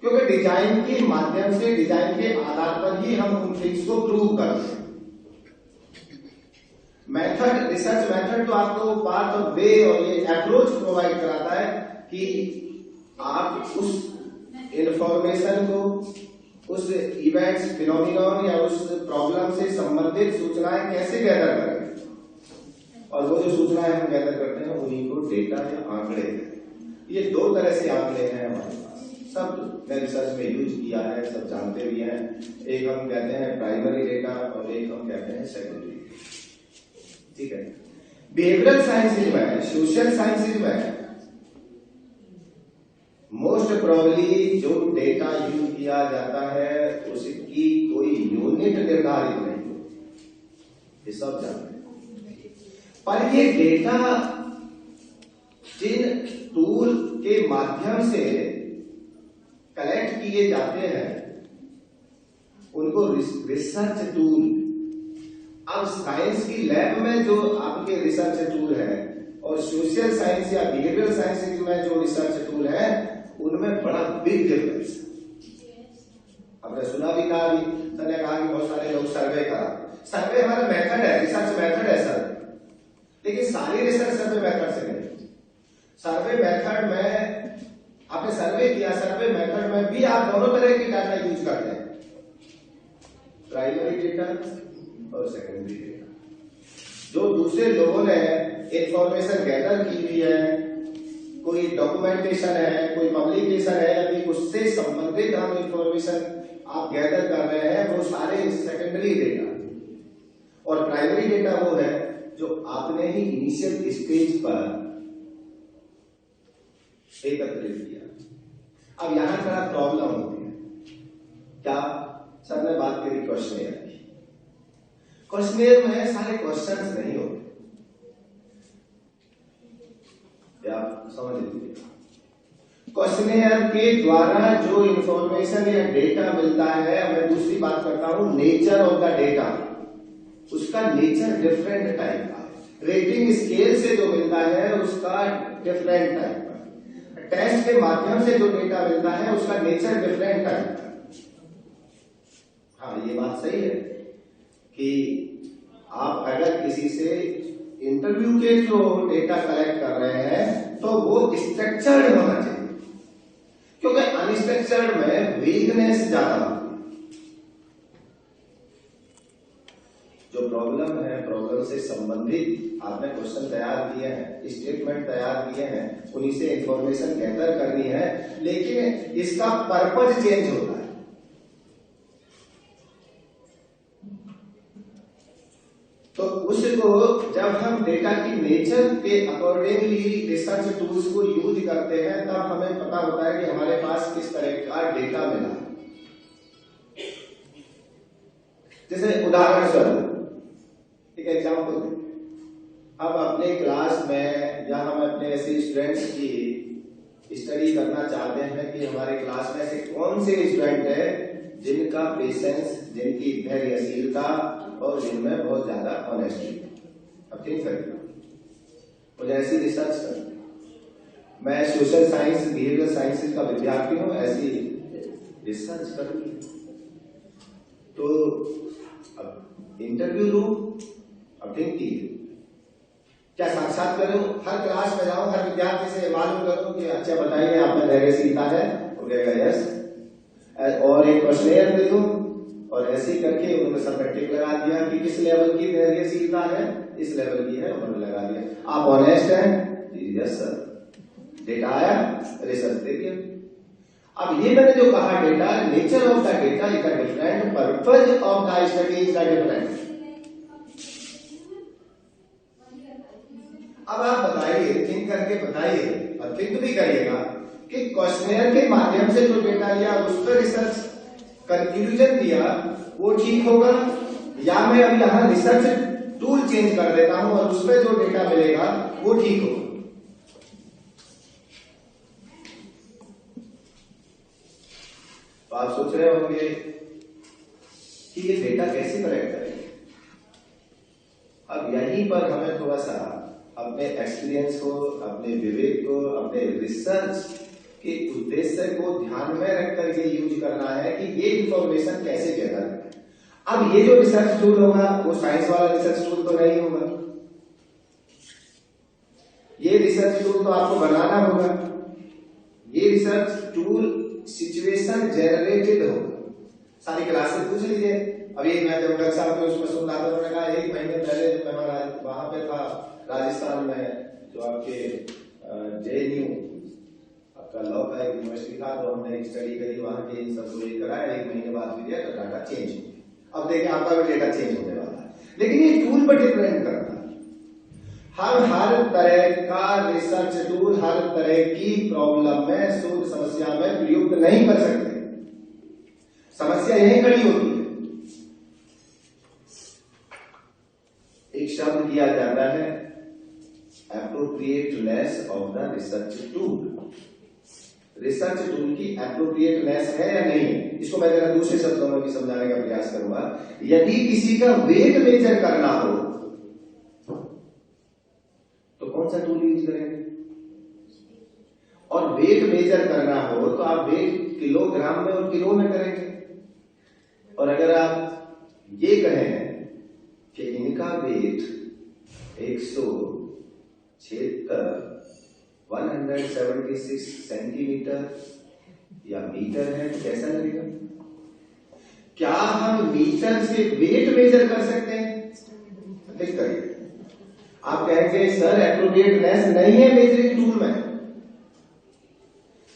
क्योंकि डिजाइन के माध्यम से, डिजाइन के आधार पर ही हम उन थिंग्स को प्रूव करते हैं। मेथड, रिसर्च मेथड तो आपको पाथ ऑफ वे और ये अप्रोच प्रोवाइड कराता है कि आप उस इंफॉर्मेशन को, उस इवेंट्स, फिनोमिनॉन या उस प्रॉब्लम से संबंधित सूचनाएं कैसे गैदर करें, और वो जो सूचनाएं हम गैदर करते हैं उन्हीं को डेटा या आंकड़े। ये दो तरह से आंकड़े हैं हमारे पास, सब ने रिसर्च में यूज किया है, सब जानते भी हैं। एक हम कहते हैं प्राइमरी डेटा और एक हम कहते हैं सेकेंडरी। ठीक है, बिहेवियरल साइंसेज में, सोशल साइंसेज में मोस्ट प्रोबेबली जो डेटा यूज किया जाता है उसकी कोई यूनिट निर्धारित नहीं होती, ये सब जानते हैं। पर ये डेटा जिन टूल के माध्यम से कलेक्ट किए जाते हैं उनको रिसर्च टूल। अब साइंस की लैब में जो आपके रिसर्च टूल है और सोशल साइंस या बिहेवियरल साइंस में जो रिसर्च टूल है उनमें बड़ा बिग डिफरेंस है। आपने सुना भी, कहा भी, सर ने कहा कि बहुत सारे लोग सर्वे करा। सर्वे हमारा मेथड है, रिसर्च मेथड है सर्वे, लेकिन सारी रिसर्च सर्वे मेथड से नहीं। सर्वे मेथड में आपने सर्वे किया, सर्वे मेथड में भी आप दोनों तरह की डाटा यूज करते हैं, प्राइमरी डेटा और सेकेंडरी डेटा। जो दूसरे लोगों ने इंफॉर्मेशन गैदर की हुई है, कोई डॉक्यूमेंटेशन है, कोई पब्लिकेशन है, अभी उससे संबंधित हम इंफॉर्मेशन आप गैदर कर रहे हैं, वो सारे सेकेंडरी डेटा। और प्राइमरी डेटा वो है जो आपने ही इनिशियल स्टेज पर एकत्रित किया। अब यहां थोड़ा प्रॉब्लम होती है, क्या सर ने बात करी क्वेश्चनियर की। क्वेश्चनियर में सारे क्वेश्चंस नहीं होते, आप समझ लीजिए। क्वेश्चनियर के द्वारा जो इंफॉर्मेशन या डेटा मिलता है, मैं दूसरी बात करता हूं नेचर ऑफ द डेटा, उसका नेचर डिफरेंट टाइप का है। रेटिंग स्केल से जो मिलता है उसका डिफरेंट टाइप का, टेस्ट के माध्यम से जो डेटा मिलता है उसका नेचर डिफरेंट टाइप का। हाँ, ये बात सही है कि आप अगर किसी से इंटरव्यू के जो डेटा कलेक्ट कर रहे हैं तो वो स्ट्रक्चर्ड होना चाहिए, क्योंकि अनस्ट्रक्चर्ड में वीकनेस ज्यादा होती है। जो प्रॉब्लम है, प्रॉब्लम से संबंधित आपने क्वेश्चन तैयार किए हैं, स्टेटमेंट तैयार किए हैं, उन्हीं से इंफॉर्मेशन गैदर करनी है, लेकिन इसका पर्पज चेंज होता है। उसको जब हम डेटा की नेचर के अकॉर्डिंगली रिसर्च टूल्स को यूज करते हैं तब हमें पता होता है कि हमारे पास किस तरह का डेटा मिला है। जैसे उदाहरण स्वरूप एक एग्जाम्पल, हम अपने क्लास में या हम अपने ऐसे स्टूडेंट्स की स्टडी करना चाहते हैं कि हमारे क्लास में ऐसे कौन से स्टूडेंट है जिनका पेशेंस, जिनकी धैर्यशीलता और जिनमें बहुत ज्यादा ऑनेस्टी। अब थिंक करिए, मुझे ऐसी रिसर्च करनी, मैं सोशल साइंस बिहेवियर साइंसेज का विद्यार्थी हूं, ऐसी रिसर्च करनी तो अब इंटरव्यू लूं। अब थिंक कीजिए, क्या साक्षात करूं, हर क्लास में जाऊं, हर विद्यार्थी से मालूम करूं कि अच्छा बताइए आप में धैर्यशीलता है, वो कहेगा यस, और एक क्वेश्चनेयर दे दूं और ऐसे ही करके उन्होंने सब टिक लगा दिया कि किस लेवल की धैर्यशीलता है, इस लेवल की है, उन्होंने लगा दिया। आप ऑनेस्ट हैं, यस सर, डेटा आया, रिसर्च दे दिया। अब ये मैंने जो कहा data, nature of the data is the different, purpose of the study is the different. अब आप बताइए, थिंक करके बताइए और थिंक भी करिएगा कि क्वेश्चनेयर के माध्यम से जो डेटा लिया उस पर रिसर्च कंक्लूजन दिया वो ठीक होगा, या मैं अब यहां रिसर्च टूल चेंज कर देता हूं और उस पर जो डेटा मिलेगा वो ठीक होगा। तो आप सोच रहे होंगे कि ये डेटा कैसे करेक्ट करेंगे। अब यहीं पर हमें थोड़ा सा अपने एक्सपीरियंस को, अपने विवेक को, अपने रिसर्च के उद्देश्य को ध्यान में रख करके यूज करना है कि ये इंफॉर्मेशन कैसे गैदर करें। अब ये जो रिसर्च टूल होगा वो साइंस वाला रिसर्च टूल तो नहीं होगा, ये रिसर्च टूल तो आपको बनाना होगा। ये रिसर्च टूल सिचुएशन जनरेटेड होगा। सारी क्लासेस पूछ लीजिए, अभी मैं जब वर्कशॉप में उसमें सुन रहा था, उन्होंने कहा 1 महीने पहले जब मैं वहां पे था राजस्थान में, जो आपके JNU आपका लॉ का एक यूनिवर्सिटी था, तो हमने स्टडी करी वहां के इन सबको ये कराया, 1 महीने बाद भी दिया तो डाटा चेंज हो गया। अब देखिए आपका भी डेटा चेंज होने वाला है, लेकिन ये टूल पर डिपेंड करता है। हम हर तरह का रिसर्च टूल हर तरह की प्रॉब्लम में, शोध समस्या में प्रयुक्त नहीं कर सकते। समस्या यही खड़ी होती है। एक शब्द दिया जाता है appropriateness of the research tool. Research tool की एप्रोप्रिएटनेस है या नहीं, इसको मैं जरा दूसरे शब्दों में भी समझाने का प्रयास करूंगा। यदि किसी का वेट मेजर करना हो तो कौन सा टूल यूज करेंगे, और वेट मेजर करना हो तो आप वेट किलोग्राम में और किलो में करेंगे। और अगर आप ये कहें कि इनका वेट 176 सेंटीमीटर या मीटर है, तो कैसा लगेगा? क्या हम मीटर से वेट मेजर कर सकते हैं? ठीक करिए। आप कहेंगे सर एप्रोप्रिएटनेस नहीं है मेजरिंग टूल में।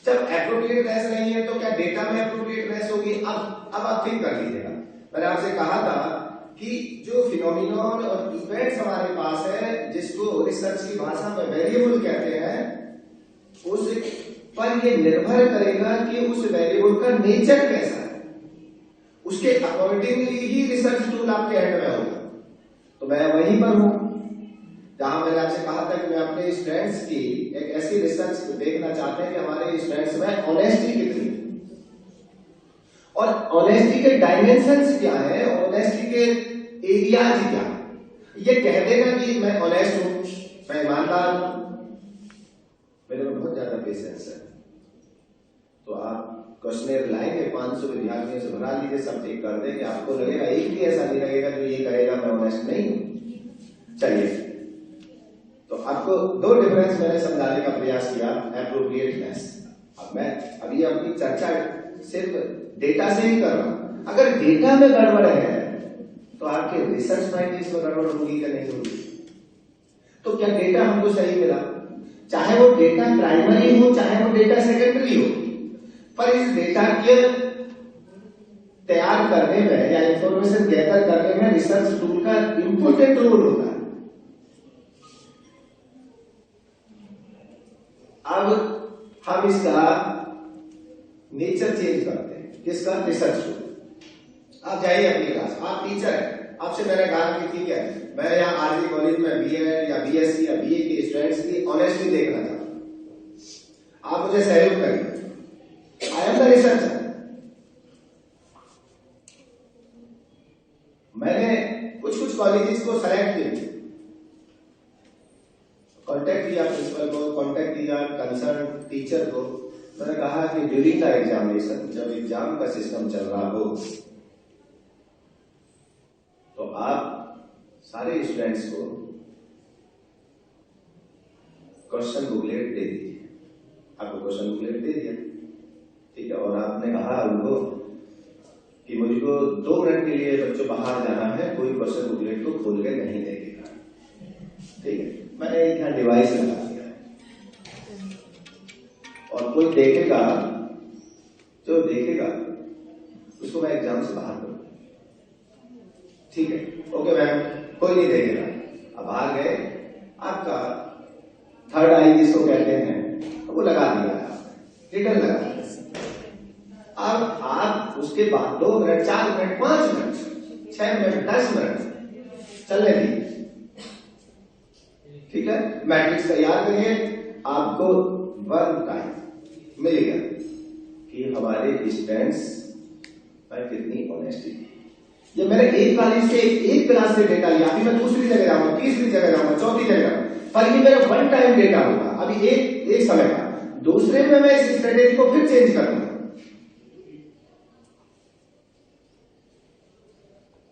जब एप्रोप्रिएटनेस नहीं है तो क्या डेटा में एप्रोप्रिएटनेस होगी? अब आप थिंक कर लीजिएगा। मैंने आपसे कहा था कि जो फिनोमिनन और इवेंट्स हमारे पास है, जिसको रिसर्च की भाषा में वेरिएबल कहते हैं, उस पर ये निर्भर करेगा कि उस वेरिएबल का नेचर कैसा है। उसके अकॉर्डिंगली ही रिसर्च टूल आपके हैंड में होगा। तो मैं वहीं पर हूं जहां मैंने आपसे कहा था कि मैं अपने स्टूडेंट्स की एक ऐसी रिसर्च देखना चाहते हैं कि हमारे स्टूडेंट्स में ऑनेस्टी कितनी है, और ऑनेस्टी के डायमेंशंस क्या है, ऑनेस्टी के एरियाज क्या है। ये कह देगा कि मैं ऑनेस्ट हूं, मैं ईमानदार हूं, मेरे में बहुत ज्यादा पेशेंस है, तो आप क्वेश्चनेयर लाएंगे, 500 विद्यार्थियों से भरा लीजिए, सब ठीक कर देंगे, आपको लगेगा, एक भी ऐसा नहीं लगेगा जो ये कहेगा मैं ऑनेस्ट नहीं हूं। चलिए, तो आपको दो डिफरेंस मैंने समझाने का प्रयास किया, एप्रोप्रिएटनेस। अब मैं अभी अपनी चर्चा सिर्फ डेटा से ही कर रहा हूं। अगर डेटा में गड़बड़ है तो आपके रिसर्च फाइंडिंग्स में गड़बड़ होगी या नहीं होगी? तो क्या डेटा हमको सही मिला, चाहे वो डेटा प्राइमरी हो चाहे वो डेटा सेकेंडरी हो, पर इस डेटा के तैयार करने में या इंफॉर्मेशन गैदर करने में रिसर्च टूल का इंपॉर्टेंट रोल होता है। अब हम इसका नेचर चेंज करते हैं। किसका? Research tool. आप जाइए अपनी क्लास, आप टीचर हैं, आपसे मैंने कहा कि ठीक है मैं यहाँ आरजी कॉलेज में बीएड या बीएससी या बीए के स्टूडेंट्स की ऑनेस्टली देखना चाहता हूं, आप मुझे सहयोग करिए। I am the researcher. मैंने कुछ कॉलेजेस को सेलेक्ट किया, कांटेक्ट किया प्रिंसिपल को, कांटेक्ट किया कंसर्न टीचर को। मैंने कहा कि ड्यूरिंग द एग्जामिनेशन, जब एग्जाम का सिस्टम चल रहा हो तो आप सारे स्टूडेंट्स को क्वेश्चन बुकलेट दे दीजिए। आपको क्वेश्चन बुकलेट दे दिया, ठीक है, और आपने कहा उनको कि मुझको 2 मिनट के लिए बच्चों बाहर जाना है, कोई क्वेश्चन बुकलेट को खोल के नहीं देखेगा, ठीक है। मैंने एक यहाँ डिवाइस लगा दिया है और कोई देखेगा, जो देखेगा उसको मैं एग्जाम से बाहर करूँ, ठीक है, ओके मैम, कोई नहीं देखेगा। अब बाहर गए, आपका थर्ड आई जिसको कहते हैं वो लगा दिया, रिटर्न लगा दिया। अब आप उसके बाद 2 minute, 4 minute, 5 minute, 6 minute, 10 minute चलने दीजिए, ठीक है। मैट्रिक्स तैयार करिए, आपको 1 टाइम मिल गया कि हमारे स्टूडेंट्स में कितनी ऑनेस्टी थी। ये मैंने एक कॉलेज से एक क्लास से डेटा लिया, अभी मैं दूसरी जगह जाऊंगा, तीसरी जगह जाऊंगा, चौथी जगह जाऊंगा, पर ये मेरा 1 टाइम डेटा होगा। अभी एक समय का, दूसरे में मैं इस स्ट्रेटेजी को फिर चेंज करूंगा।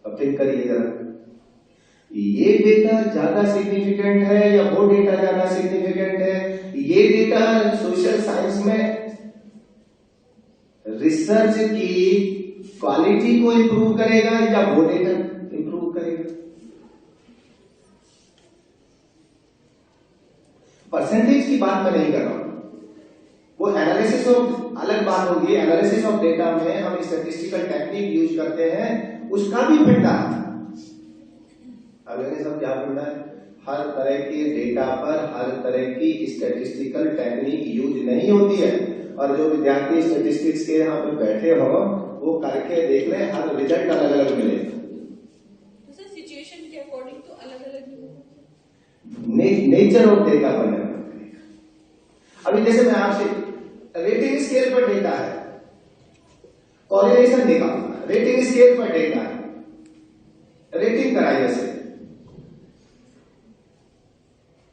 अब थिंक करिए जरा, ये डेटा ज्यादा सिग्निफिकेंट है या वो डेटा ज्यादा सिग्निफिकेंट है? ये डेटा सोशल साइंस में रिसर्च की क्वालिटी को इंप्रूव करेगा या वो डेटा इंप्रूव करेगा? परसेंटेज की बात मैं नहीं कर रहा हूं, वो एनालिसिस ऑफ अलग बात होगी। एनालिसिस ऑफ डेटा में हम स्टैटिस्टिकल टेक्निक यूज करते हैं, उसका भी फंडा है। सब क्या फंडा है? हर तरह के डेटा पर हर तरह की स्टैटिस्टिकल टेक्निक यूज नहीं होती है, और जो विद्यार्थी स्टैटिस्टिक्स के यहाँ पे बैठे हो वो करके देख ले, हर रिजल्ट अलग अलग मिले। तो सर सिचुएशन के अकॉर्डिंग तो अलग अलग नेचर ऑफ डेटा पर निर्भर करेगा। अभी जैसे मैं आपसे रेटिंग स्केल पर डेटा है, कोरिलेशन निकालना, रेटिंग स्केल पर डेटा है, रेटिंग कराइए से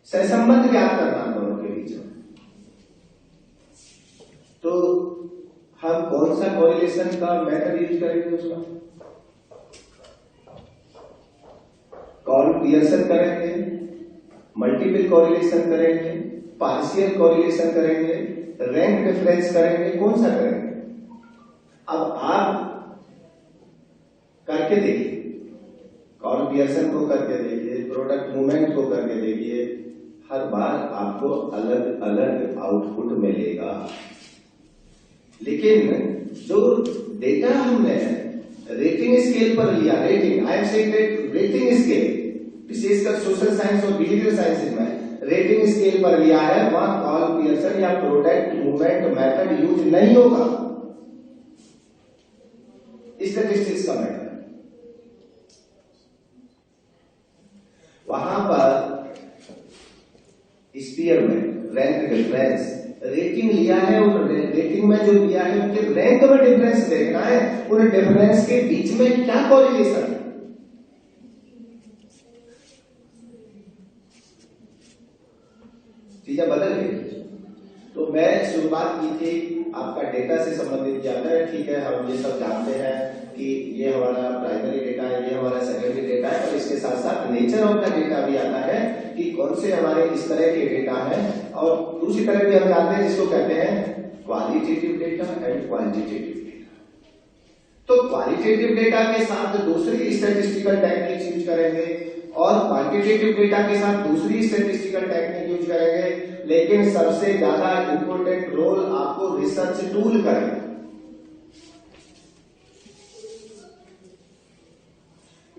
सहसंबंध ज्ञात करना दोनों के बीच में, तो हम कौन सा कोरिलेशन का मेथड यूज करेंगे? उसका पियर्सन करेंगे, मल्टीपल कोरिलेशन करेंगे, पार्शियल कोरिलेशन करेंगे, रैंक डिफरेंस करेंगे, कौन सा करेंगे? अब आप करके देखिए, कॉल पियर्सन को करके देखिए, प्रोडक्ट मूवमेंट को करके देखिए, हर बार आपको अलग अलग आउटपुट मिलेगा। लेकिन जो डेटा हमने रेटिंग स्केल पर लिया, rating, I am saying that rating scale, विशेषकर सोशल साइंस और बिहेवियर साइंसेज में रेटिंग स्केल पर लिया है, वहां कॉल पियर्सन या प्रोडक्ट मूवमेंट मेथड यूज नहीं होगा, स्टैटिस्टिक्स का मेथड। वहां पर स्पीयर में रैंक डिफरेंस रेटिंग लिया है, उन रेटिंग में जो लिया है उनके रैंक में डिफरेंस देखना है, उन डिफरेंस के बीच में क्या कोरिलेशन है। चीजें बदल गई। तो मैं शुरुआत की थी आपका डेटा से संबंधित ज्यादा है, ठीक है, हम ये सब जानते हैं कि ये हमारा प्राइमरी डेटा है, ये हमारा सेकेंडरी डेटा है, और इसके साथ साथ नेचर ऑफ द डेटा भी आता है कि कौन से हमारे इस तरह के डेटा है, और दूसरी तरह भी हम जानते हैं जिसको कहते हैं qualitative data and quantitative data. तो क्वालिटेटिव डेटा के साथ दूसरी स्टैटिस्टिकल टेक्निक यूज करेंगे और क्वांटिटेटिव डेटा के साथ दूसरी स्टैटिस्टिकल टेक्निक यूज करेंगे, लेकिन सबसे ज्यादा इंपॉर्टेंट रोल आपको रिसर्च टूल करेगा।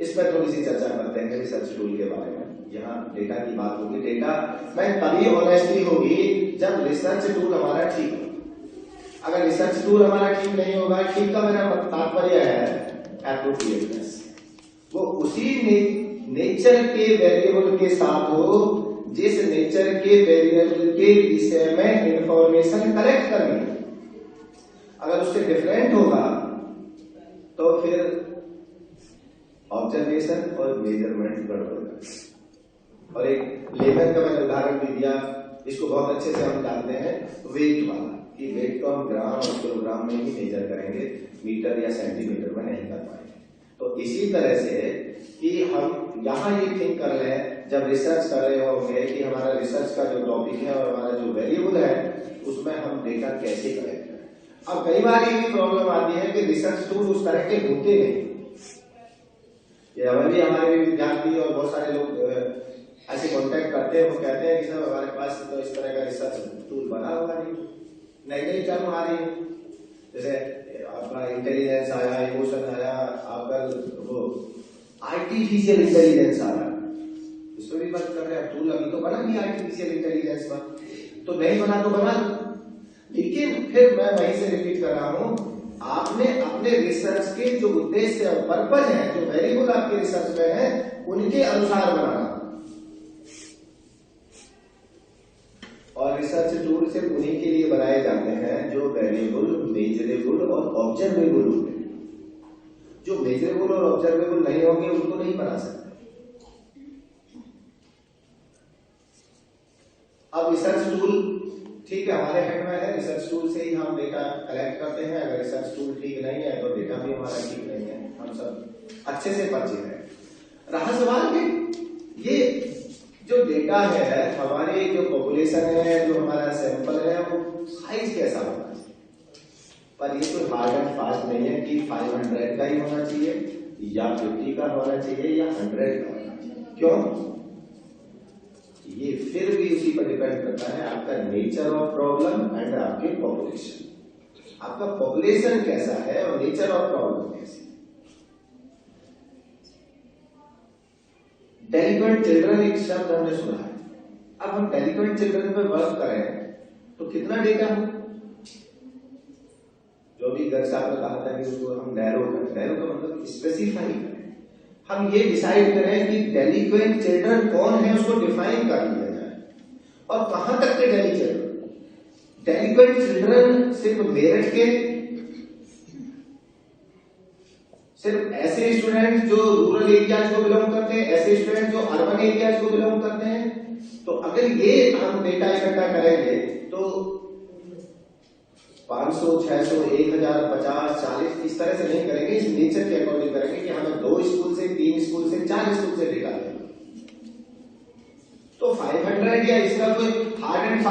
इस पर थोड़ी सी चर्चा करते हैं रिसर्च टूल के बारे में। यहाँ डेटा की बात होगी, डेटा में तभी ऑनेस्टी होगी जब रिसर्च टूल हमारा ठीक हो। अगर रिसर्च टूल हमारा ठीक नहीं होगा, ठीक का मेरा तात्पर्य है एप्रोप्रिएटनेस, वो उसी नेचर के वेरिएबल के साथ हो जिस नेचर के वेरिएबल के विषय में इंफॉर्मेशन कलेक्ट करनी है। अगर उससे डिफरेंट होगा तो फिर ऑब्जर्वेशन और मेजरमेंट गड़बड़ होगा। और एक लेबर का मैंने उदाहरण भी दिया, इसको बहुत अच्छे से हम जानते हैं, वेट वाला, कि वेट को हम ग्राम और किलोग्राम में ही मेजर करेंगे, मीटर या सेंटीमीटर में नहीं कर पाएंगे। तो इसी तरह से कि हम यहाँ ये थिंक कर रहे हैं जब रिसर्च कर रहे होंगे कि हमारा रिसर्च का जो टॉपिक है और हमारा जो वेरिएबल है उसमें हम डेटा कैसे कलेक्ट करें। अब कई बार ये भी प्रॉब्लम आती है कि रिसर्च टूल उस तरह के होते नहीं। ये अभी हमारे विद्यार्थी और बहुत सारे लोग ऐसे कांटेक्ट करते हैं, वो कहते हैं कि सर हमारे पास तो इस तरह का रिसर्च टूल बना हुआ नहीं, नई नई टर्म आ रही है, जैसे आपका इंटेलिजेंस आया, इमोशन आया, आपका वो आर्टिफिशियल इंटेलिजेंस आ रहा है, इसमें भी बात कर रहे हैं। टूल अभी तो बना नहीं आर्टिफिशियल इंटेलिजेंस का, तो नहीं बना तो बना। लेकिन फिर मैं वहीं से रिपीट कर रहा हूं, आपने अपने रिसर्च के जो उद्देश्य और पर्पज है, जो वेरिएबल आपके रिसर्च में है, उनके अनुसार बनाना। और रिसर्च टूल सिर्फ उन्हीं के लिए बनाए जाते हैं जो वेरिएबल, मेजरेबल और ऑब्जर्वेबल होंगे। जो मेजरेबल और ऑब्जर्वेबल नहीं होंगे उनको नहीं बना सकते। अब रिसर्च टूल ठीक है, हमारे हैंड में है, रिसर्च टूल से ही हम डेटा कलेक्ट करते हैं। अगर रिसर्च टूल ठीक नहीं है तो डेटा भी हमारा ठीक नहीं है, हम सब अच्छे से परिचित हैं। रहा सवाल कि ये जो डेटा है, हमारी जो पॉपुलेशन है, जो हमारा सैंपल है, वो साइज कैसा होना चाहिए। पर ये कोई हार्ड एंड फास्ट नहीं है कि 500 का ही होना चाहिए या 50 का होना चाहिए या 100 का होना चाहिए। क्यों? ये फिर भी उसी पर डिपेंड करता है आपका नेचर ऑफ प्रॉब्लम एंड आपके पॉपुलेशन। आपका पॉपुलेशन कैसा है और नेचर ऑफ प्रॉब्लम कैसी है। डेलिक्वेंट चिल्ड्रन एक शब्द हमने सुना है। अब हम डेलिक्वेंट चिल्ड्रन पे वर्क करें तो कितना डेटा हो, जो भी गर्ग साहब ने कहा था कि उसको हम नैरो करें, नैरो का मतलब स्पेसिफाई करें। हम ये डिसाइड करें कि डेलिक्वेंट चिल्ड्रन कौन है, उसको डिफाइन कर लिया जाए और कहां तक के डेलिक्वेंट चिल्ड्रन सिर्फ मेरिट के, सिर्फ ऐसे स्टूडेंट जो रूरल एरियाज को बिलोंग करते हैं, ऐसे स्टूडेंट जो अर्बन एरियाज को बिलोंग करते हैं। तो अगर ये हम डेटा इकट्ठा करेंगे तो 500, 600, 1000, 50, 40 इस तरह से नहीं करेंगे, इस नेचर के अकॉर्डिंग करेंगे कि हमें 2 स्कूल से, 3 स्कूल से, 4 स्कूल से डेटा लेना। तो 500 या इसका कोई हार्ड एंड